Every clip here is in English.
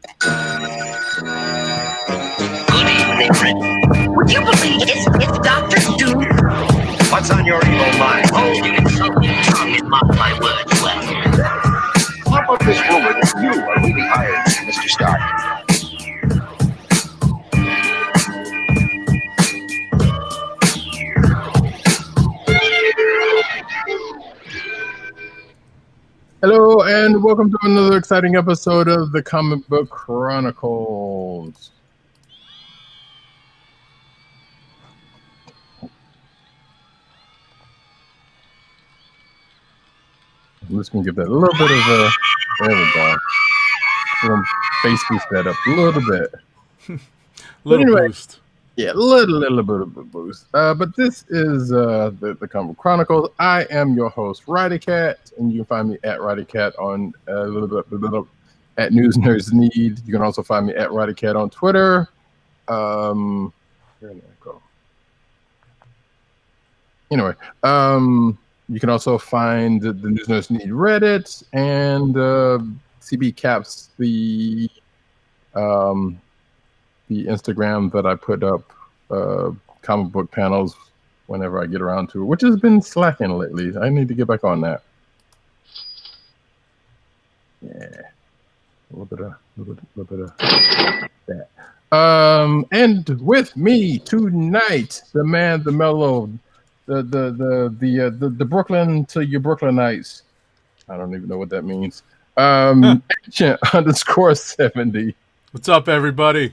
Good evening, friend. Would you believe it's Dr. Doom? What's on your evil mind? Hold your insulting tongue and mock my words well. How about this rumor that you are really hired, Mr. Stark? Hello, and welcome to another exciting episode of the Comic Book Chronicles. I'm just going to give that a little bit of a, there we go, a little bass boost that up a little bit. Boost. Yeah, a little bit of a boost. But this is the Comic Book Chronicles. I am your host, Roddykat, and you can find me at Roddykat on at News Nerds Need. You can also find me at Roddykat on Twitter. Here I go. Anyway, you can also find the News Nerds Need Reddit and CB Caps the Instagram that I put up comic book panels whenever I get around to it, which has been slacking lately. I need to get back on that. Yeah, a little bit of that. And with me tonight, the man, the mellow, the Brooklyn to your Brooklynites. I don't even know what that means. Ancient _70. What's up, everybody?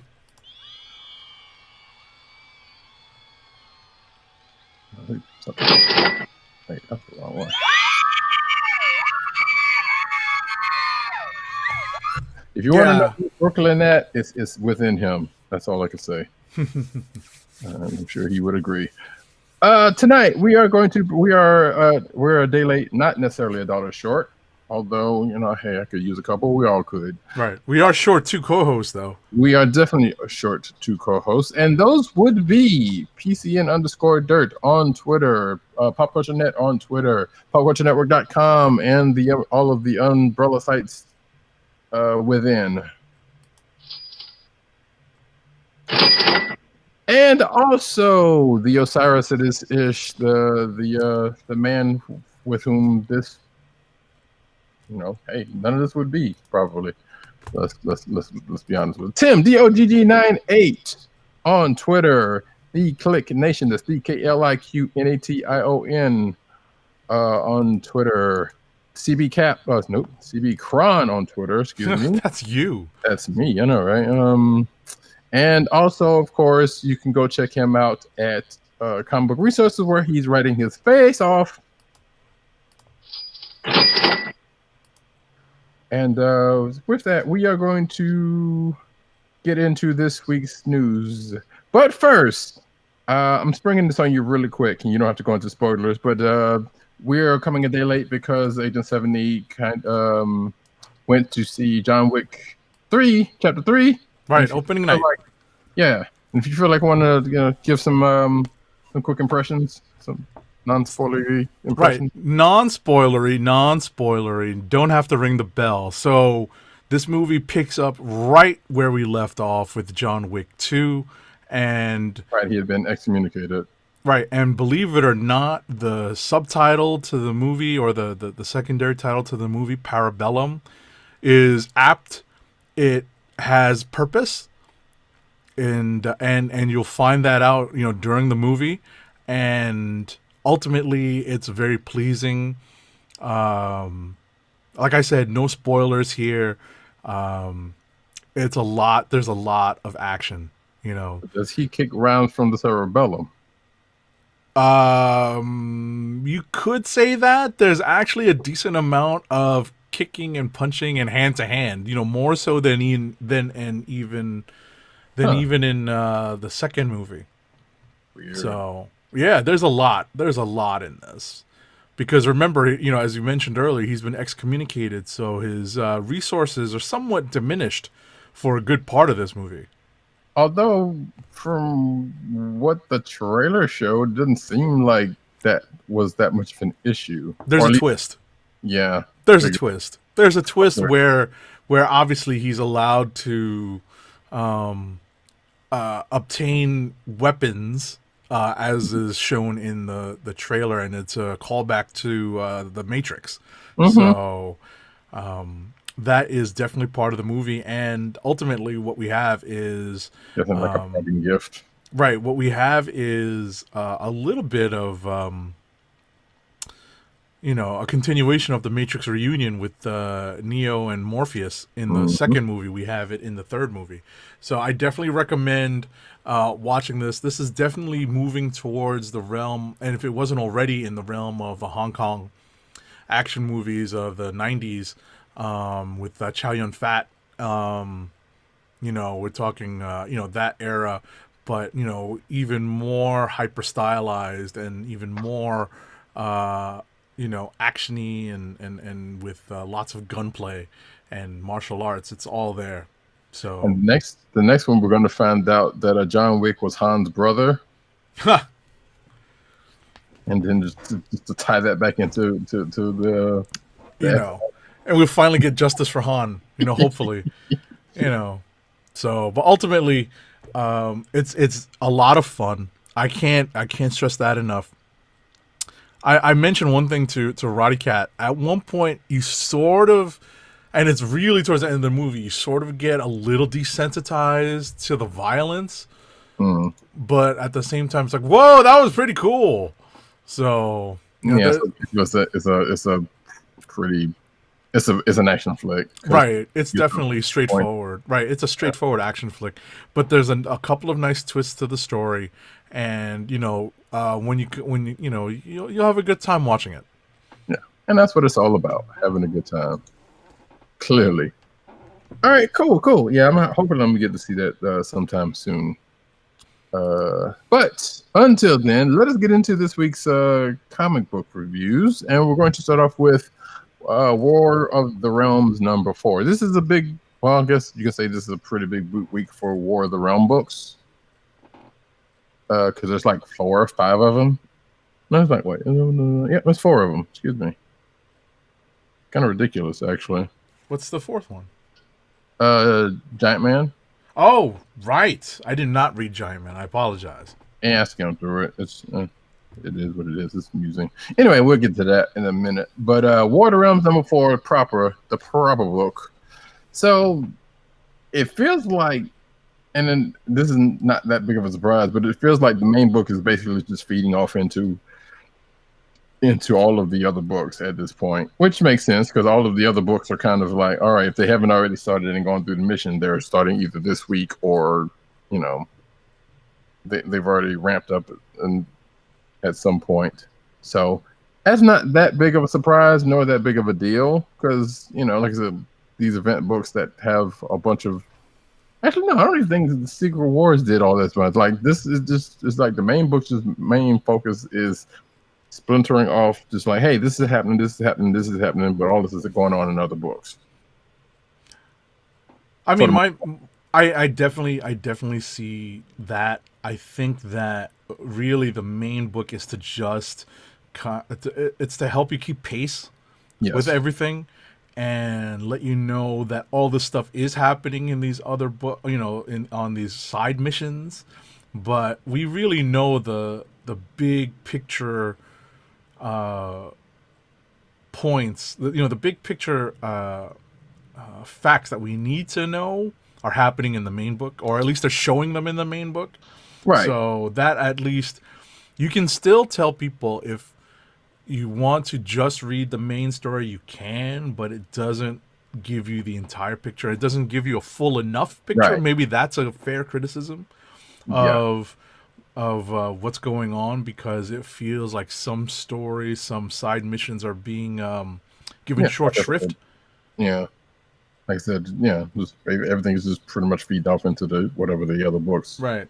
Wait, that's the wrong one. If you want to know who Brooklyn at, it's within him. That's all I can say. I'm sure he would agree. Tonight we're a day late, not necessarily a dollar short. Although, hey, I could use a couple. We all could. Right. We are short 2 co-hosts, though. We are definitely short 2 co-hosts. And those would be PCN_Dirt on Twitter, Pop Culture Net on Twitter, popculturenetwork.com, and all of the umbrella sites within. And also the Osiris it is ish, the man with whom this, hey, none of this would be probably. Let's be honest with it. Tim DOGG98 on Twitter. The Click Nation, that's DKLIQNATION on Twitter. CB Cron on Twitter. Excuse me. That's you. That's me. I know, right? And also, of course, you can go check him out at Comic Book Resources, where he's writing his face off. And with that, we are going to get into this week's news. But first, I'm springing this on you really quick, and you don't have to go into spoilers, but we're coming a day late because Agent 70 went to see John Wick 3, Chapter 3. Right, opening night. And if you feel like want to give some quick impressions, some non-spoilery impressions. Right, non-spoilery. Don't have to ring the bell. So this movie picks up right where we left off with John Wick 2. And right, he had been excommunicated. Right, and believe it or not, the subtitle to the movie, or the secondary title to the movie, Parabellum, is apt. It has purpose, and you'll find that out, during the movie, and ultimately it's very pleasing. Like I said, no spoilers here. It's a lot. There's a lot of action. Does he kick rounds from the cerebellum? You could say that. There's actually a decent amount of kicking and punching and hand to hand. More so than even in the second movie. Weird. So yeah, there's a lot. There's a lot in this. Because remember, as you mentioned earlier, he's been excommunicated, so his resources are somewhat diminished for a good part of this movie. Although, from what the trailer showed, it didn't seem like that was that much of an issue. There's a twist. Yeah. There's a twist. There's a twist where where obviously he's allowed to obtain weapons, as is shown in the trailer, and it's a callback to the Matrix. So that is definitely part of the movie, and ultimately what we have is Definitely like a parting gift. right. What we have is a little bit of a continuation of the Matrix reunion with Neo and Morpheus in the second movie. We have it in the third movie. So I definitely recommend watching this. This is definitely moving towards the realm, and if it wasn't already in the realm of the Hong Kong action movies of the 90s, with Chow Yun-fat. We're talking, that era, but, even more hyper stylized and even more, actiony and with lots of gunplay and martial arts. It's all there. So And the next one, we're going to find out that John Wick was Han's brother. And then just to tie that back into the and we'll finally get justice for Han, hopefully, so, but ultimately, it's a lot of fun. I can't stress that enough. I mentioned one thing to Roddykat. At one point, you sort of, and it's really towards the end of the movie, you sort of get a little desensitized to the violence, but at the same time, it's like, whoa, that was pretty cool. So it's an action flick, right? It's definitely straightforward, right? It's a straightforward action flick, but there's a couple of nice twists to the story, and you'll have a good time watching it. Yeah, and that's what it's all about, having a good time. Clearly. All right, cool. Yeah, I'm hoping I'm gonna get to see that sometime soon. But until then, let us get into this week's comic book reviews, and we're going to start off with War of the Realms #4. This is a big, well, I guess you can say this is a pretty big week for War of the Realm books, because there's like 4 or 5 of them. No, it's like, wait, yeah, there's 4 of them. Excuse me. Kind of ridiculous, actually. What's the 4th one? Giant Man. Oh, right. I did not read Giant Man. I apologize. Yeah, I skimmed through it. It is what it is. It's amusing. Anyway, we'll get to that in a minute. But War of the Realms #4, the proper book. So it feels like, and then this is not that big of a surprise, but it feels like the main book is basically just feeding off into all of the other books at this point, which makes sense because all of the other books are kind of like, all right, if they haven't already started and gone through the mission, they're starting either this week or, they've already ramped up and at some point. So that's not that big of a surprise, nor that big of a deal, because, like I said, these event books that have a bunch of, actually, no, I don't even think the Secret Wars did all this much. Like, this is just, it's like the main book's main focus is splintering off, just like, hey, this is happening, this is happening, this is happening, but all this is going on in other books. I mean, I definitely see that. I think that really the main book is to just, it's to help you keep pace with everything and let you know that all this stuff is happening in these other on these side missions, but we really know the big picture points, the big picture facts that we need to know are happening in the main book, or at least they're showing them in the main book. Right. So that at least you can still tell people, if you want to just read the main story, you can, but it doesn't give you the entire picture. It doesn't give you a full enough picture. Right. Maybe that's a fair criticism of what's going on, because it feels like some stories, some side missions are being given short shrift. Yeah. Like I said, just everything is just pretty much feed off into whatever the other books right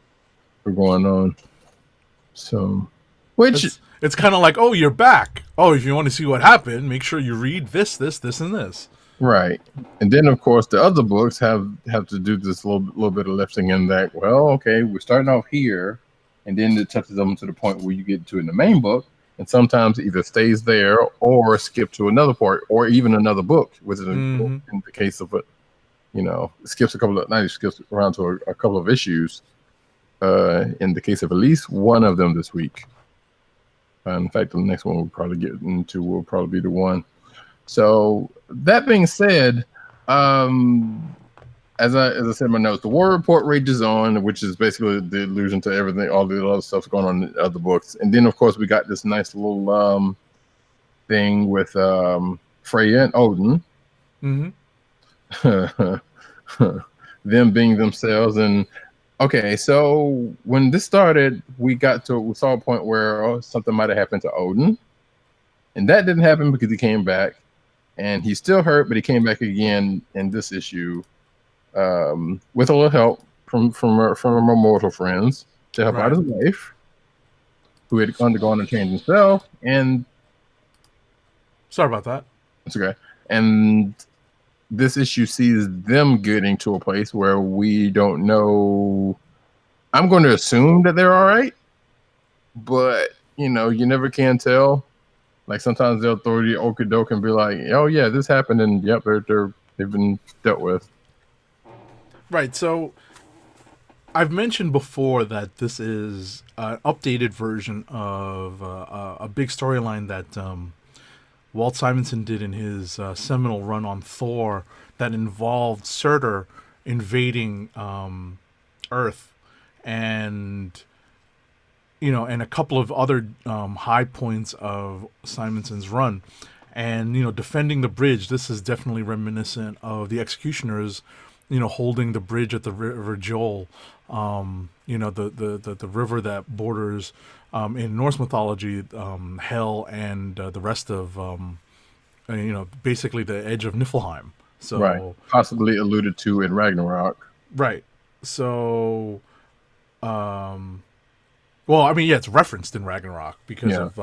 are going on. So, which it's kind of like, oh, you're back. Oh, if you want to see what happened, make sure you read this, and this. Right. And then, of course, the other books have to do this little bit of lifting in that, well, okay, we're starting off here, and then it touches them to the point where you get to in the main book, and sometimes it either stays there or skip to another part or even another book, which is in the case of skips skips around to a couple of issues. In the case of at least one of them this week. In fact, the next one we'll probably get into will probably be the one. So that being said, as I said in my notes, the war report rages on, which is basically the allusion to everything, all the other stuff going on in other books. And then, of course, we got this nice little thing with Freyja and Odin. Mm-hmm. Them being themselves. And okay, so when this started, we saw a point where something might have happened to Odin. And that didn't happen because he came back. And he's still hurt, but he came back again in this issue. With a little help from our mortal friends to help out his wife, who had undergone a change himself. And sorry about that. It's okay. And this issue sees them getting to a place where we don't know. I'm going to assume that they're all right, but you never can tell. Like sometimes they'll throw the okie doke and be like, "Oh yeah, this happened," and yep, they've been dealt with. Right, so I've mentioned before that this is an updated version of a big storyline that Walt Simonson did in his seminal run on Thor that involved Surtur invading Earth and a couple of other high points of Simonson's run. And, defending the bridge, this is definitely reminiscent of the Executioners holding the bridge at the River Joel, the river that borders, in Norse mythology, Hell and the rest of, basically the edge of Niflheim. So right. Possibly alluded to in Ragnarok. Right. So, well, I mean, yeah, it's referenced in Ragnarok because of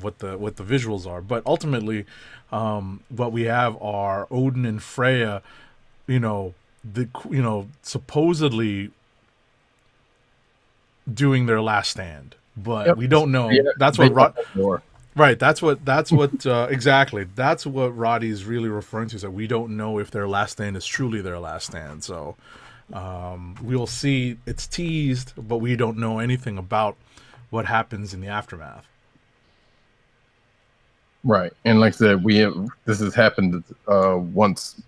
what the visuals are. But ultimately, what we have are Odin and Freyja, supposedly doing their last stand, but we don't know. Yeah, that's what right. That's what exactly. That's what Roddy's really referring to. So we don't know if their last stand is truly their last stand. So we'll see. It's teased, but we don't know anything about what happens in the aftermath. Right, and like I said, this has happened once.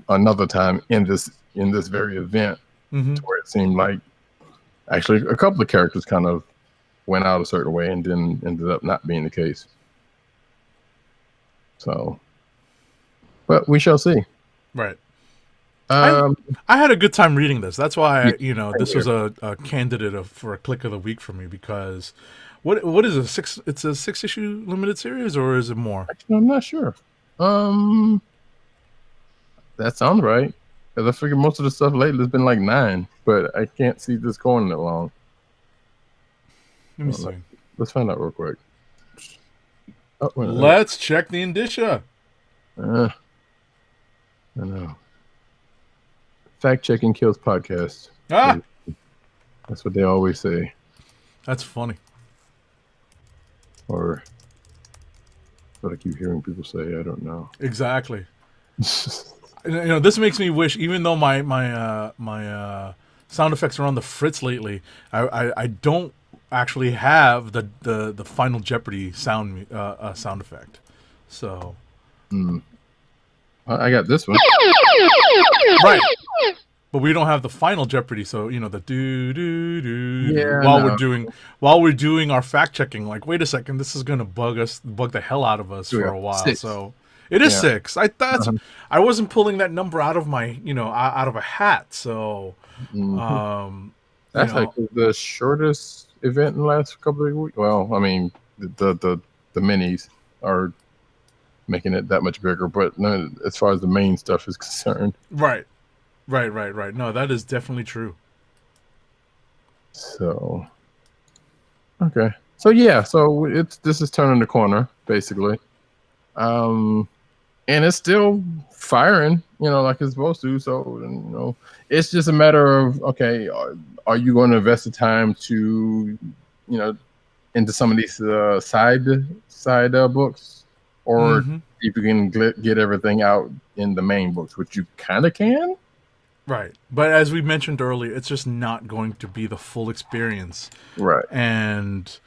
Another time in this very event, Mm-hmm. to where it seemed like actually a couple of characters kind of went out a certain way and then ended up not being the case. So, but we shall see. Right. I had a good time reading this. That's why this was a candidate for a click of the week for me, because what is it? It's a 6-issue limited series, or is it more? Actually, I'm not sure. That sounds right. Because I figure most of the stuff lately has been like 9, but I can't see this going that long. Let me see. Let's find out real quick. Oh, let's check the indicia. I know. Fact checking kills podcast. Ah, that's what they always say. That's funny. Or what I keep hearing people say. I don't know. Exactly. This makes me wish, even though my sound effects are on the fritz lately, I don't actually have the Final Jeopardy sound effect. So I got this one. Right. But we don't have the Final Jeopardy, so the do do do. Yeah, while we're doing our fact checking, like, wait a second, this is gonna bug the hell out of us for a while. 6. So it is 6. I wasn't pulling that number out of my out of a hat. So that's like the shortest event in the last couple of weeks. Well, I mean the minis are making it that much bigger, but no, as far as the main stuff is concerned. Right. No, that is definitely true. So, okay. So yeah, this is turning the corner, basically. And it's still firing, like it's supposed to. So, it's just a matter of, okay, are you going to invest the time to, into some of these side books? or Mm-hmm. if you can get everything out in the main books, which you kind of can. Right. But as we mentioned earlier, it's just not going to be the full experience. Right. And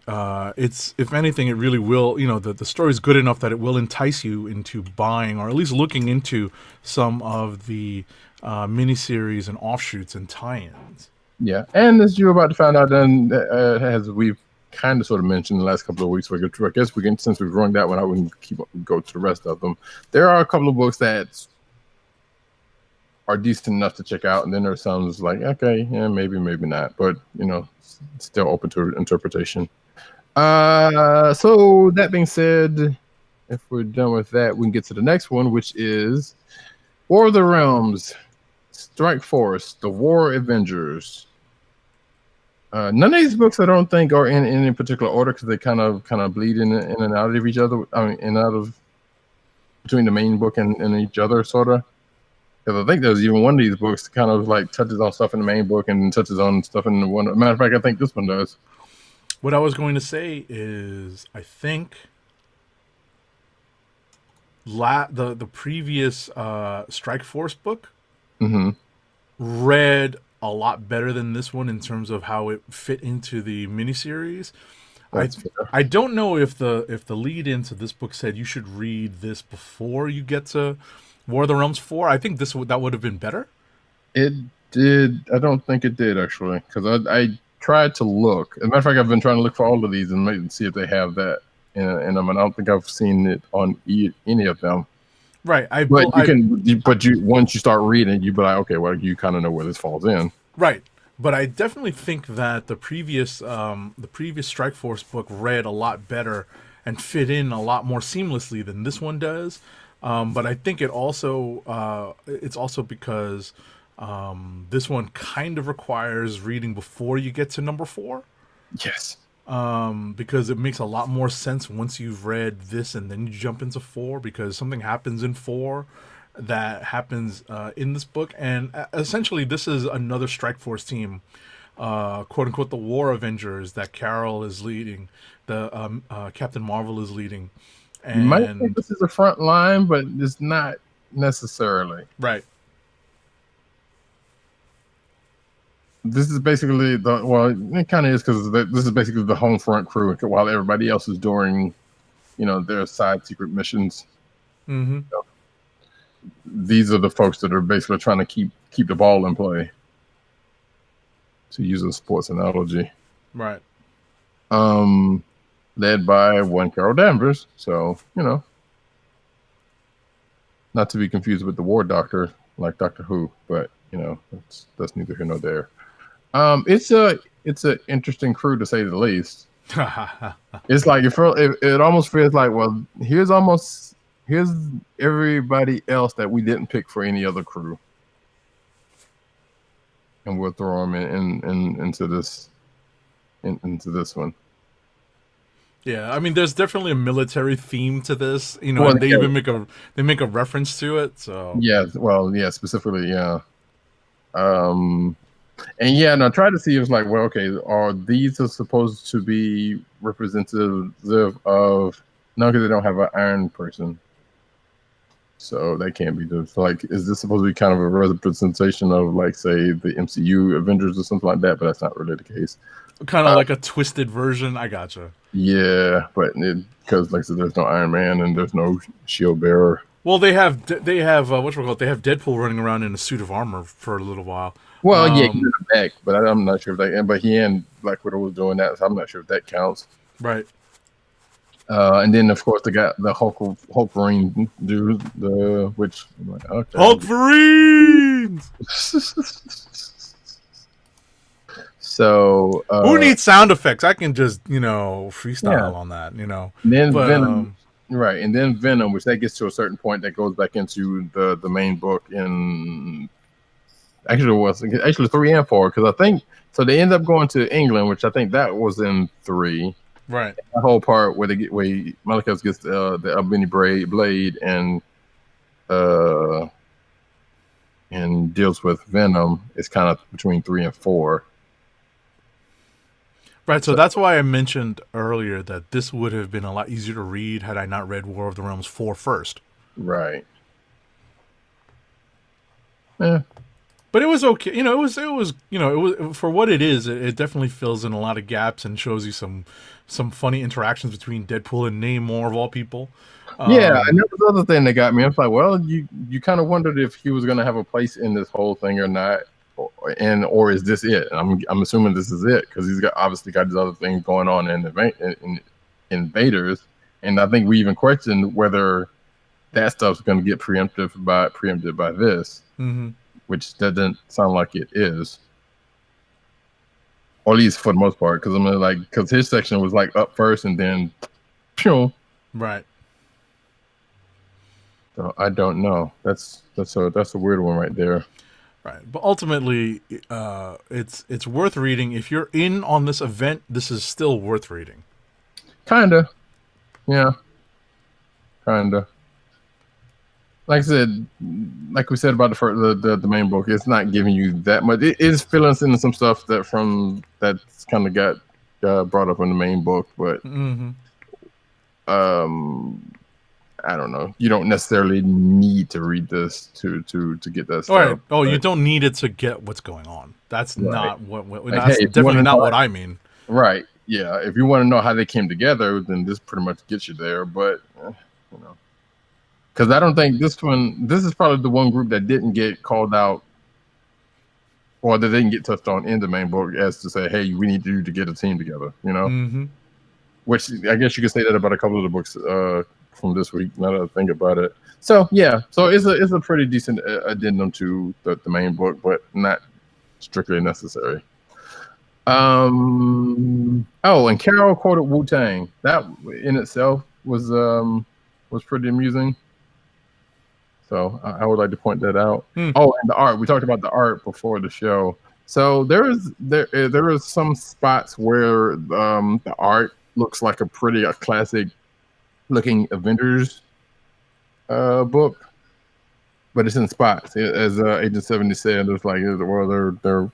it's, if anything, it really will, the story is good enough that it will entice you into buying or at least looking into some of the miniseries and offshoots and tie-ins. Yeah, and as you're about to find out, then as we've kind of sort of mentioned the last couple of weeks, I guess we can, since we've run that one out, we can go to the rest of them. There are a couple of books that are decent enough to check out, and then there's some that's like, okay, yeah, maybe not, but still open to interpretation. So that being said, if we're done with that, we can get to the next one, which is War of the Realms, Strikeforce, the War Avengers. None of these books I don't think are in any particular order because they kind of bleed in and out of each other. I mean, in and out of between the main book and each other, sort of. Because I think there's even one of these books that kind of like touches on stuff in the main book and touches on stuff in the one. Matter of fact, I think this one does. What I was going to say is, I think the previous Strikeforce book read a lot better than this one in terms of how it fit into the miniseries. I don't know if the lead into this book said you should read this before you get to War of the Realms 4. I think that would have been better. It did. I don't think it did actually, because I tried to look. As a matter of fact, I've been trying to look for all of these and see if they have that in them, and I don't think I've seen it on any of them. Right. But once you start reading, you be like, okay, well, you kind of know where this falls in. Right. But I definitely think that the previous Strikeforce book read a lot better and fit in a lot more seamlessly than this one does. But I think it's also because this one kind of requires reading before you get to number 4. Yes. Because it makes a lot more sense once you've read this and then you jump into 4, because something happens in 4 that happens in this book. And essentially this is another Strikeforce team, quote unquote, the War Avengers that Carol is leading, the Captain Marvel is leading. And you might think this is a front line, but it's not necessarily. Right. This is basically it kind of is, because this is basically the home front crew while everybody else is doing, their side secret missions. Mm-hmm. These are the folks that are basically trying to keep the ball in play, to use a sports analogy. Right. Led by one Carol Danvers. So, not to be confused with the War Doctor, like Doctor Who, but that's neither here nor there. It's an interesting crew, to say the least. It's like it almost feels like, well, here's everybody else that we didn't pick for any other crew, and we'll throw them into this one. Yeah, I mean, there's definitely a military theme to this, and they even make a reference to it. So yeah, well, yeah, specifically, yeah. And yeah, and I tried to see, it was like, well, okay, are these supposed to be representative of, no, because they don't have an Iron Person, so that can't be the, like, is this supposed to be kind of a representation of, like, say, the MCU Avengers or something like that? But that's not really the case. Kind of like a twisted version. I gotcha. Yeah, but because, like I said, there's no Iron Man and there's no Shield Bearer. Well, they have They have Deadpool running around in a suit of armor for a little while. Well, yeah, he's in the back, but I'm not sure if that. But he and Black Widow was doing that, so I'm not sure if that counts. Right. And then, of course, they got the Hulk Marine dude, which I'm like, okay. Hulk Marines. So who needs sound effects? I can just freestyle on that. And then Venom, right? And then Venom, which that gets to a certain point that goes back into the main book in. Actually 3 and 4, because I think so. They end up going to England, which I think that was in 3. Right. The whole part where Malekith gets the Albany blade and deals with Venom is kind of between 3 and 4. Right, so that's why I mentioned earlier that this would have been a lot easier to read had I not read War of the Realms 4 first. Right. Yeah. But it was okay. It was it was for what it is. It definitely fills in a lot of gaps and shows you some funny interactions between Deadpool and Namor of all people. Yeah, and that was the other thing that got me. I was like, well, you kind of wondered if he was going to have a place in this whole thing or not, or is this it? I'm assuming this is it because he's obviously got these other things going on in Invaders, and I think we even questioned whether that stuff's going to get preempted by this, which doesn't sound like it is, or at least for the most part. Because because his section was like up first and then, pew. Right. So I don't know. That's a weird one right there. Right, but ultimately, it's worth reading. If you're in on this event, this is still worth reading. Kinda, yeah, kinda. Like I said, like we said about the main book, it's not giving you that much. It is filling in some stuff that's kind of got brought up in the main book, but I don't know. You don't necessarily need to read this to get that stuff. Right. Oh, you don't need it to get what's going on. That's not what. Like, that's hey, definitely not what I mean. Right. Yeah. If you want to know how they came together, then this pretty much gets you there. But because I don't think this is probably the one group that didn't get called out, or that didn't get touched on in the main book as to say, hey, we need you to get a team together. Which I guess you could say that about a couple of the books from this week. Now that I think about it, so yeah, so it's a pretty decent addendum to the main book, but not strictly necessary. And Carol quoted Wu-Tang. That in itself was pretty amusing. So I would like to point that out. Oh, and the art. We talked about the art before the show. So there is some spots where the art looks like a classic looking Avengers book, but it's in spots. As Agent 70 said, it's like, well, they're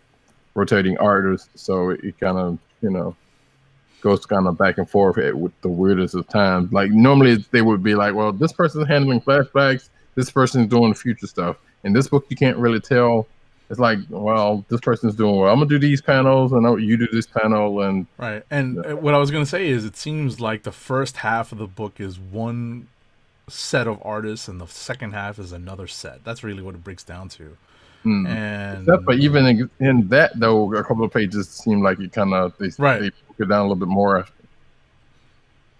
rotating artists, so it kind of goes kind of back and forth with the weirdest of times. Like normally they would be like, well, this person's handling flashbacks, this person's doing future stuff. In this book, you can't really tell. It's like, well, this person's doing well. I'm gonna do these panels, and you do this panel, and right. And what I was gonna say is, it seems like the first half of the book is one set of artists, and the second half is another set. That's really what it breaks down to. And but even in that, though, a couple of pages seem like it kind of they broke it down a little bit more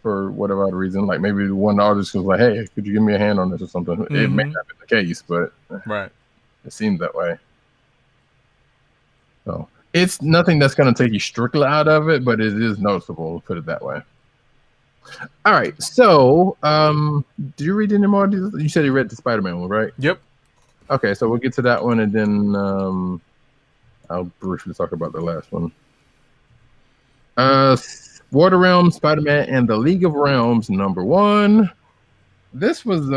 for whatever other reason. Like maybe one artist was like, "Hey, could you give me a hand on this or something?" It may not be the case, but it seemed that way. So it's nothing that's going to take you strictly out of it, but it is noticeable. Put it that way. All right. So, did you read any more? You said you read the Spider-Man one, right? Yep. Okay, so we'll get to that one, and then I'll briefly talk about the last one. Water Realm, Spider-Man, and the League of Realms, #1. This was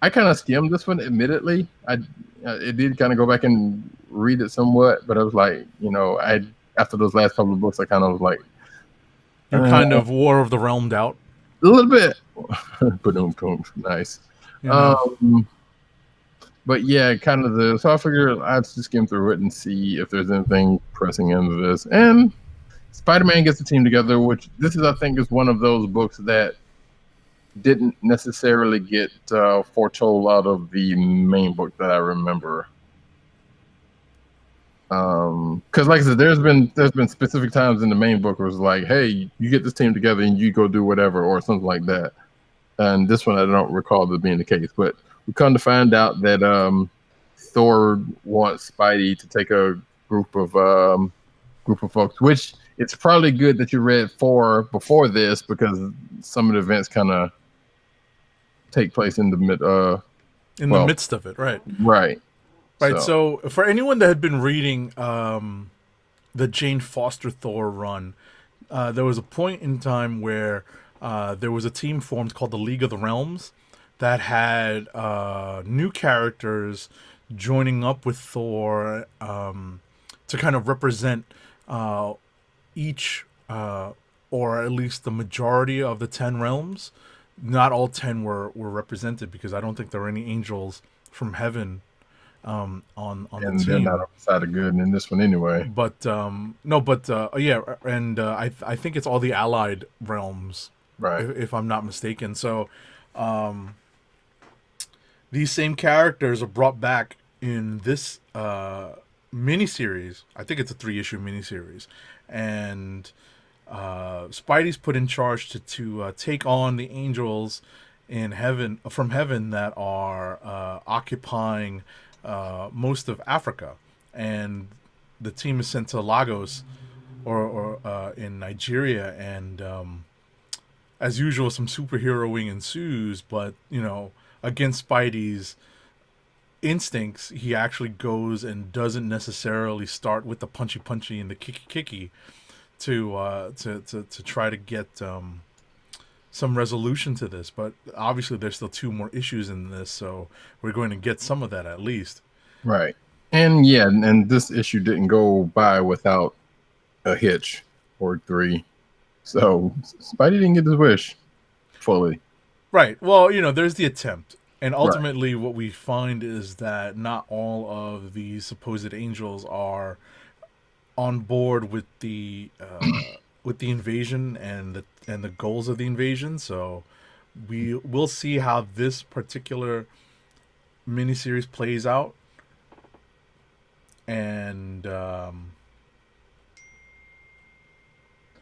I kind of skimmed this one, admittedly. It did kind of go back and read it somewhat, but I was like, after those last couple of books, I kind of was like, you're kind of War of the Realmed out a little bit. Boom, nice. But yeah, kind of so I figured I'd just skim through it and see if there's anything pressing into this. And Spider-Man gets the team together, which this is, I think, is one of those books that didn't necessarily get foretold out of the main book that I remember. Because like I said, there's been specific times in the main book where it's like, hey, you get this team together and you go do whatever or something like that. And this one I don't recall that being the case, but we come to find out that Thor wants Spidey to take a group of folks, which it's probably good that you read 4 before this, because some of the events kind of take place in the midst of it, right? Right. So for anyone that had been reading the Jane Foster Thor run, there was a point in time where there was a team formed called the League of the Realms that had new characters joining up with Thor to kind of represent each, or at least the majority of the 10 realms, not all 10 were represented, because I don't think there were any angels from heaven on the And they're not team. on the side of good in this one anyway. But no, but yeah, and I think it's all the allied realms, Right. if I'm not mistaken. So these same characters are brought back in this miniseries. I think it's a 3-issue miniseries, and Spidey's put in charge to take on the angels in heaven, from heaven, that are occupying most of Africa, and the team is sent to Lagos, or in Nigeria, and as usual, some superheroing ensues. But against Spidey's instincts, he actually goes and doesn't necessarily start with the punchy and the kicky to try to get some resolution to this. But obviously there's still 2 more issues in this, so we're going to get some of that at least. Right. And yeah, and this issue didn't go by without a hitch or 3. So Spidey didn't get his wish fully. Right. Well, there's the attempt. And ultimately what we find is that not all of these supposed angels are on board with the invasion and the goals of the invasion. So we'll see how this particular miniseries plays out. And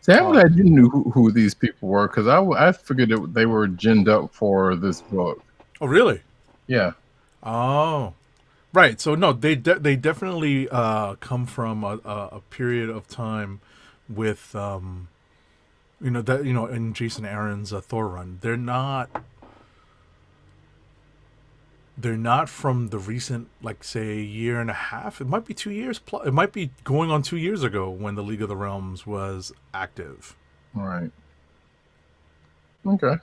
See, I'm glad you knew who these people were, because I figured that they were ginned up for this book. oh, really? Yeah. Oh, right. So no, they definitely come from a period of time with in Jason Aaron's Thor run. They're not from the recent, like, say, year and a half. It might be 2 years plus. It might be going on 2 years ago when the League of the Realms was active. All right. Okay.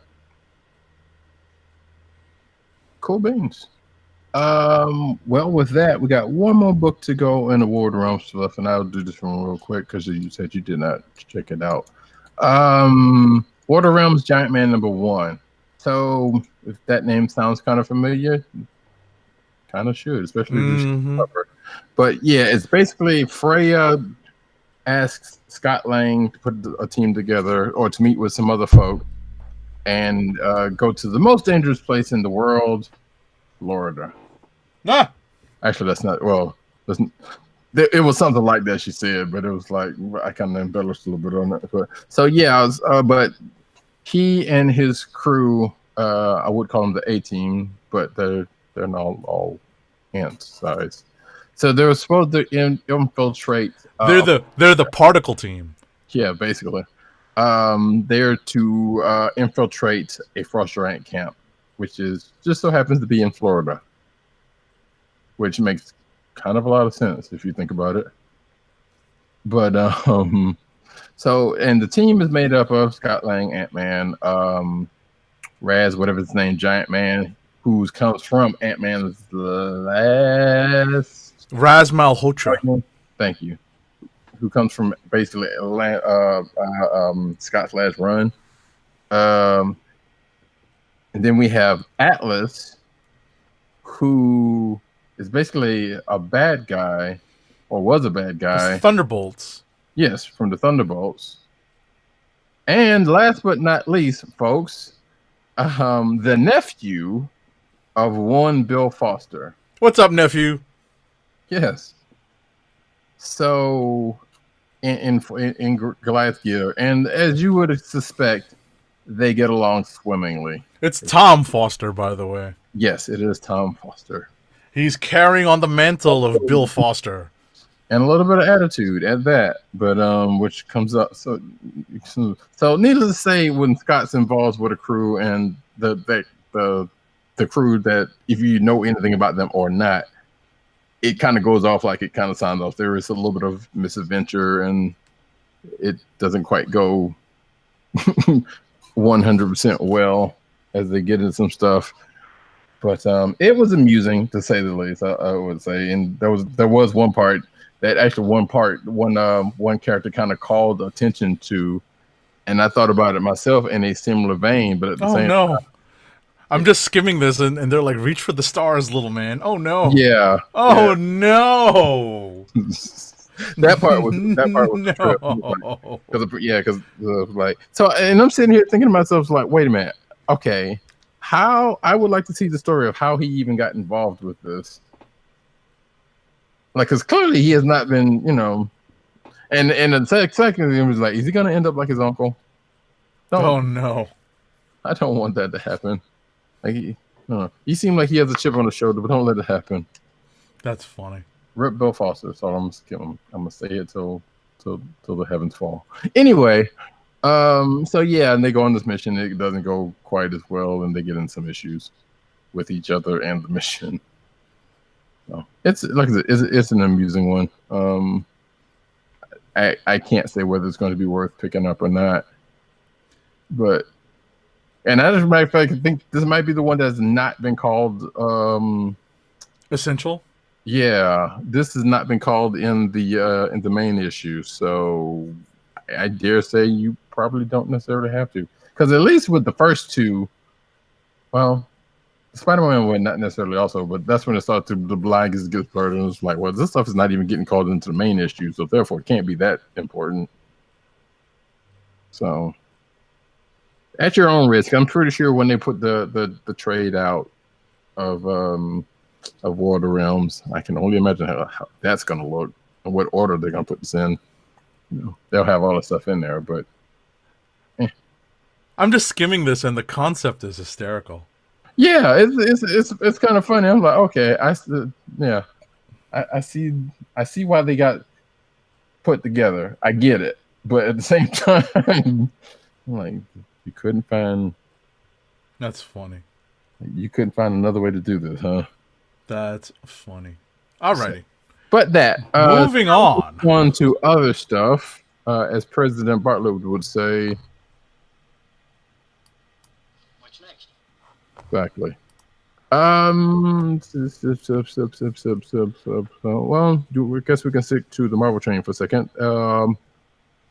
Cool beans. Well, with that, we got one more book to go in the War of the Realms stuff, and I'll do this one real quick because you said you did not check it out. War of the Realms Giant Man #1. So if that name sounds kind of familiar, kind of should, especially if you cover. But yeah, it's basically Freyja asks Scott Lang to put a team together, or to meet with some other folk, and go to the most dangerous place in the world, Florida. Ah! Actually, that's not, well, it was something like that she said, but it was like, I kind of embellished a little bit on that. But, so yeah, but he and his crew, I would call them the A-team, but they're not all ant size. So they were supposed to infiltrate. They're the particle team. Yeah, basically. They're to infiltrate a frost giant camp, which just so happens to be in Florida, which makes kind of a lot of sense if you think about it. But so, and the team is made up of Scott Lang, Ant-Man, Raz, whatever his name, Giant Man, who comes from Ant-Man's last Raz Malhotra. Thank you. Who comes from basically Scott's last run. And then we have Atlas, who is basically a bad guy, or was a bad guy. It's Thunderbolts. Yes, from the Thunderbolts. And last but not least, folks, the nephew of one Bill Foster. What's up, nephew? Yes. So, in Goliath gear, and as you would suspect, they get along swimmingly. It's Tom Foster, by the way. Yes, it is Tom Foster. He's carrying on the mantle of Bill Foster. And a little bit of attitude at that, but which comes up. So needless to say, when Scott's involved with a crew, and the crew that, if you know anything about them or not, it kind of goes off like it kind of sounds off. There is a little bit of misadventure, and it doesn't quite go 100% well as they get into some stuff. But it was amusing, to say the least. I would say, and there was one part that actually one character kind of called attention to, and I thought about it myself in a similar vein, but at the Oh same no. I'm just skimming this, and they're like, "Reach for the stars, little man." Oh no! yeah, Oh no! that part was a trip. No! Because like so, and I'm sitting here thinking to myself like, wait a minute, okay, how I would like to see the story of how he even got involved with this, like, because clearly he has not been, and the second it was like, is he gonna end up like his uncle? Oh no! I don't want that to happen. Like he seemed like he has a chip on his shoulder, but don't let it happen. That's funny. Rip Bill Foster. So I'm gonna say it till the heavens fall. Anyway, so yeah, and they go on this mission. It doesn't go quite as well, and they get in some issues with each other and the mission. So it's like I said, it's an amusing one. I can't say whether it's going to be worth picking up or not, but. And as a matter of fact, I think this might be the one that's not been called Essential. Yeah, this has not been called in the main issue, so I dare say you probably don't necessarily have to, because at least with the first two, well, Spider-Man would not necessarily also, but that's when it started to the blind gets blurred, and it's like, well, this stuff is not even getting called into the main issue, so therefore it can't be that important. So. At your own risk, I'm pretty sure when they put the trade out of Water Realms, I can only imagine how that's going to look and what order they're going to put this in. They'll have all the stuff in there, but I'm just skimming this, and the concept is hysterical. Yeah, it's kind of funny. I'm like, okay, I see why they got put together. I get it, but at the same time, I'm like. You couldn't find. That's funny. You couldn't find another way to do this, huh? That's funny. Alrighty. But that moving on to other stuff, as President Bartlett would say. What's next? Exactly. Well, I guess we can stick to the Marvel train for a second.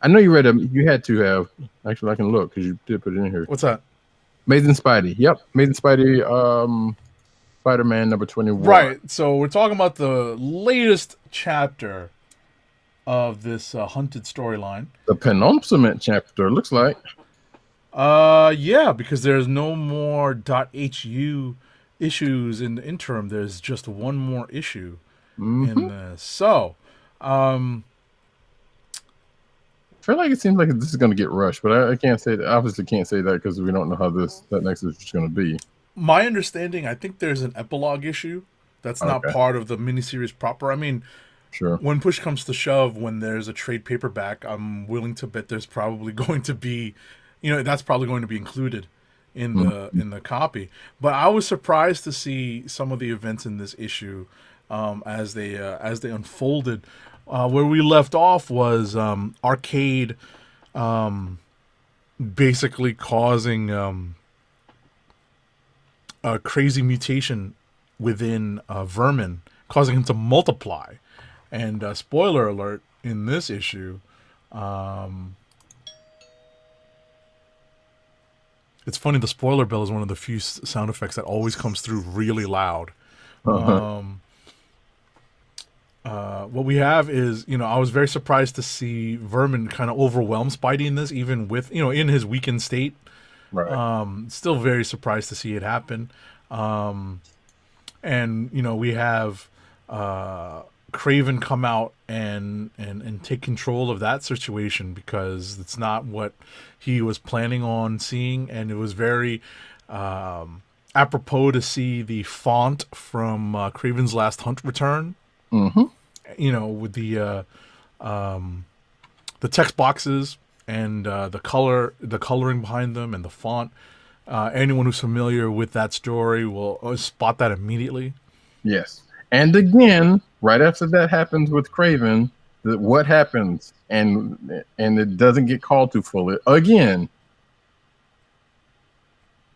I know you read them. You had to have. Actually, I can look because you did put it in here. What's that? Amazing Spidey. Yep, Amazing Spidey. Spider-Man number 21. Right. So we're talking about the latest chapter of this Hunted storyline. The penultimate chapter looks like. Yeah, because there's no more .hu issues in the interim. There's just one more issue in this. So, I feel like it seems like this is going to get rushed, but I can't say that. Obviously, can't say that because we don't know how that next issue is going to be. My understanding, I think there's an epilogue issue that's not part of the miniseries proper. I mean, sure. When push comes to shove, when there's a trade paperback, I'm willing to bet there's probably going to be, that's probably going to be included in the copy. But I was surprised to see some of the events in this issue as they unfolded. Where we left off was Arcade basically causing a crazy mutation within Vermin, causing him to multiply. And spoiler alert, in this issue, it's funny, the spoiler bell is one of the few sound effects that always comes through really loud. What we have is, I was very surprised to see Vermin kind of overwhelm Spidey in this, even with, in his weakened state. Right. Still very surprised to see it happen. And, we have Craven come out and take control of that situation, because it's not what he was planning on seeing. And it was very apropos to see the font from Craven's Last Hunt return. With the text boxes and the coloring behind them and the font. Anyone who's familiar with that story will spot that immediately. Yes. And again, right after that happens with Craven, what happens? And it doesn't get called to fully again.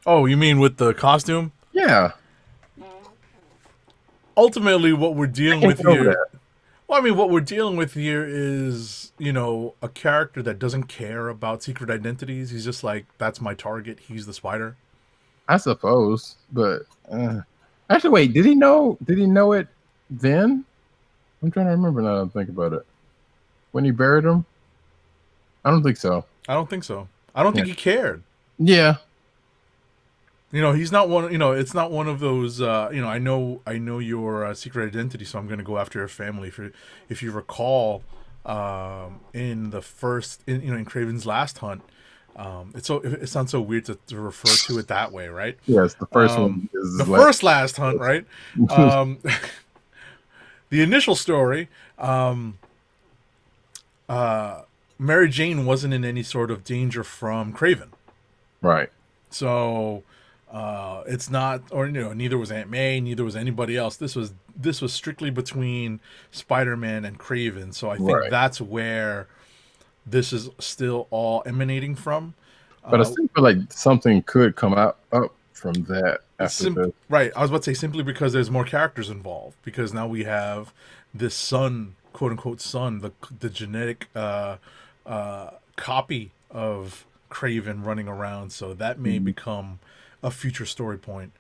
Oh, you mean with the costume? Yeah. Ultimately, what we're dealing with here. Well, I mean, what we're dealing with here is, a character that doesn't care about secret identities. He's just like, that's my target. He's the spider. I suppose, but actually, wait. Did he know? Did he know it then? I'm trying to remember now. That I think about it. When he buried him, I don't think so. I don't think so. I don't think he cared. Yeah, He's not one. It's not one of those. I know your secret identity, so I'm going to go after your family. If you recall, in the first, in Craven's last hunt, it sounds so weird to refer to it that way, right? yes. The first one is The first last hunt, right? The initial story, Mary Jane wasn't in any sort of danger from Craven. right. So it's not, or neither was Aunt May, neither was anybody else. This was strictly between Spider-Man and Craven. So I think that's where this is still all emanating from. But I still feel like something could come up from that after this. Right. I was about to say simply because there's more characters involved. Because now we have this son, quote unquote son, the genetic copy of Craven running around. So that may become a future story point.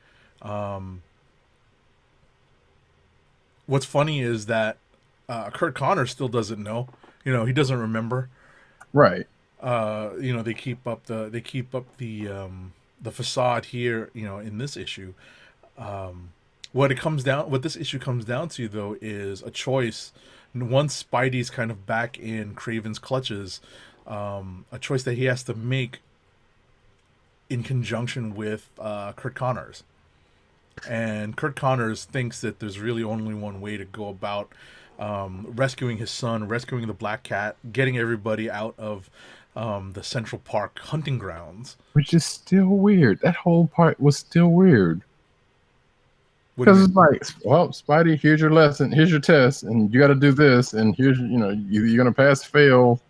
What's funny is that Kurt Connors still doesn't know. He doesn't remember. Right. They keep up the facade here. In this issue, what this issue comes down to though is a choice. Once Spidey's kind of back in Craven's clutches, a choice that he has to make in conjunction with Kurt Connors. And Kurt Connors thinks that there's really only one way to go about rescuing his son, rescuing the Black Cat, getting everybody out of the Central Park hunting grounds. Which is still weird. That whole part was still weird. Because it's like, well, Spidey, here's your lesson, here's your test, and you got to do this, and here's, you're going to pass, fail.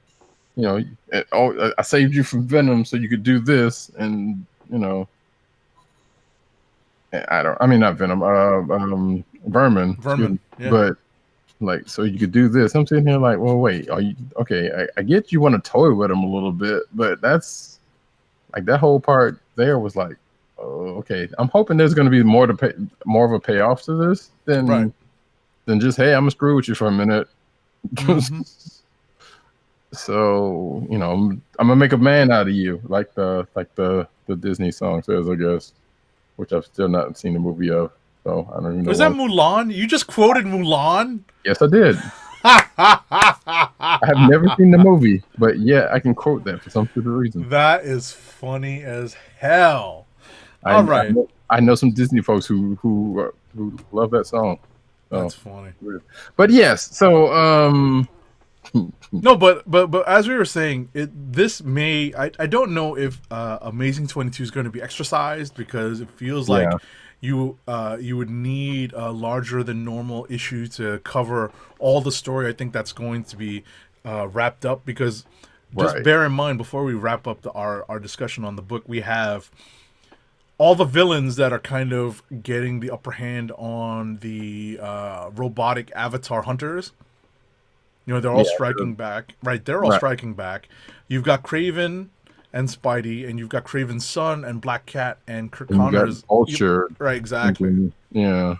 I saved you from Venom so you could do this, and, not Venom, Vermin. Vermin, yeah. But, like, so you could do this. I'm sitting here like, well, wait, are you, okay, I get you want to toy with him a little bit, but that's, like, that whole part there was like, oh, okay. I'm hoping there's going to be more of a payoff to this than just, hey, I'm gonna screw with you for a minute. Mm-hmm. So, I'm gonna make a man out of you, like the Disney song says, I guess, which I've still not seen the movie of. So I don't even know. Was that Mulan? You just quoted Mulan? Yes, I did. I have never seen the movie, but yeah, I can quote that for some stupid reason. That is funny as hell. All right. I know some Disney folks who love that song. So. That's funny. But yes, so no, but as we were saying, this may I don't know if Amazing 22 is going to be exercised because it feels like you would need a larger than normal issue to cover all the story. I think that's going to be wrapped up because just bear in mind before we wrap up our discussion on the book, we have all the villains that are kind of getting the upper hand on the robotic avatar hunters. They're all striking back. Right, they're all striking back. You've got Craven and Spidey, and you've got Craven's son and Black Cat and Kurt Connors. Vulture. Right, exactly. Mm-hmm. Yeah.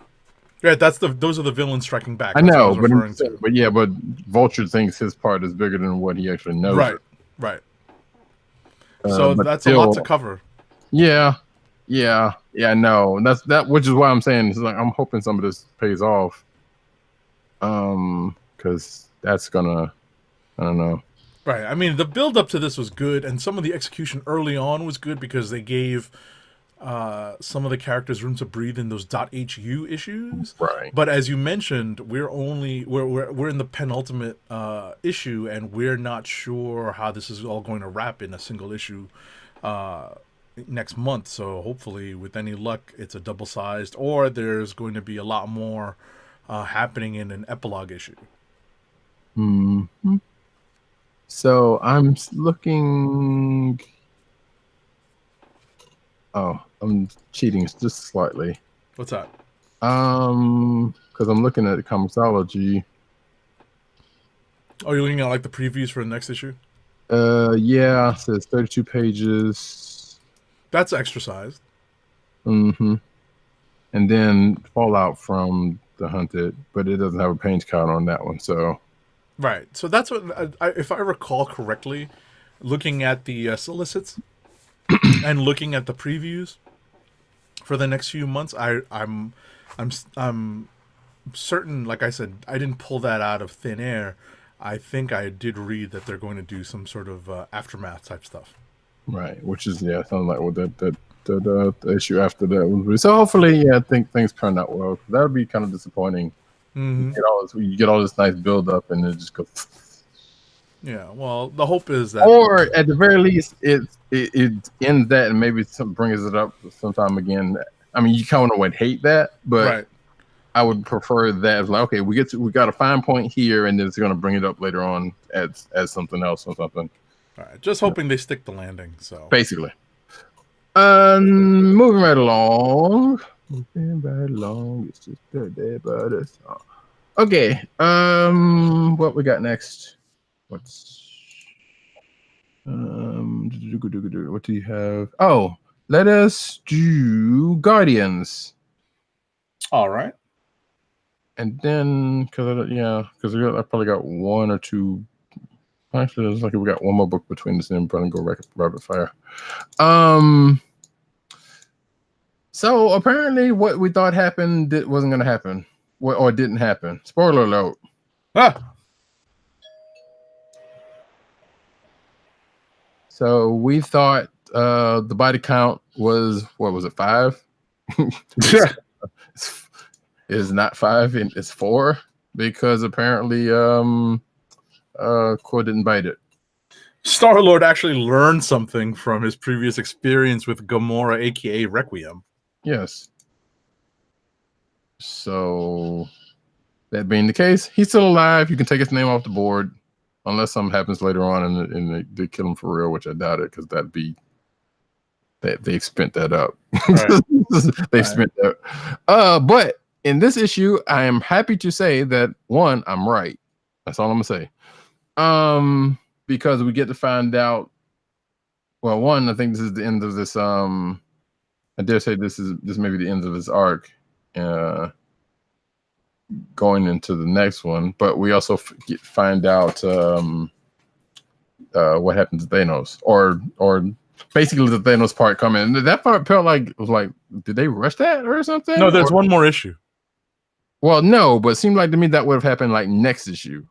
Yeah, those are the villains striking back. I know, but Vulture thinks his part is bigger than what he actually knows. Right. So that's a lot to cover. Yeah, no. That's which is why I'm saying it's like I'm hoping some of this pays off. Because that's gonna, I don't know. Right. I mean, the build up to this was good, and some of the execution early on was good because they gave some of the characters room to breathe in those .hu issues. Right. But as you mentioned, we're in the penultimate issue, and we're not sure how this is all going to wrap in a single issue next month. So hopefully, with any luck, it's a double-sized, or there's going to be a lot more happening in an epilogue issue. Mm-hmm. So I'm looking. Oh, I'm cheating just slightly. What's that? Because I'm looking at Comixology. Oh, you're looking at like the previews for the next issue? Yeah, it says 32 pages. That's exercised. Mm-hmm. And then Fallout from the Hunted, but it doesn't have a page count on that one. So Right. So that's what, if I recall correctly, looking at the solicits and looking at the previews for the next few months, I'm certain. Like I said, I didn't pull that out of thin air. I think I did read that they're going to do some sort of aftermath type stuff. right, which is sounds like what the issue after that would be. So hopefully, I think things turn out well. That would be kind of disappointing. Mm-hmm. You get all this nice build up, and then just go. Yeah. Well, the hope is that, Or at the very least, it ends that, and maybe brings it up sometime again. I mean, you kind of would hate that, but right. I would prefer that. It's like, okay, we got a fine point here, and then it's going to bring it up later on as something else or something. All right. Just hoping they stick the landing. So Basically, moving right along. It's just a day, but it's okay. What we got next? What do you have? Oh, let us do Guardians. all right. And then, because I probably got one or two. Actually, it's like we got one more book between us, and then probably go rapid fire. So apparently, what we thought happened wasn't going to happen, or didn't happen. Spoiler alert. Ah. So we thought the body count was, what was it, 5? It's not 5, and it's 4 because apparently Core didn't bite it. Star-Lord actually learned something from his previous experience with Gamora, aka Requiem. Yes. So that being the case, he's still alive. You can take his name off the board, unless something happens later on and they kill him for real, which I doubt it, because they've spent that up. Right. They've spent that. But in this issue, I am happy to say that one, I'm right. That's all I'm gonna say. Because we get to find out. Well, one, I think this is the end of this. I dare say this may be the end of this arc. Going into the next one, but we also find out what happened to Thanos, or basically the Thanos part coming. That part felt like it was like, did they rush that or something? No, there's one more issue. Well, no, but it seemed like to me that would have happened like next issue.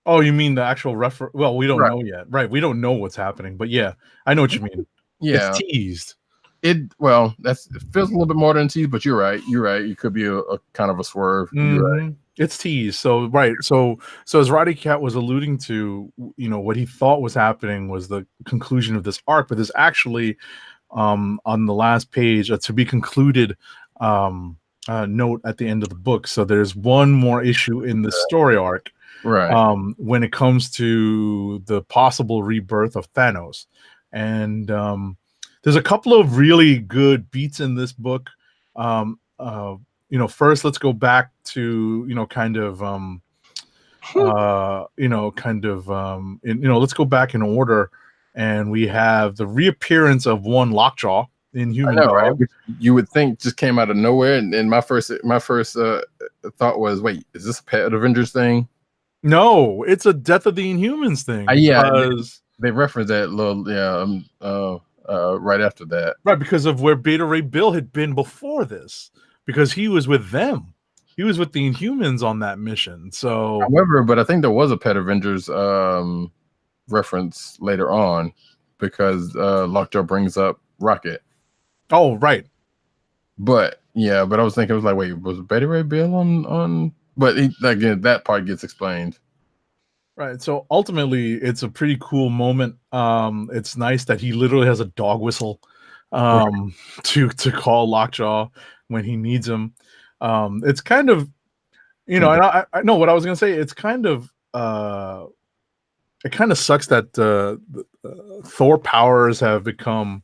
Oh, you mean the actual reference? Well, we don't know yet, right? We don't know what's happening, but yeah, I know what you mean. Yeah, it's teased. It feels a little bit more than teased, but you're right. It could be a kind of a swerve. Mm-hmm. You're right. It's teased. So right. So as Roddykat was alluding to, what he thought was happening was the conclusion of this arc, but there's actually on the last page a to be concluded note at the end of the book. So there's one more issue in the story arc, right? When it comes to the possible rebirth of Thanos, and there's a couple of really good beats in this book. First let's go back to let's go back in order, and we have the reappearance of one Lockjaw in Human Dog. Right? You would think just came out of nowhere, and my first thought was, wait, is this a Pet Avengers thing? No, it's a Death of the Inhumans thing. Because they referenced that little right after that, right, because of where Beta Ray Bill had been before this, because he was with them. He was with the Inhumans on that mission. So, however, but I think there was a Pet Avengers reference later on, because Lockjaw brings up Rocket. Oh, right. But I was thinking, it was like, wait, was Beta Ray Bill on? But again, that part gets explained. Right. So ultimately, it's a pretty cool moment. It's nice that he literally has a dog whistle to call Lockjaw when he needs him. It's kind of, and I know what I was going to say. It's kind of, it kind of sucks that Thor powers have become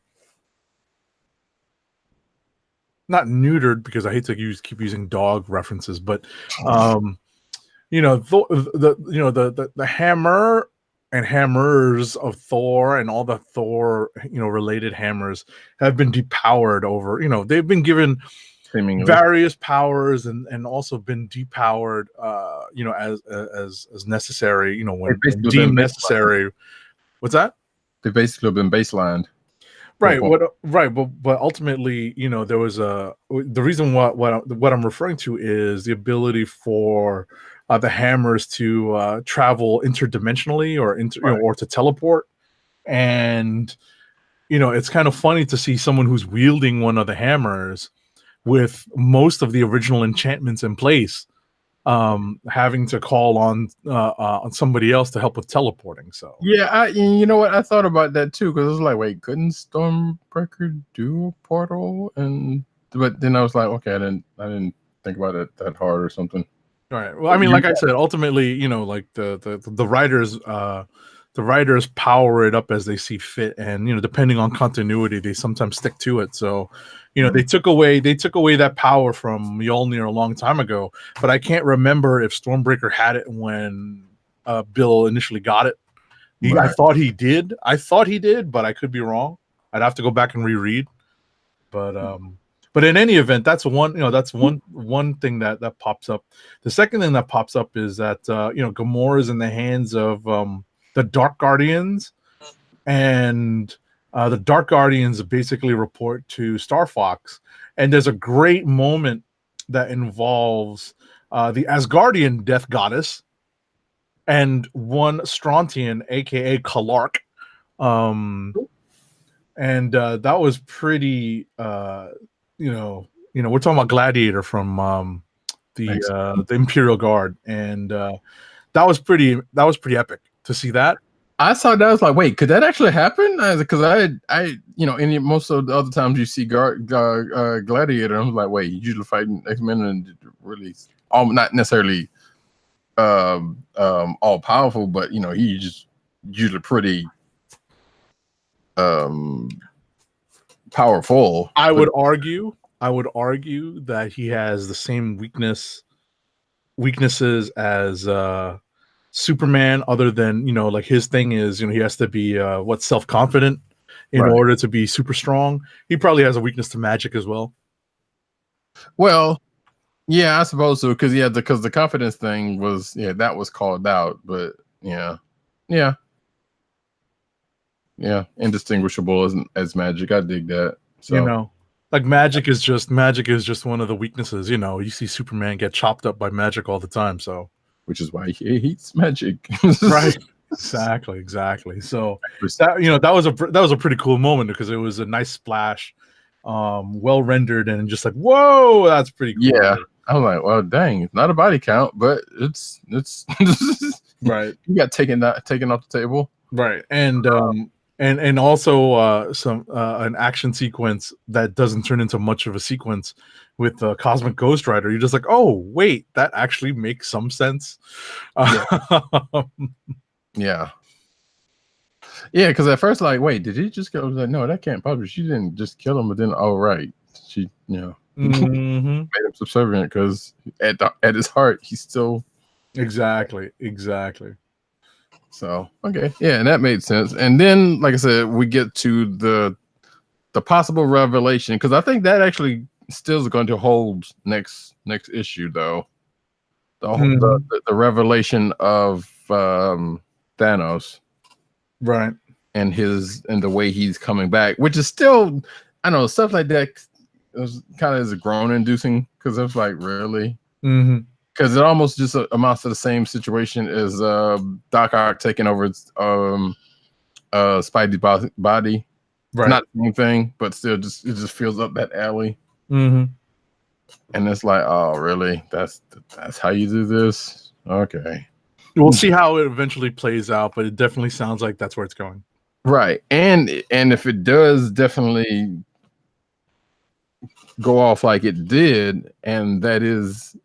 not neutered, because I hate to keep using dog references, but the hammer and hammers of Thor and all the Thor related hammers have been depowered over. They've been given seemingly. various powers and also been depowered as necessary, when basically deemed been necessary. What's that? They've basically been baselined. Right. But ultimately, there was the reason what I'm referring to is the ability for the hammers to travel interdimensionally or or to teleport. And it's kind of funny to see someone who's wielding one of the hammers with most of the original enchantments in place, having to call on somebody else to help with teleporting. So yeah, you know what? I thought about that too, because I was like, wait, couldn't Stormbreaker do a portal? But then I was like, okay, I didn't think about it that hard or something. All right. Well, I mean, like I said, ultimately, like the writers, the writers power it up as they see fit, and depending on continuity, they sometimes stick to it. So, they took away that power from Mjolnir a long time ago, but I can't remember if Stormbreaker had it when Bill initially got it. I thought he did. But I could be wrong. I'd have to go back and reread. But in any event, that's one thing that pops up. The second thing that pops up is that Gamora is in the hands of the Dark Guardians, and the Dark Guardians basically report to Star Fox. And there's a great moment that involves the Asgardian Death Goddess and one Strontian, aka Kalark. And that was pretty we're talking about Gladiator from the Imperial Guard, and that was pretty epic to see that. I saw that. I was like, wait, could that actually happen? Because I most of the other times you see Gladiator, I'm like, wait, he's usually fighting X-Men and really not necessarily all powerful, but he's just usually pretty powerful. I would argue that he has the same weaknesses as Superman, other than like his thing is he has to be self-confident in order to be super strong. He probably has a weakness to magic as well. Well, yeah, I suppose so, because the confidence thing was that was called out, but yeah, indistinguishable as magic. I dig that. So like magic is just one of the weaknesses. You see Superman get chopped up by magic all the time, so which is why he hates magic. Right. Exactly. So that was a pretty cool moment, because it was a nice splash, well rendered, and just like, whoa, that's pretty cool. Yeah. I was like, well, dang, it's not a body count, but it's right. You got taken off the table. Right. And also some an action sequence that doesn't turn into much of a sequence with Cosmic Ghost Rider. You're just like, oh wait, that actually makes some sense. Yeah, because at first, like, wait, did he just go? I was like, no, that can't possibly. She didn't just kill him, but then, oh right, she made him subservient, because at his heart, he's still exactly. So okay, yeah, and that made sense. And then, like I said, we get to the possible revelation, because I think that actually still is going to hold next issue, though. The revelation of Thanos, right, and the way he's coming back, which is still, I don't know, stuff like that. It was kind of groan inducing, because it was like, really. Because it almost just amounts to the same situation as Doc Ock taking over Spidey's body. Right. Not the same thing, but still, it just fills up that alley. And it's like, oh, really? That's how you do this? Okay. We'll see how it eventually plays out, but it definitely sounds like that's where it's going. Right. And if it does definitely go off like it did, and that's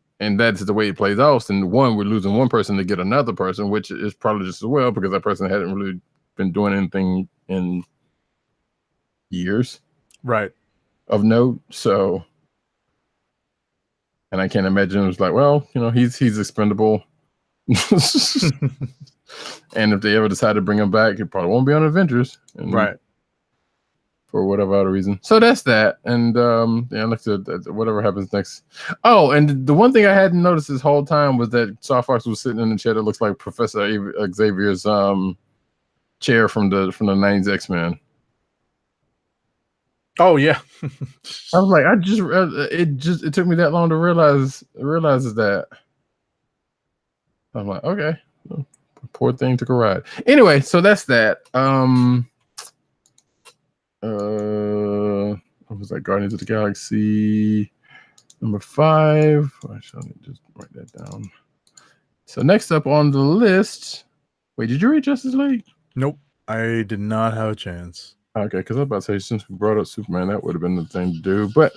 the way it plays out, and we're losing one person to get another person, which is probably just as well, because that person hadn't really been doing anything in years, right, of note. So, and I can't imagine it was like, well, he's expendable. And if they ever decide to bring him back, it probably won't be on Avengers. Right. For whatever other reason. So that's that. And yeah, let's whatever happens next. Oh, and the one thing I hadn't noticed this whole time was that Starfox was sitting in the chair that looks like Professor Xavier's chair from the 90s X-Men. Oh yeah. I was like, it took me that long to realize that. I'm like, okay. Poor thing took a ride. Anyway, so that's that. What was that? Guardians of the Galaxy number 5. I should just write that down. So next up on the list. Wait, did you read Justice League? Nope, I did not have a chance. Okay, because I was about to say, since we brought up Superman, that would have been the thing to do. But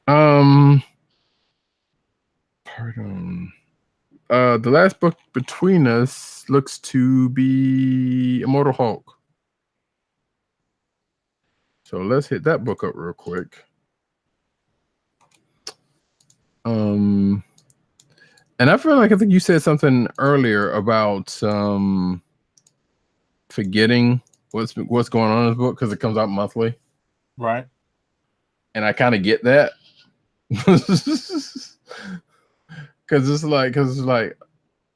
pardon. The last book between us looks to be Immortal Hulk. So let's hit that book up real quick. And I feel like I think you said something earlier about forgetting what's going on in this book because it comes out monthly. Right. And I kind of get that. Because it's like,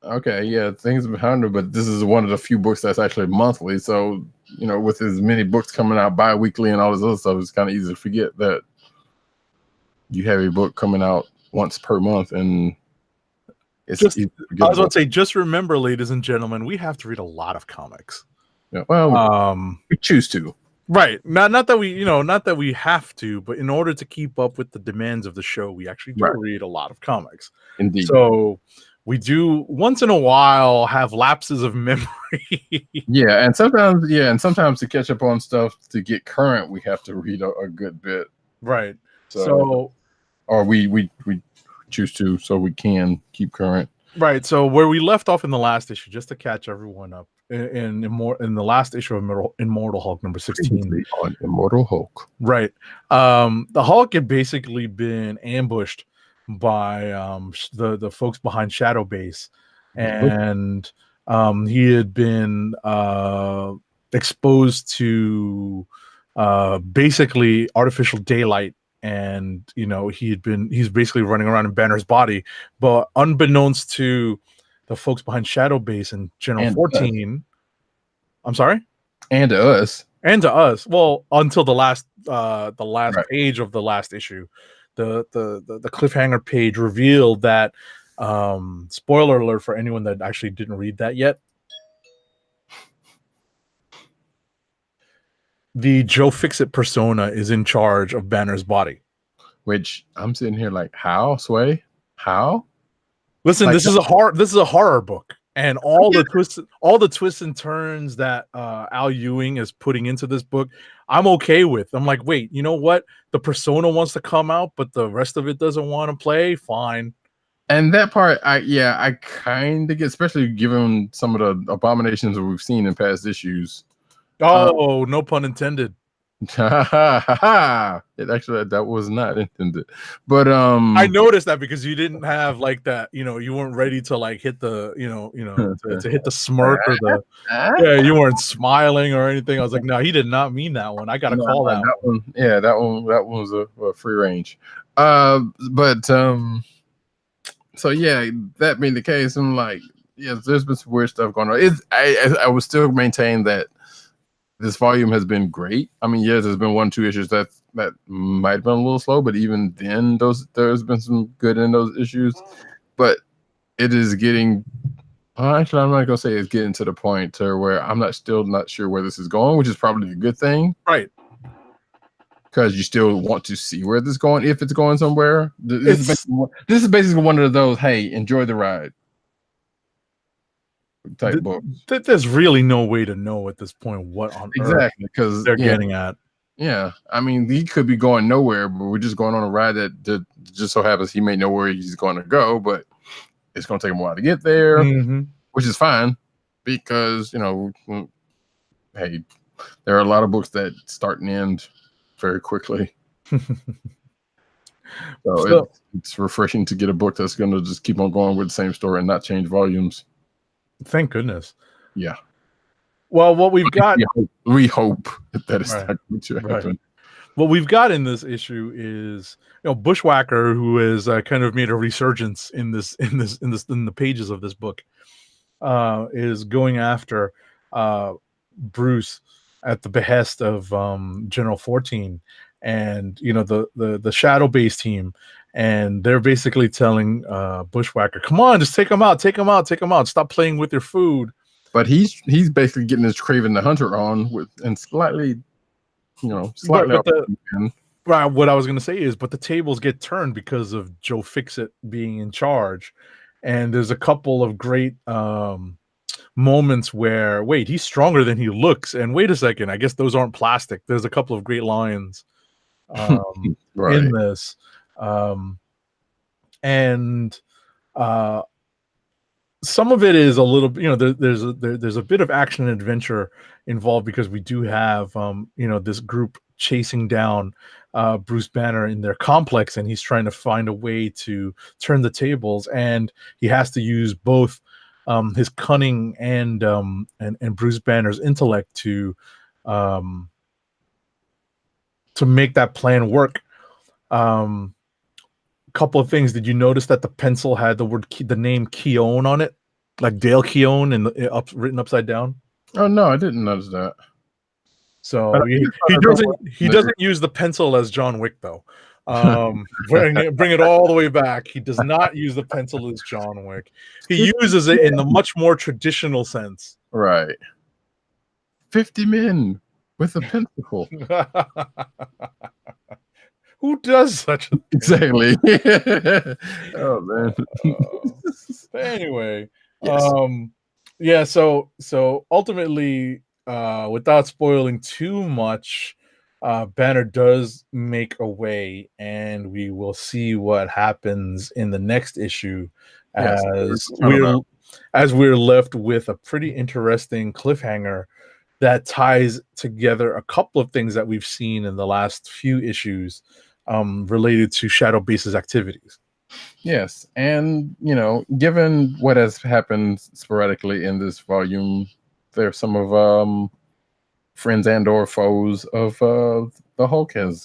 okay, yeah, things are behind her, but this is one of the few books that's actually monthly. So, with as many books coming out bi-weekly and all this other stuff, it's kind of easy to forget that you have a book coming out once per month. And it's I was about to say, just remember, ladies and gentlemen, we have to read a lot of comics. Yeah, well, we choose to. Right. Not that we have to, but in order to keep up with the demands of the show, we actually do read a lot of comics. Indeed. So we do once in a while have lapses of memory. Yeah, and sometimes to catch up on stuff to get current, we have to read a good bit. Right. So or we choose to, so we can keep current. Right. So where we left off in the last issue, just to catch everyone up, in the last issue of Immortal Hulk number 16 on Immortal Hulk. Right. The Hulk had basically been ambushed by the folks behind Shadow Base, and he had been exposed to basically artificial daylight, and he's basically running around in Banner's body, but unbeknownst to the folks behind Shadow Base and General 14. I'm sorry? And to us. Well, until the last Right. page of the last issue. The cliffhanger page revealed that, spoiler alert for anyone that actually didn't read that yet, the Joe Fixit persona is in charge of Banner's body. Which I'm sitting here like, how, Sway? How? Listen, this is a horror book, and all the twists and turns that Al Ewing is putting into this book, I'm okay with. I'm like, wait, you know what? The persona wants to come out, but the rest of it doesn't want to play. Fine. And that part, I kind of get, especially given some of the abominations that we've seen in past issues. Oh, no pun intended. It actually, that was not intended, but I noticed that because you didn't have like that, you weren't ready to like hit the, to hit the smirk or the, you weren't smiling or anything. I was like, no, he did not mean that one. I gotta call that one. Yeah, that one was a free range. So yeah, that being the case, I'm like, yeah, there's been some weird stuff going on. I would still maintain that this volume has been great. I mean, yes, there's been 1-2 issues that might have been a little slow, but even then, there's been some good in those issues. But it is getting. Actually, I'm not gonna say it's getting to the point to where I'm still not sure where this is going, which is probably a good thing, right? Because you still want to see where this is going, if it's going somewhere. This is basically one of those, hey, enjoy the ride type books. There's really no way to know at this point what on earth because they're getting at. Yeah, I mean, he could be going nowhere, but we're just going on a ride that just so happens he may know where he's going to go, but it's going to take him a while to get there, which is fine because, hey, there are a lot of books that start and end very quickly. So So it's refreshing to get a book that's going to just keep on going with the same story and not change volumes. thank goodness. Yeah. Well, what we've got, We hope that it's Right. not going to Right. happen. what we've got in this issue is, Bushwhacker, who has kind of made a resurgence in the pages of this book, is going after Bruce at the behest of General 14 and the Shadow Base team, and they're basically telling Bushwhacker, "Come on, just take him out, take him out, take him out. Stop playing with your food." But he's basically getting his Craven the Hunter on with and slightly But off the the end. Right, what I was going to say is, but the tables get turned because of Joe Fixit being in charge, and there's a couple of great moments where, wait, he's stronger than he looks, and wait a second, I guess those aren't plastic. There's a couple of great lines Right. in this, and some of it is a little, there's a bit of action and adventure involved because we do have this group chasing down Bruce Banner in their complex, and he's trying to find a way to turn the tables, and he has to use both his cunning and Bruce Banner's intellect to make that plan work. Couple of things. Did you notice that the pencil had the name Keown on it, like Dale Keown, and written upside down? Oh no, I didn't notice that. So he doesn't use the pencil as John Wick though. Bring it all the way back. He does not use the pencil as John Wick. He uses it in the much more traditional sense. Right. 50 men with a pencil. Who does such a thing? Exactly. Oh man. Anyway, Yes. yeah. So ultimately, without spoiling too much, Banner does make a way, and we will see what happens in the next issue Yes. as we're left with a pretty interesting cliffhanger that ties together a couple of things that we've seen in the last few issues related to Shadow Base's activities. Yes, and given what has happened sporadically in this volume, there's some of friends and or foes of the Hulk have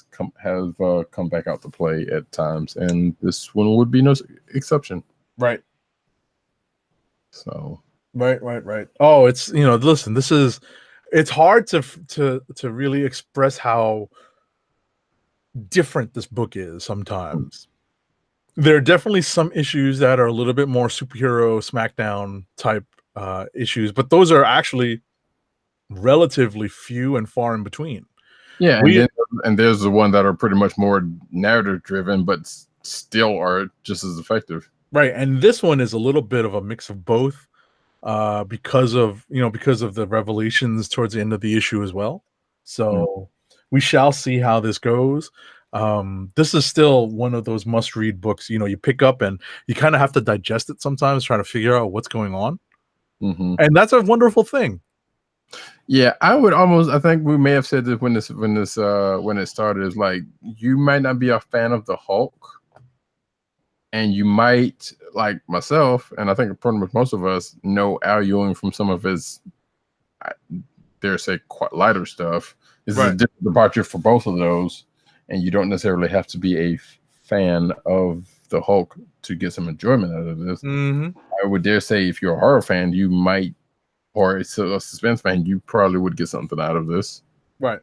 come back out to play at times, and this one would be no exception. Right. So Right. Oh, it's listen, it's hard to really express how different this book is sometimes. There are definitely some issues that are a little bit more superhero SmackDown type issues, but those are actually relatively few and far in between. yeah, and there's the one that are pretty much more narrative driven, but still are just as effective. Right, and this one is a little bit of a mix of both, because of the revelations towards the end of the issue as well. So we shall see how this goes. This is still one of those must-read books. You pick up and you kind of have to digest it sometimes, trying to figure out what's going on, and that's a wonderful thing. Yeah, I think we may have said this when it started, is like, you might not be a fan of the Hulk, and you might, like myself, and I think pretty much most of us, know Al Ewing from some of his, I dare say, quite lighter stuff. This is a different departure for both of those, and you don't necessarily have to be a fan of the Hulk to get some enjoyment out of this. I would dare say, if you're a horror fan, you might, or a suspense fan, you probably would get something out of this. Right.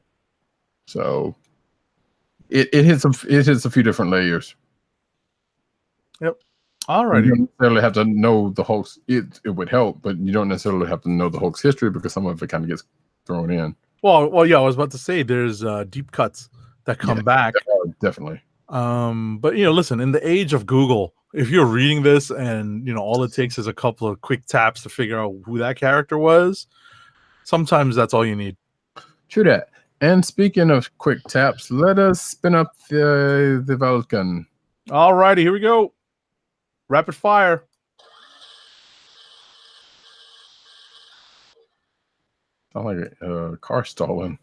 So it hits a few different layers. Yep. All right. You don't necessarily have to know the Hulk's. It would help, but you don't necessarily have to know the Hulk's history, because some of it kind of gets thrown in. Well, yeah. I was about to say there's deep cuts that come back. Definitely. But listen, in the age of Google, if you're reading this and all it takes is a couple of quick taps to figure out who that character was, sometimes that's all you need. True that. And speaking of quick taps, let us spin up the Vulcan. All righty, here we go. Rapid fire. Sound like a car stalling.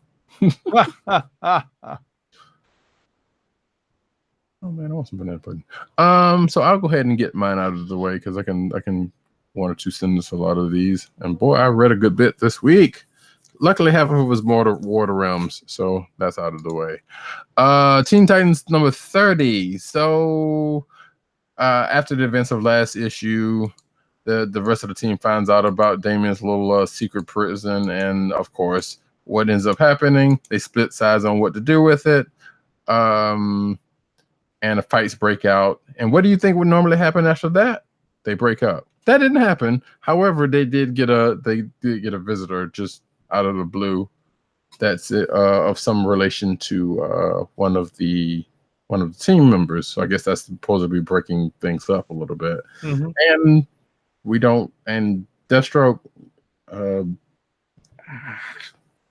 Oh man, I want some banana pudding. So I'll go ahead and get mine out of the way because I can one or two sentences a lot of these. And boy, I read a good bit this week. Luckily, half of it was more Water Realms, so that's out of the way. Teen Titans number 30. So after the events of last issue, the rest of the team finds out about Damian's little secret prison, and of course, what ends up happening, they split sides on what to do with it. And the fights break out. And what do you think would normally happen after that? They break up. That didn't happen. However, they did get a visitor just out of the blue. That's of some relation to one of the team members. So I guess that's supposed to be breaking things up a little bit. Mm-hmm. And we don't. And Deathstroke,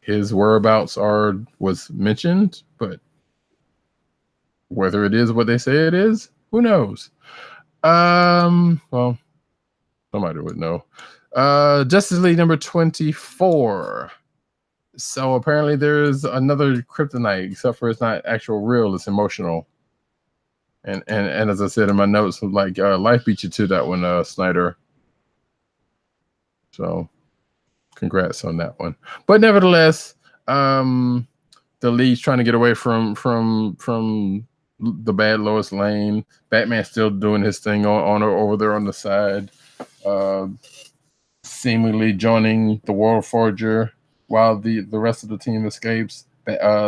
his whereabouts was mentioned, but whether it is what they say it is, who knows? Well, somebody would know. Justice League number 24. So apparently there's another kryptonite, except for it's not actual real, it's emotional. And as I said in my notes, like life beat you to that one, Snyder. So congrats on that one. But nevertheless, the League's trying to get away from the bad Lois Lane. Batman's still doing his thing on over there on the side, seemingly joining the World Forger while the rest of the team escapes.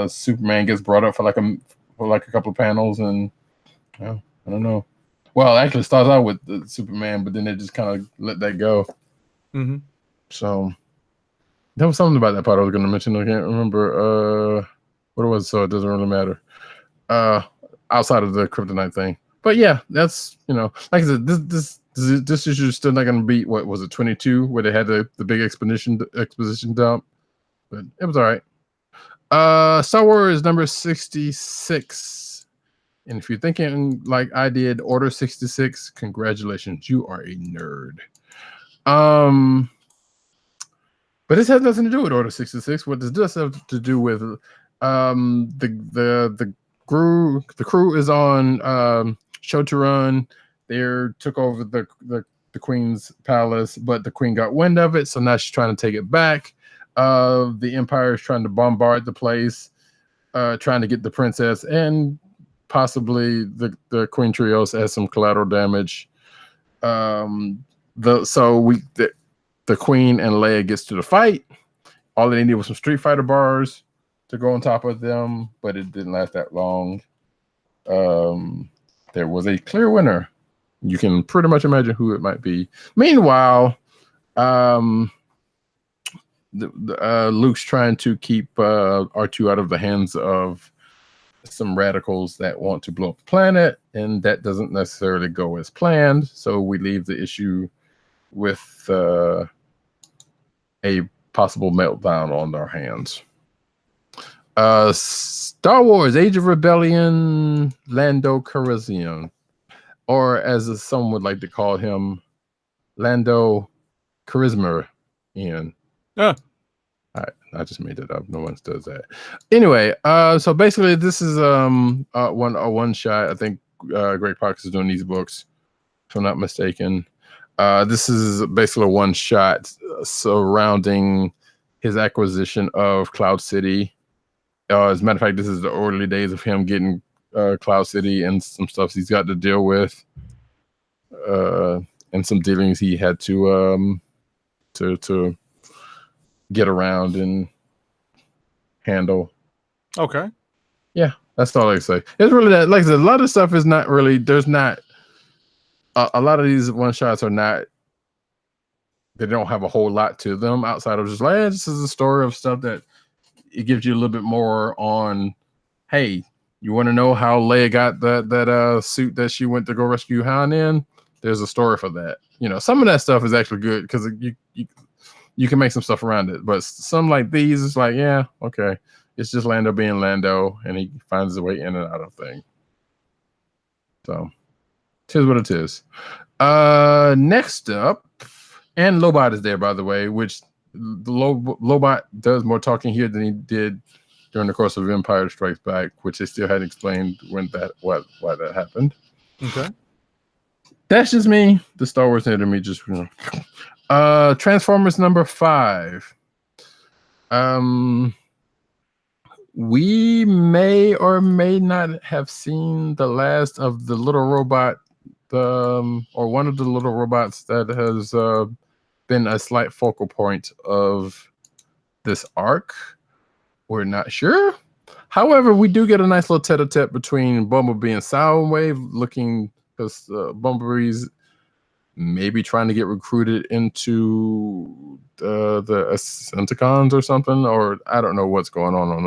Superman gets brought up for like a couple of panels, and I don't know. Well, it actually starts out with the Superman, but then they just kind of let that go. Mm-hmm. So there was something about that part I was going to mention. I can't remember what it was, so it doesn't really matter. Outside of the kryptonite thing, but yeah, that's like I said, this issue is still not going to beat what was it 22 where they had the big exposition dump, but it was all right. Star Wars number 66, and if you're thinking like I did, Order 66, congratulations, you are a nerd. But this has nothing to do with Order 66. What this does have to do with the crew is on Show to Run. They took over the Queen's palace, but the Queen got wind of it, so now she's trying to take it back. The Empire is trying to bombard the place, trying to get the princess and possibly the Queen Trios has some collateral damage. The Queen and Leia gets to the fight. All they needed was some Street Fighter bars to go on top of them, but it didn't last that long. There was a clear winner. You can pretty much imagine who it might be. Meanwhile, Luke's trying to keep R2 out of the hands of some radicals that want to blow up the planet, and that doesn't necessarily go as planned. So we leave the issue with a possible meltdown on our hands. Star Wars Age of Rebellion, Lando Calrissian, or as some would like to call him, Lando Charisma Ian. I just made it up. No one does that. Anyway, so basically this is a one shot. I think Greg Parks is doing these books, if I'm not mistaken. This is basically a one shot surrounding his acquisition of Cloud City. As a matter of fact, this is the early days of him getting Cloud City and some stuff he's got to deal with, and some dealings he had to get around and handle. Okay. Yeah, that's all I can say. It's really that. Like I said, a lot of stuff is not really. There's not a lot of these one shots are not. They don't have a whole lot to them outside of just like this is a story of stuff that it gives you a little bit more on. Hey, you want to know how Leia got that suit that she went to go rescue Han in? There's a story for that. Some of that stuff is actually good because you can make some stuff around it. But some like these, it's like, yeah, okay. It's just Lando being Lando, and he finds his way in and out of things. So, it is what it is. Next up, and Lobot is there, by the way, which the Lobot does more talking here than he did during the course of Empire Strikes Back, which they still hadn't explained why that happened. Okay. That's just me. The Star Wars nerd in me just, Transformers number 5. We may or may not have seen the last of the little robot, or one of the little robots that has been a slight focal point of this arc. We're not sure. However, we do get a nice little tete-a-tete between Bumblebee and Soundwave, looking because Bumblebee's maybe trying to get recruited into the Decepticons or something, or I don't know what's going on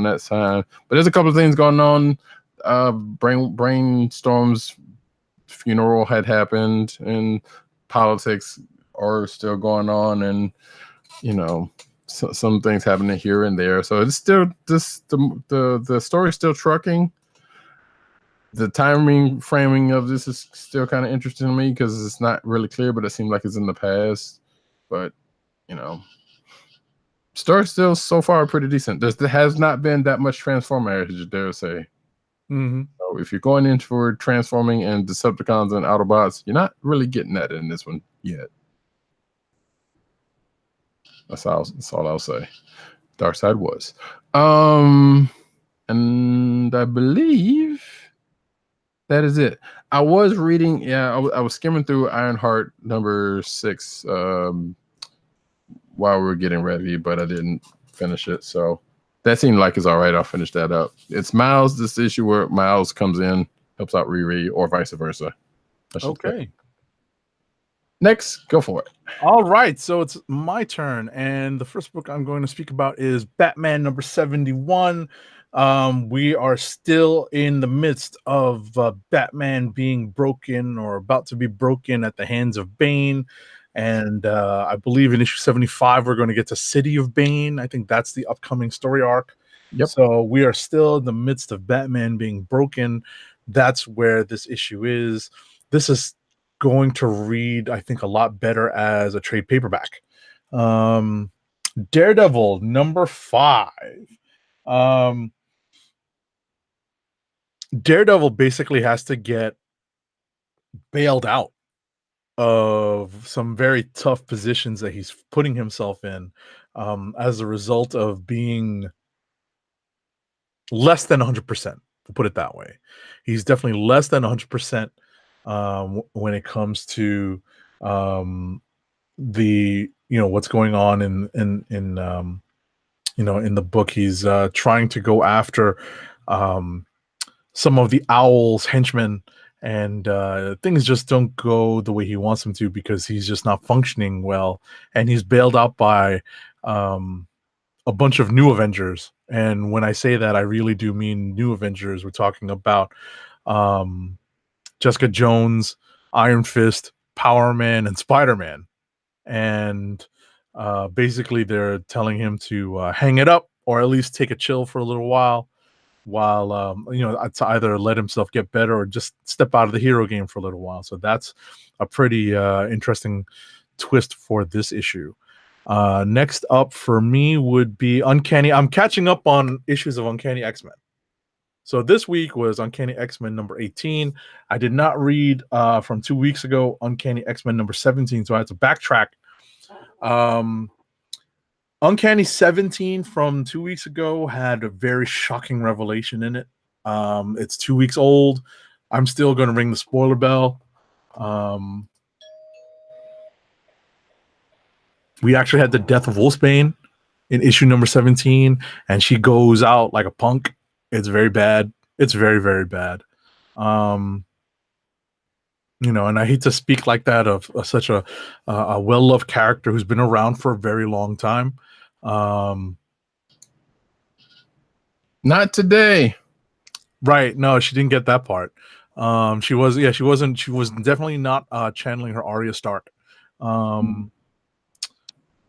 that side. But there's a couple of things going on. Brainstorm's funeral had happened, and politics are still going on, and some things happening here and there. So it's still the story's still trucking. The framing of this is still kind of interesting to me because it's not really clear, but it seems like it's in the past. But story's still so far pretty decent. There has not been that much transformation, I dare say. Mm-hmm. So if you're going in for transforming and Decepticons and Autobots, you're not really getting that in this one yet. That's all I'll say. Darkseid was. And I believe that is it. I was reading, I was skimming through Ironheart number 6 while we were getting ready, but I didn't finish it. So that seemed like it's all right. I'll finish that up. It's Miles, this issue where Miles comes in, helps out Riri, or vice versa. Okay. Next, go for it. All right, so it's my turn, and the first book I'm going to speak about is Batman number 71. We are still in the midst of Batman being broken or about to be broken at the hands of Bane, and I believe in issue 75 we're going to get to City of Bane. I think that's the upcoming story arc. Yep. So we are still in the midst of Batman being broken. That's where this issue is. This is going to read, I think, a lot better as a trade paperback. Daredevil number 5. Daredevil basically has to get bailed out of some very tough positions that he's putting himself in as a result of being less than 100%. We'll put it that way. He's definitely less than 100% when it comes to the what's going on in the book. He's trying to go after some of the Owl's henchmen, and things just don't go the way he wants them to because he's just not functioning well, and he's bailed out by a bunch of new Avengers. And when I say that, I really do mean new Avengers. We're talking about Jessica Jones, Iron Fist, Power Man, and Spider-Man. And basically they're telling him to hang it up or at least take a chill for a little while to either let himself get better or just step out of the hero game for a little while. So that's a pretty interesting twist for this issue. Next up for me would be Uncanny. I'm catching up on issues of Uncanny X-Men. So this week was Uncanny X-Men number 18. I did not read from 2 weeks ago Uncanny X-Men number 17, so I had to backtrack. Uncanny 17 from 2 weeks ago had a very shocking revelation in it. It's 2 weeks old. I'm still going to ring the spoiler bell. We actually had the death of Wolfsbane in issue number 17, and she goes out like a punk. It's very bad. It's very, very bad. And I hate to speak like that of such a well-loved character who's been around for a very long time. Not today. Right. No, she didn't get that part. She was definitely not channeling her Arya Stark.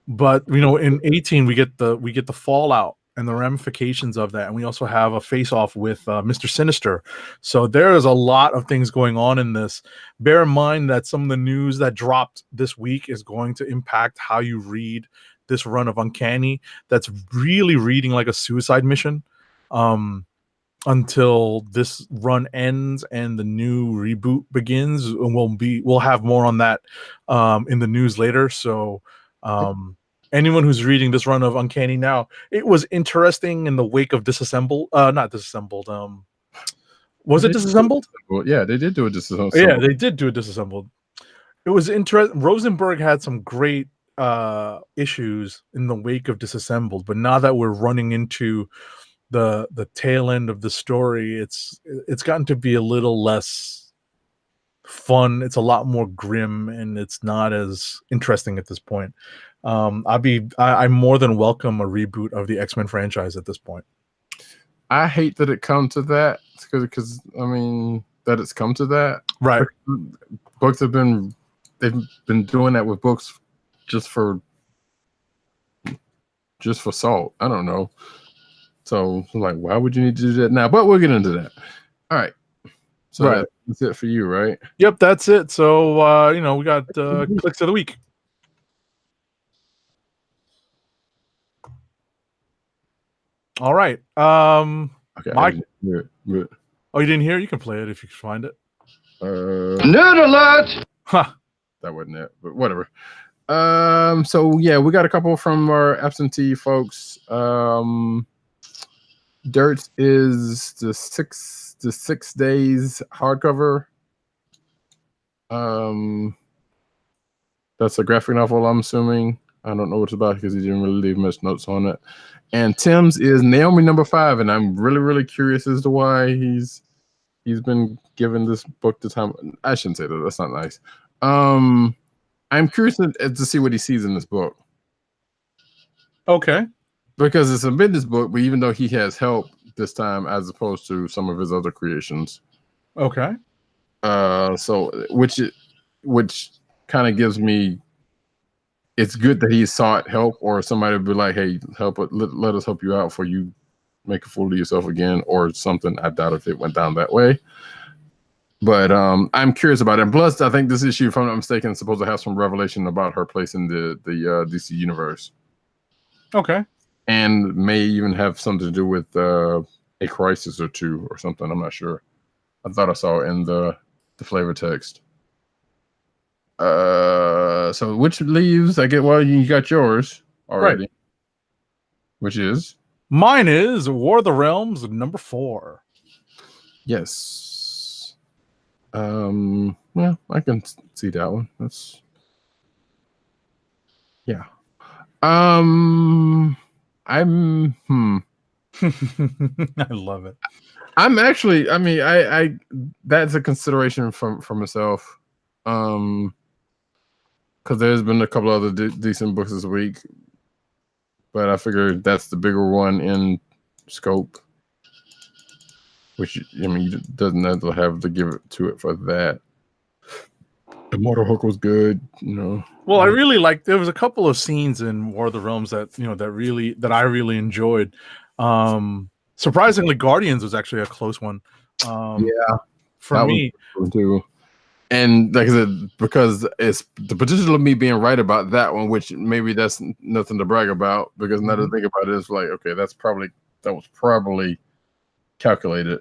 But in 18 we get the fallout and the ramifications of that, and we also have a face-off with Mr. Sinister. So there is a lot of things going on in this. Bear in mind that some of the news that dropped this week is going to impact how you read this run of Uncanny that's really reading like a suicide mission. Until this run ends and the new reboot begins, and we'll have more on that in the news later. So anyone who's reading this run of Uncanny now, it was interesting in the wake of not Disassembled. Was it Disassembled? Yeah, they did do a Disassembled. Yeah, they did do a Disassembled. It was interesting. Rosenberg had some great issues in the wake of Disassembled, but now that we're running into the tail end of the story, it's gotten to be a little less fun. It's a lot more grim, and it's not as interesting at this point. I more than welcome a reboot of the X-Men franchise at this point. I hate that it come to that, because I mean that it's come to that. Right. Books they've been doing that with books just for salt. I don't know. So like, why would you need to do that now? But we'll get into that. All right. So that's it for you, right? Yep, that's it. So we got clicks of the week. All right. Okay. Mike. Oh, you didn't hear? You can play it if you can find it. Nerd alert! Huh. That wasn't it, but whatever. So yeah, we got a couple from our absentee folks. Dirt is the 6 days hardcover. That's a graphic novel, I'm assuming. I don't know what it's about because he didn't really leave much notes on it. And Tim's is Naomi #5, and I'm really, really curious as to why he's been given this book the time. I shouldn't say that. That's not nice. I'm curious to see what he sees in this book. Okay. Because it's a business book, but even though he has help this time as opposed to some of his other creations. Okay. So which kind of gives me, it's good that he sought help, or somebody would be like, hey, let us help you out before you make a fool of yourself again, or something. I doubt if it went down that way. But I'm curious about it. And plus, I think this issue, if I'm not mistaken, is supposed to have some revelation about her place in the DC universe. Okay. And may even have something to do with a crisis or two or something. I'm not sure. I thought I saw it in the flavor text. So which leaves, you got yours already. Right. Which is? Mine is War of the Realms #4. Yes. Well, I can see that one. That's yeah. I'm I love it. I'm actually, I that's a consideration for myself. Because there's been a couple other decent books this week, but I figured that's the bigger one in scope. Which, doesn't have to give it to it for that. Immortal Hulk was good, Well, I really liked. There was a couple of scenes in War of the Realms that that I really enjoyed. Surprisingly, Guardians was actually a close one. For me too. And like I said, because it's the potential of me being right about that one, which maybe that's nothing to brag about, because now to think about it, it's like, okay, that was probably calculated.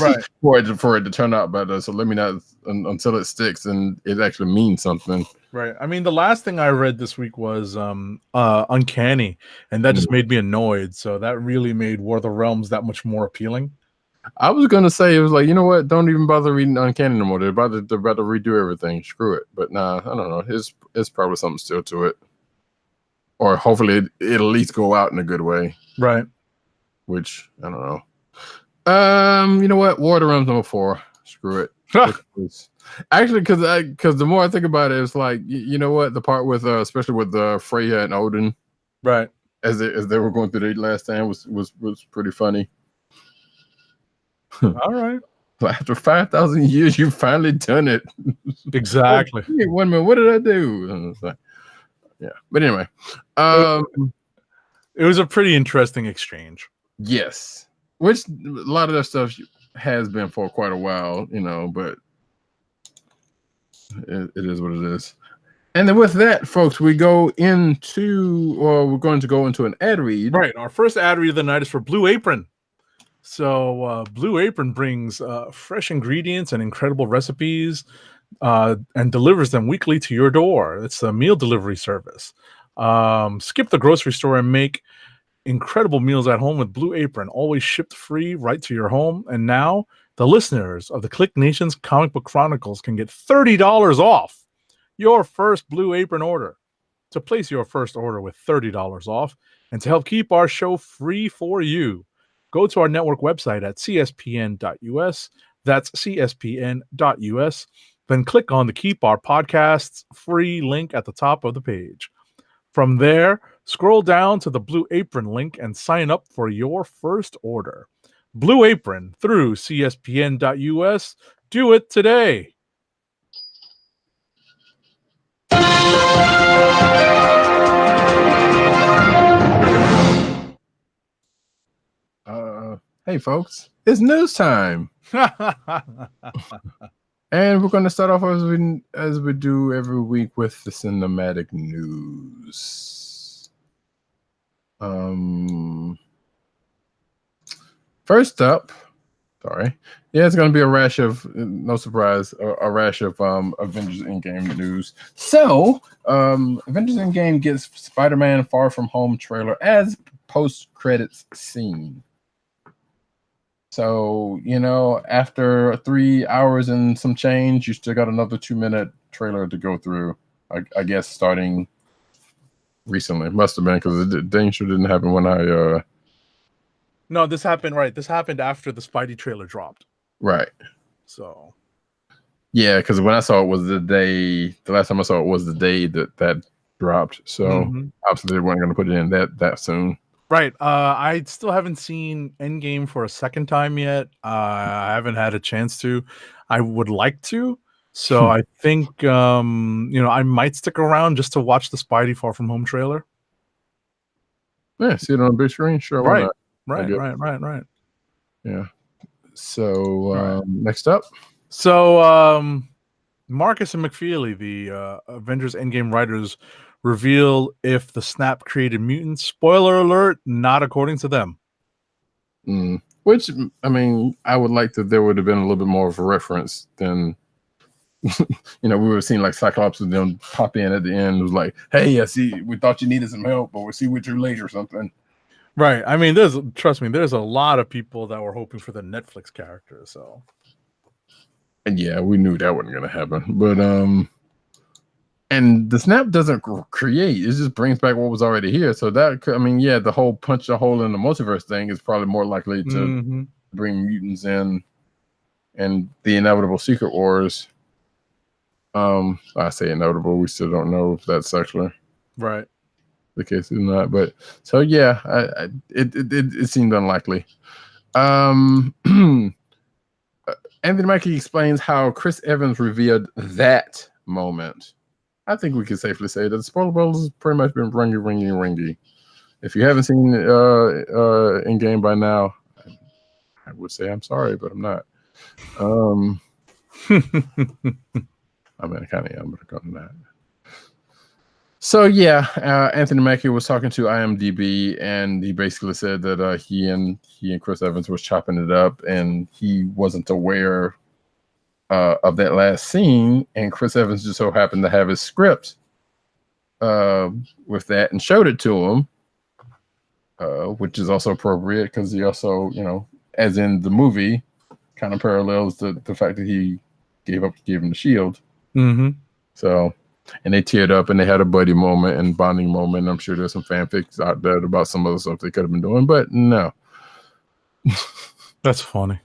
Right. for it to turn out better. So let me not until it sticks and it actually means something. Right. I mean, the last thing I read this week was Uncanny, and that just made me annoyed. So that really made War of the Realms that much more appealing. I was gonna say, it was like, you know what? Don't even bother reading Uncanny no more. They're about to redo everything. Screw it. But nah, I don't know. It's probably something still to it, or hopefully it'll at least go out in a good way. Right. Which I don't know. You know what? War of the Realms #4. Screw it. Actually, because the more I think about it, it's like, you know what? The part with especially with Freyja and Odin, right? As they were going through the last time was pretty funny. All right. After 5,000 years, you've finally done it. Exactly. Hey, 1 minute, what did I do? Like, yeah, but anyway, it was a pretty interesting exchange. Yes. Which a lot of that stuff has been for quite a while, but it is what it is. And then with that, folks, we're going to go into an ad read. Right. Our first ad read of the night is for Blue Apron. So Blue Apron brings fresh ingredients and incredible recipes and delivers them weekly to your door. It's a meal delivery service. Skip the grocery store and make incredible meals at home with Blue Apron, always shipped free right to your home. And now the listeners of the Click Nation's Comic Book Chronicles can get $30 off your first Blue Apron order. To place your first order with $30 off and to help keep our show free for you, go to our network website at cspn.us. That's cspn.us. Then click on the Keep Our Podcasts free link at the top of the page. From there, scroll down to the Blue Apron link and sign up for your first order. Blue Apron through cspn.us. Do it today. Hey, folks, it's news time. And we're going to start off as we do every week with the cinematic news. First up, it's going to be a rash of, no surprise, a rash of Avengers Endgame news. So, Avengers Endgame gets Spider-Man Far From Home trailer as post-credits scene. So, after 3 hours and some change, you still got another 2-minute trailer to go through. I guess starting recently. It must have been because the danger didn't happen when I... No, this happened, right. This happened after the Spidey trailer dropped. Right. So... Yeah, because when I saw it was the last time I saw it was the day that dropped. So, obviously they weren't going to put it in that soon. Right. I still haven't seen Endgame for a second time yet. I haven't had a chance to. I would like to. So I think, I might stick around just to watch the Spidey Far From Home trailer. Yeah, see it on a big screen? Sure, why not? Right. Yeah. So, next up. So, Marcus and McFeely, the Avengers Endgame writers, reveal if the snap created mutants. Spoiler alert, not according to them. Which, I mean, I would like to, there would have been a little bit more of a reference than, we would have seen like Cyclops and them pop in at the end. It was like, hey, I see, we thought you needed some help, but we'll see what you're later or something. Right. I mean, trust me, there's a lot of people that were hoping for the Netflix character, so. And yeah, we knew that wasn't going to happen. But, and the snap doesn't create, it just brings back what was already here. So that, I mean, yeah, the whole punch a hole in the multiverse thing is probably more likely to bring mutants in and the inevitable Secret Wars. I say inevitable, we still don't know if that's actually right. The case is not, but so yeah, it seemed unlikely. Anthony Mackie explains how Chris Evans revealed that moment. I think we can safely say that the spoiler bubble has pretty much been ringy. If you haven't seen Endgame by now, I would say I'm sorry, but I'm not. I mean, I kind of am, but I'm not. So yeah, Anthony Mackie was talking to IMDb, and he basically said that he and Chris Evans was chopping it up, and he wasn't aware of that last scene, and Chris Evans just so happened to have his script with that and showed it to him, which is also appropriate because he also, as in the movie, kind of parallels the fact that he gave him the shield. So, and they teared up and they had a buddy moment and bonding moment. I'm sure there's some fanfics out there about some other stuff they could have been doing, but no. That's funny.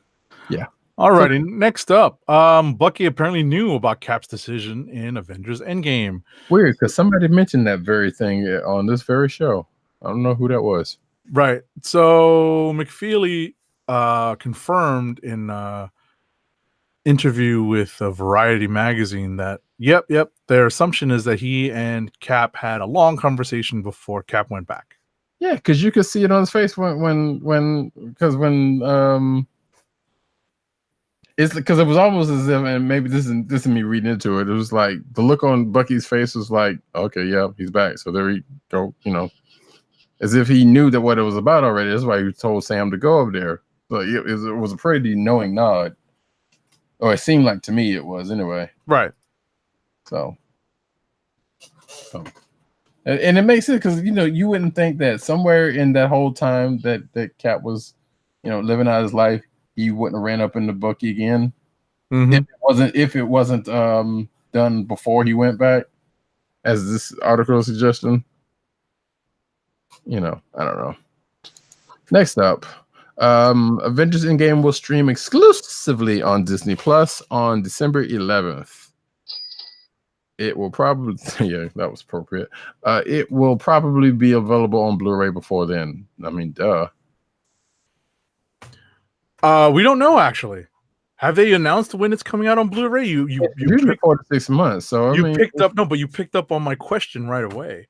Yeah. Alrighty, next up, Bucky apparently knew about Cap's decision in Avengers Endgame. Weird, because somebody mentioned that very thing on this very show. I don't know who that was. Right. So McFeely confirmed in interview with a Variety magazine that yep, their assumption is that he and Cap had a long conversation before Cap went back. Yeah, because you could see it on his face when It's because it was almost as if, and maybe this is me reading into it. It was like the look on Bucky's face was like, okay, yeah, he's back. So there we go. As if he knew that what it was about already. That's why he told Sam to go over there. So it was a pretty knowing nod, or it seemed like to me it was anyway. Right. So and it makes sense because you wouldn't think that somewhere in that whole time that Cap was, living out his life, he wouldn't have ran up into Bucky again. If it wasn't done before he went back, as this article is suggesting. I don't know. Next up, Avengers Endgame will stream exclusively on Disney Plus on December 11th. It will probably, yeah, that was appropriate. It will probably be available on Blu-ray before then. I mean, duh. We don't know actually. Have they announced when it's coming out on Blu-ray? You usually 4 to 6 months. So you picked up on my question right away.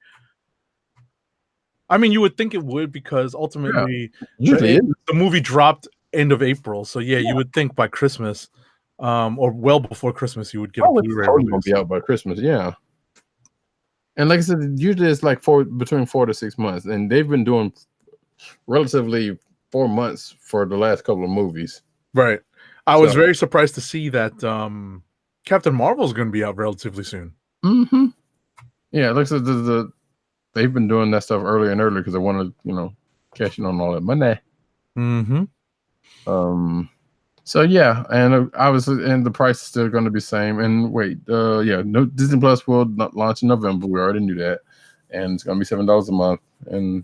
I mean, you would think it would because ultimately the movie dropped end of April. So yeah, you would think by Christmas, or well before Christmas, you would get a Blu-ray. Totally gonna be out by Christmas, yeah. And like I said, usually it's like between 4 to 6 months, and they've been doing relatively 4 months for the last couple of movies. Right. I was very surprised to see that Captain Marvel is going to be out relatively soon. Mm-hmm. Yeah, it looks like they've been doing that stuff earlier and earlier because they want to, cash in on all that money. Mm-hmm. So yeah, and obviously, and the price is still going to be same. And wait, no, Disney Plus will not launch in November. We already knew that, and it's going to be $7 a month, and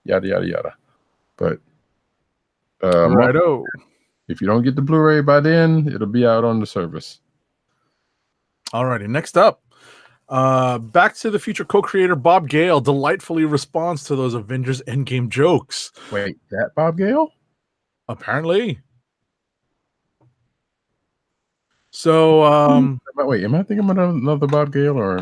yada yada yada. But righto. If you don't get the Blu-ray by then, it'll be out on the service. Alrighty, next up. Back to the Future co-creator Bob Gale delightfully responds to those Avengers Endgame jokes. Wait, that Bob Gale? Apparently. So, wait, am I thinking about another Bob Gale or?